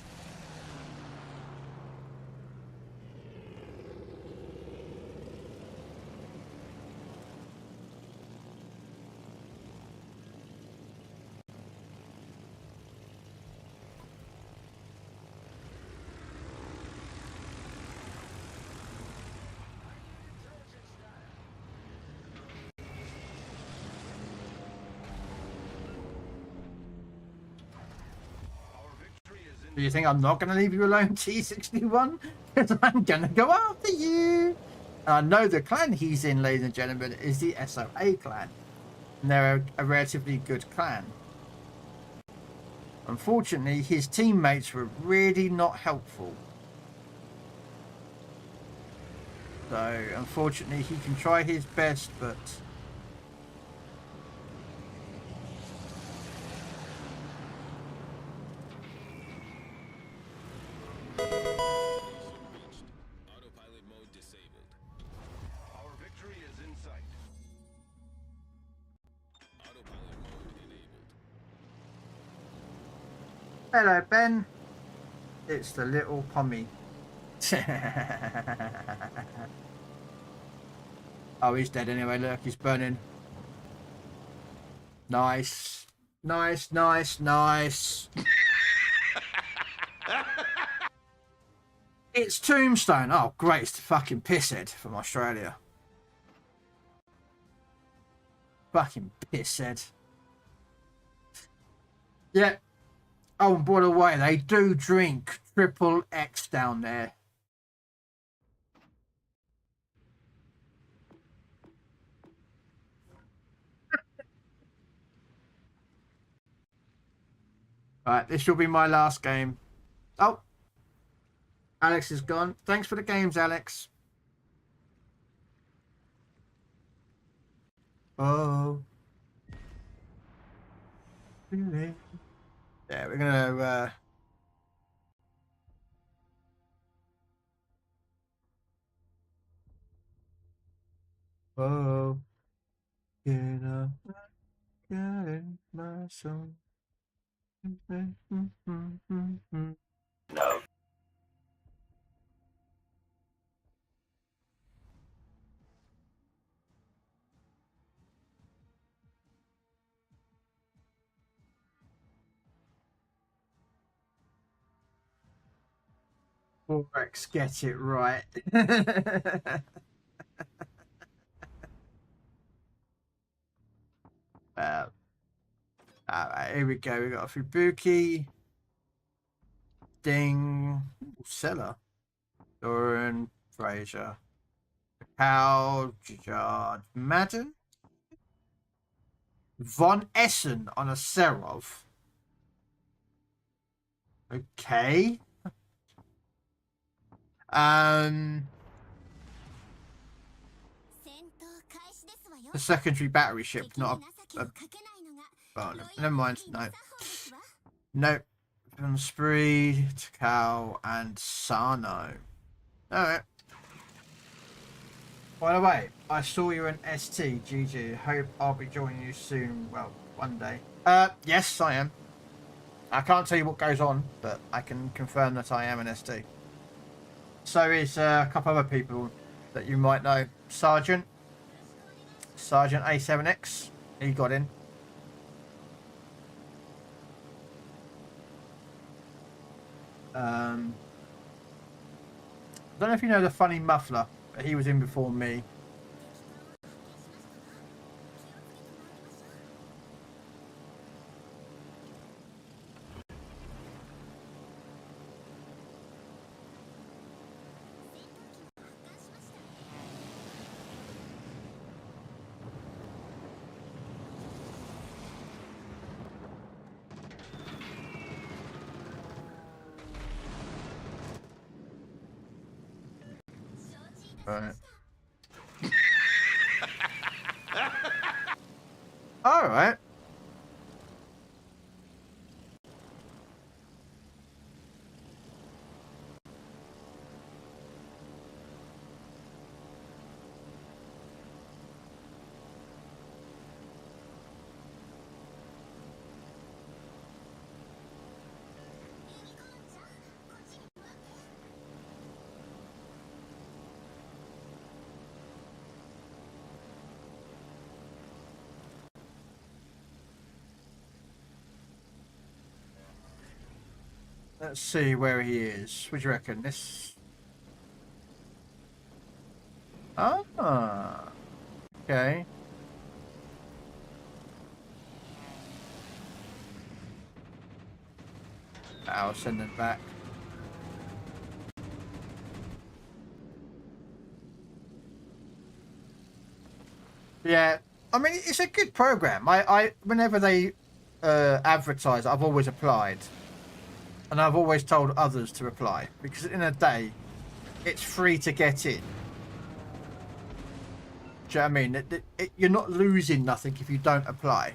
Our victory is in Do you think I'm not going to leave you alone, T61? Because I'm going to go after you. And I know the clan he's in, ladies and gentlemen, is the SOA clan. And they're a relatively good clan. Unfortunately, his teammates were really not helpful. So, unfortunately, he can try his best, but Autopilot mode disabled. our victory is in sight. Autopilot mode enabled. hello, Ben. It's the little pommy. Oh, he's dead anyway. Look, he's burning. Nice. Nice, nice, nice. It's Tombstone. Oh, great. It's the fucking pisshead from Australia. Fucking pisshead. Yeah. Oh, and by the way, they do drink triple X down there. Right, this will be my last game. Oh, Alex is gone. Thanks for the games, Alex. Oh. Yeah, we're gonna oh, get up, get in my soul. No. Forex, get it right. Alright, here we go. We got a Fubuki. Ding. Ooh, Seller. Doran. Fraser. Cow. Jard. Madden. Von Essen on a Serov. Okay. A secondary battery ship, not a oh, no. Never mind. No. Nope. From Spree, Takao, and Sano. Alright. By the way, I saw you in ST, GG. Hope I'll be joining you soon. Well, one day. Yes, I am. I can't tell you what goes on, but I can confirm that I am an ST. So is a couple other people that you might know. Sergeant A7X, he got in. I don't know if you know the funny muffler, but he was in before me. Right. All right. Let's see where he is. What do you reckon? This. Ah. Okay. I'll send it back. Yeah, I mean it's a good program. I whenever they advertise, I've always applied, and I've always told others to apply because in a day, it's free to get in. Do you know what I mean? You're not losing nothing if you don't apply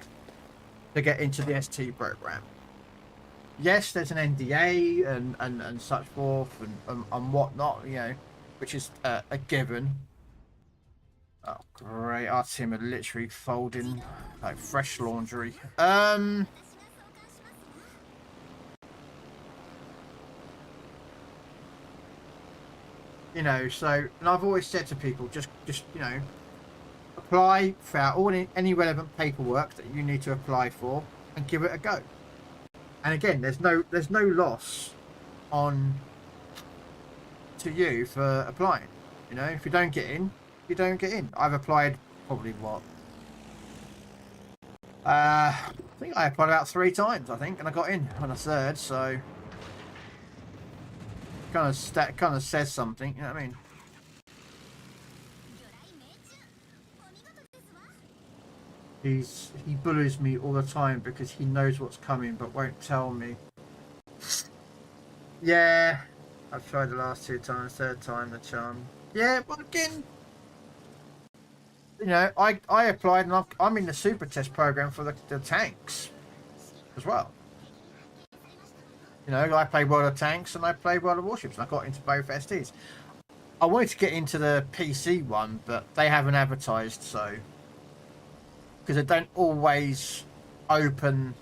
to get into the ST program. Yes, there's an NDA and such forth and whatnot, you know, which is a given. Oh, great. Our team are literally folding like fresh laundry. You know, so, and I've always said to people, just you know, apply for any relevant paperwork that you need to apply for and give it a go. And again, there's no loss on to you for applying. You know, if you don't get in, you don't get in. I've applied probably what? I think I applied about 3 times, I think, and I got in on a third, so kind of says something, you know what I mean? He bullies me all the time because he knows what's coming but won't tell me. Yeah, I've tried the last 2 times, third time the charm. Yeah, well again, you know, I applied and I'm in the super test program for the tanks as well. You know, I play World of Tanks and I play World of Warships and I got into both STs. I wanted to get into the PC one, but they haven't advertised, so because they don't always open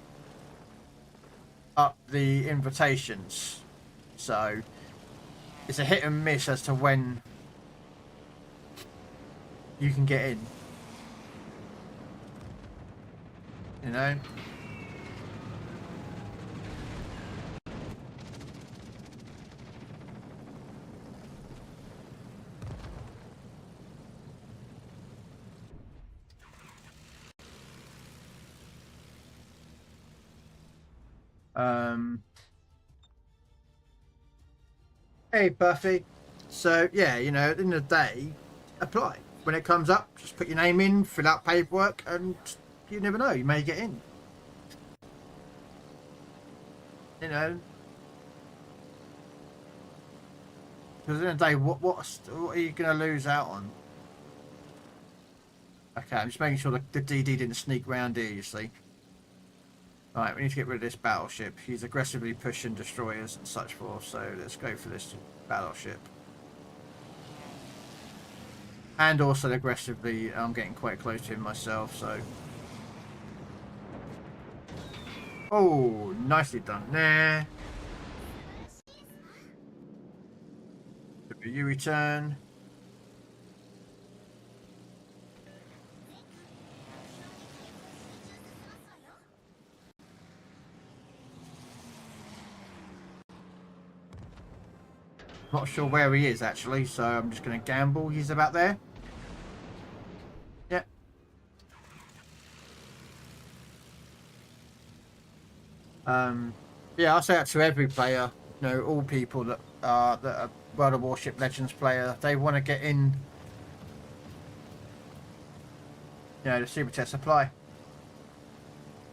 up the invitations, so it's a hit and miss as to when you can get in, you know. Hey Buffy, so yeah, you know, at the end of the day, apply. When it comes up, just put your name in, fill out paperwork, and you never know, you may get in. You know, because at the end of the day, what are you going to lose out on? Okay, I'm just making sure the DD didn't sneak round here, you see. Right, we need to get rid of this battleship. He's aggressively pushing destroyers and such forth, so let's go for this battleship. And also aggressively, I'm getting quite close to him myself, so... Oh, nicely done there. You return. Not sure where he is actually, so I'm just going to gamble he's about there. Yeah. Yeah, I say that to every player. You know, all people that are World of Warship Legends player, they want to get in. You know, the super test apply.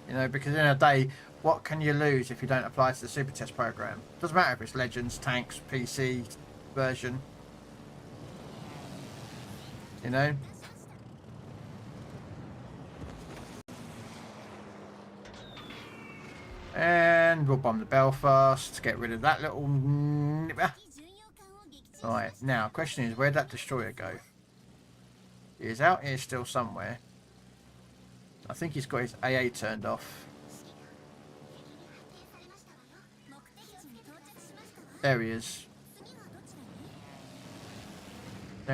You know, because in a day, what can you lose if you don't apply to the super test program? Doesn't matter if it's Legends, Tanks, PC version. You know? And we'll bomb the Belfast to get rid of that little nipper. Right, now, question is, where'd that destroyer go? He's out here still somewhere. I think he's got his AA turned off. There he is. Oh!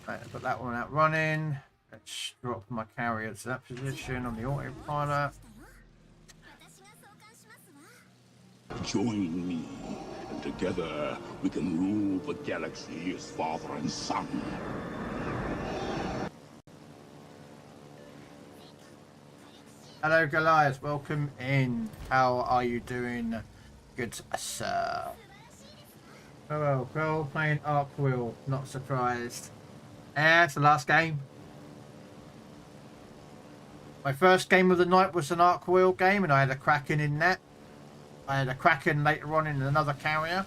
Right, put that one out running. Let's drop my carrier to that position on the autopilot. Join me, and together we can rule the galaxy as father and son. Hello Goliath, welcome in. How are you doing? Good sir. Oh well, Krell playing Arc Wheel, not surprised. It's the last game. My first game of the night was an Arc Wheel game and I had a Kraken in that. I had a Kraken later on in another carrier.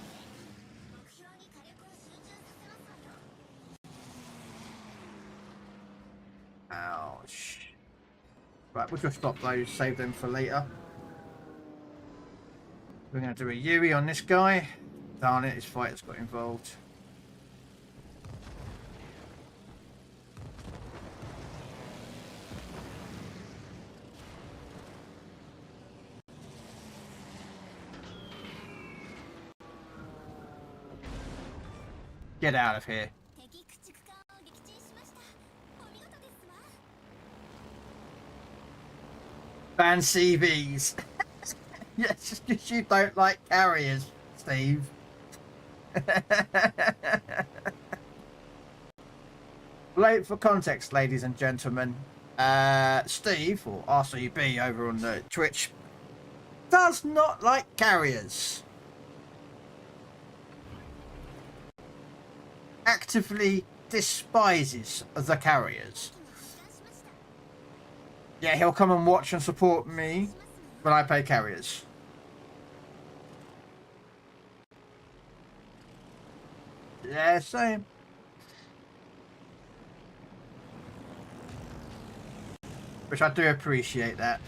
Ouch. Right, we'll just stop those, save them for later. We're going to do a Yui on this guy. Darn it, his fighter's got involved. Get out of here. Ban CVs. Yeah, just because you don't like carriers, Steve. For context, ladies and gentlemen, Steve, or RCB over on the Twitch, does not like carriers. Actively despises the carriers. Yeah, he'll come and watch and support me when I play carriers. Yeah, same. Which I do appreciate that.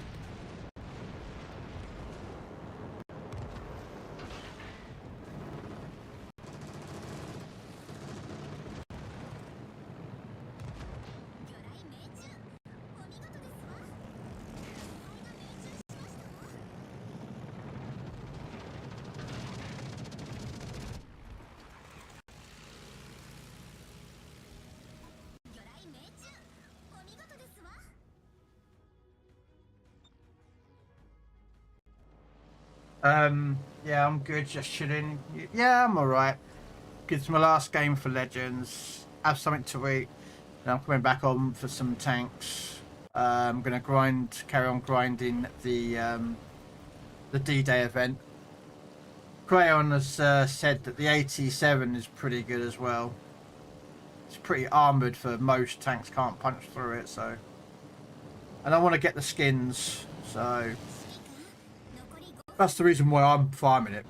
Yeah, I'm good, just chilling. Yeah, I'm alright. It's my last game for Legends. Have something to eat. And I'm coming back on for some tanks. I'm gonna carry on grinding the D-Day event. Crayon has said that the 87 is pretty good as well. It's pretty armoured for most tanks, can't punch through it, so. And I want to get the skins, so. That's the reason why I'm farming it.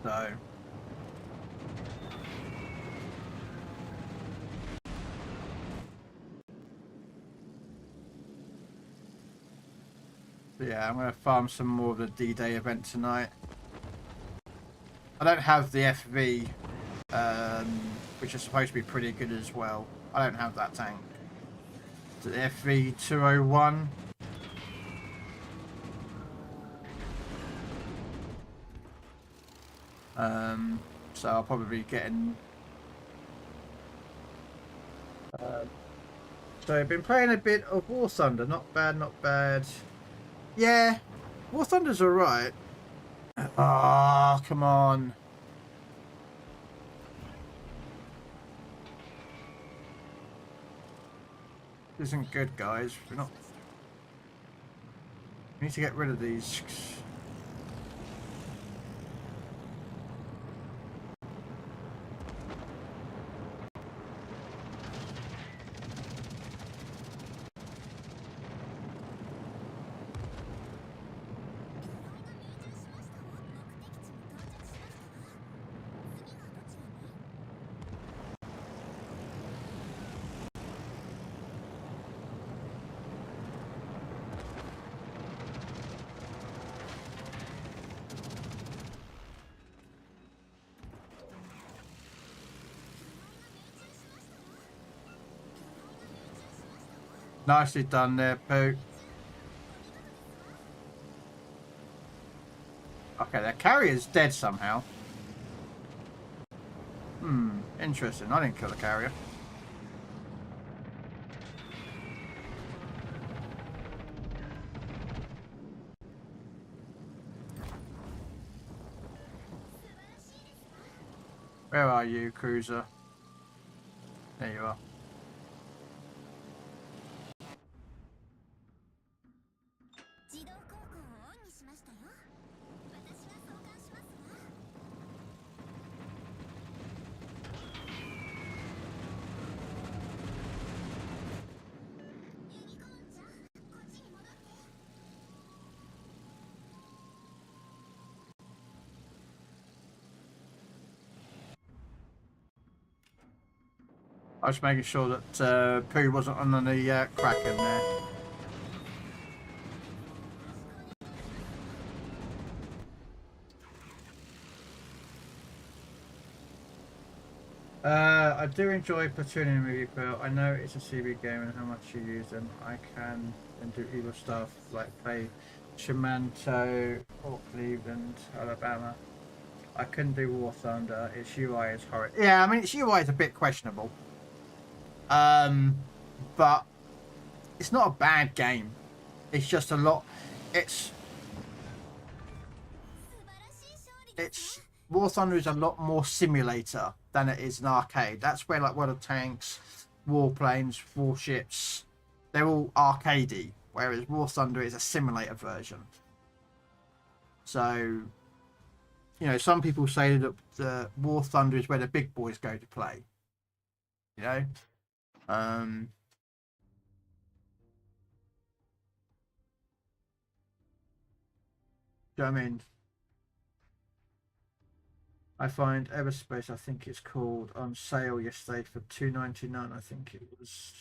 So. Yeah, I'm going to farm some more of the D-Day event tonight. I don't have the FV, which is supposed to be pretty good as well. I don't have that tank. The FV 201. So I'll probably be getting. So I've been playing a bit of War Thunder. Not bad, not bad. Yeah, War Thunder's alright. Ah, come on. This isn't good, guys. We're not. We need to get rid of these. Nicely done there, Pooh. Okay, their carrier's dead somehow. Interesting. I didn't kill the carrier. Where are you, cruiser? There you are. I was making sure that Pooh wasn't on the Kraken there. I do enjoy platooning with you, Pooh. I know it's a CB game and how much you use them. I can and do evil stuff like play Chimanto or Cleveland, Alabama. I couldn't do War Thunder. Its UI is horrid. Yeah, I mean its UI is a bit questionable. But it's not a bad game. It's just a lot. It's War Thunder is a lot more simulator than it is an arcade. That's where like World of Tanks, Warplanes, Warships, they're all arcadey, whereas War Thunder is a simulator version. So, you know, some people say that the War Thunder is where the big boys go to play. You know. Do you know what I mean? I find Everspace, I think it's called, on sale yesterday for $2.99. I think it was.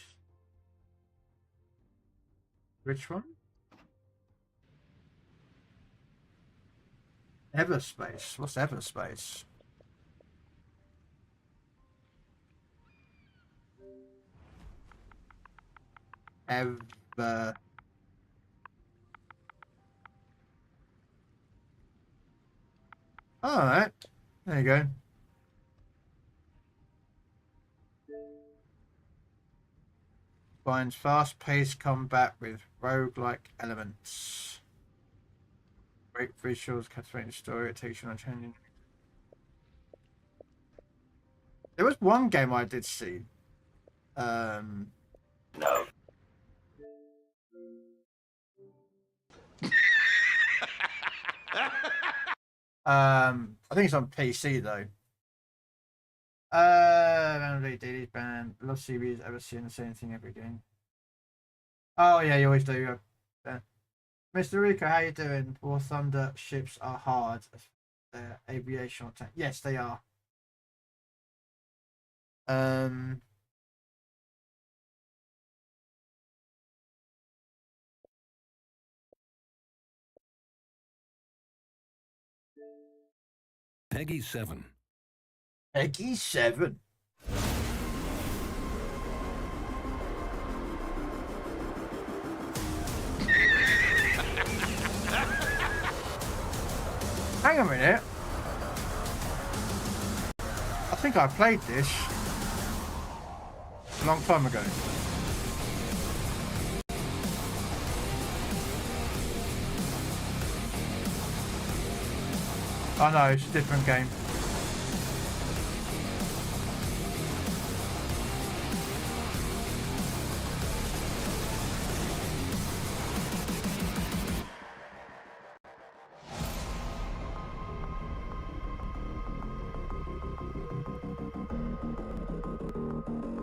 Which one? Everspace. What's Everspace? Ever. All right. There you go. Finds fast-paced combat with roguelike elements. Great visuals, captivating story. It takes you on changing. There was one game I did see. No. I think it's on PC though. AMD Daily's banned. Love CBs ever seen the same thing every game. Oh yeah, you always do. Mr. Rico, how you doing? War Thunder ships are hard. Aviation attack. Yes, they are. Peggy 7. Peggy 7. Hang a minute. I think I played this a long time ago. I know, it's a different game.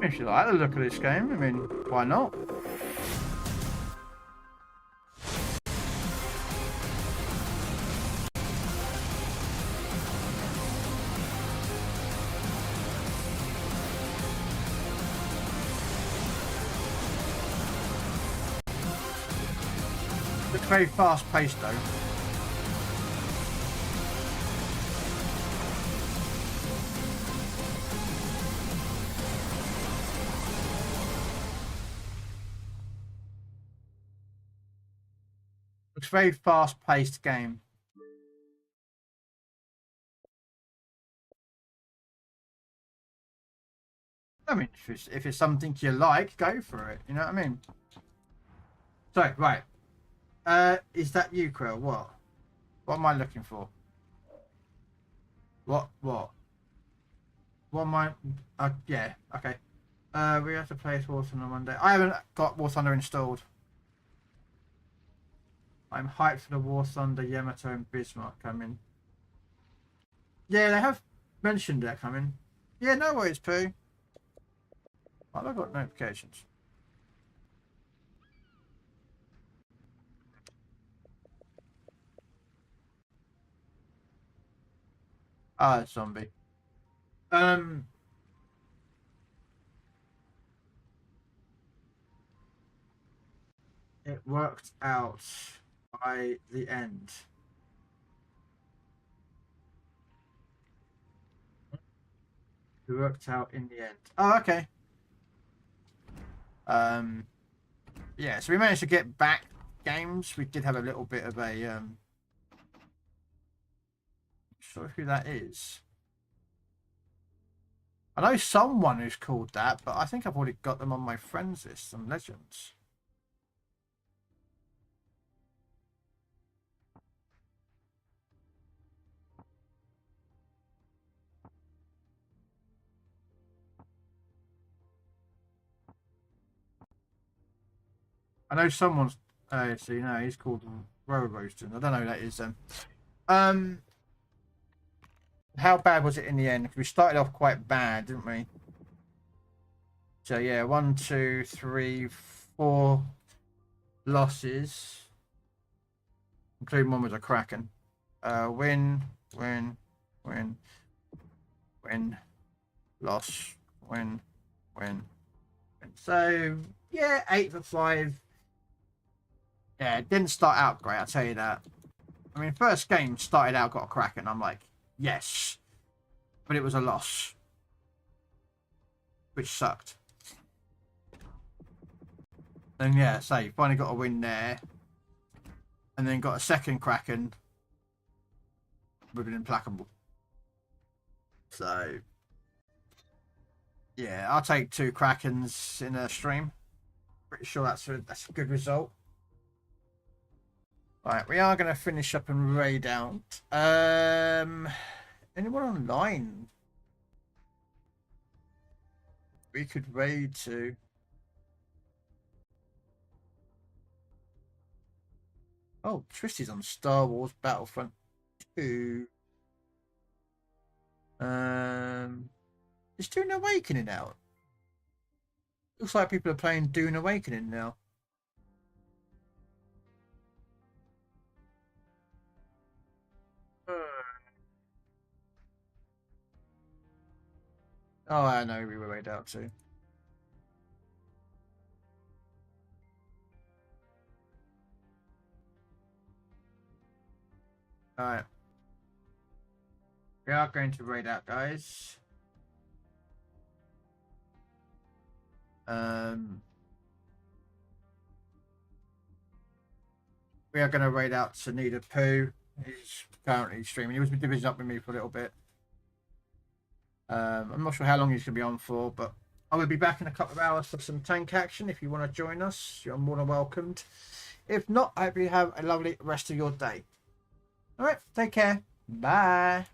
If you like the look of this game, I mean, why not? It's very fast paced though. very fast-paced game. I mean, if it's something you like, go for it. You know what I mean? So, right. Is that you, Krell? What? What am I looking for? What? What am I? Yeah, okay. We have to play War Thunder on Monday. I haven't got War Thunder installed. I'm hyped for the War Thunder, Yamato, and Bismarck coming. Yeah, they have mentioned that coming. Yeah, no worries, Pooh. Why have I got notifications? Ah, zombie. It worked out by the end. It worked out in the end. Oh, okay. Yeah, so we managed to get back games. We did have a little bit of a not sure who that is. I know someone who's called that, but I think I've already got them on my friends list. Some legends. I know someone's. So you know, he's called Roaston. I don't know who that is. How bad was it in the end? We started off quite bad, didn't we? So yeah, 1, 2, 3, 4 losses, including one was a Kraken. Win, loss, win. So yeah, 8 for 5. Yeah, it didn't start out great, I'll tell you that. I mean, first game started out, got a Kraken. I'm like, yes, but it was a loss, which sucked. And yeah, so you finally got a win there, and then got a second Kraken with an implacable. So yeah, I'll take 2 Krakens in a stream. Pretty sure that's a good result. Right, we are going to finish up and raid out. Anyone online we could raid to? Oh, Tristy's on Star Wars Battlefront 2. Is Dune Awakening out? Looks like people are playing Dune Awakening now. Oh, I know we were raid out too. Alright. We are going to raid out, guys. We are going to raid out Sunita Poo. He's currently streaming. He was division up with me for a little bit. I'm not sure how long he's going to be on for, but I will be back in a couple of hours for some tank action. If you want to join us, you're more than welcomed. If not, I hope you have a lovely rest of your day. All right, take care. Bye.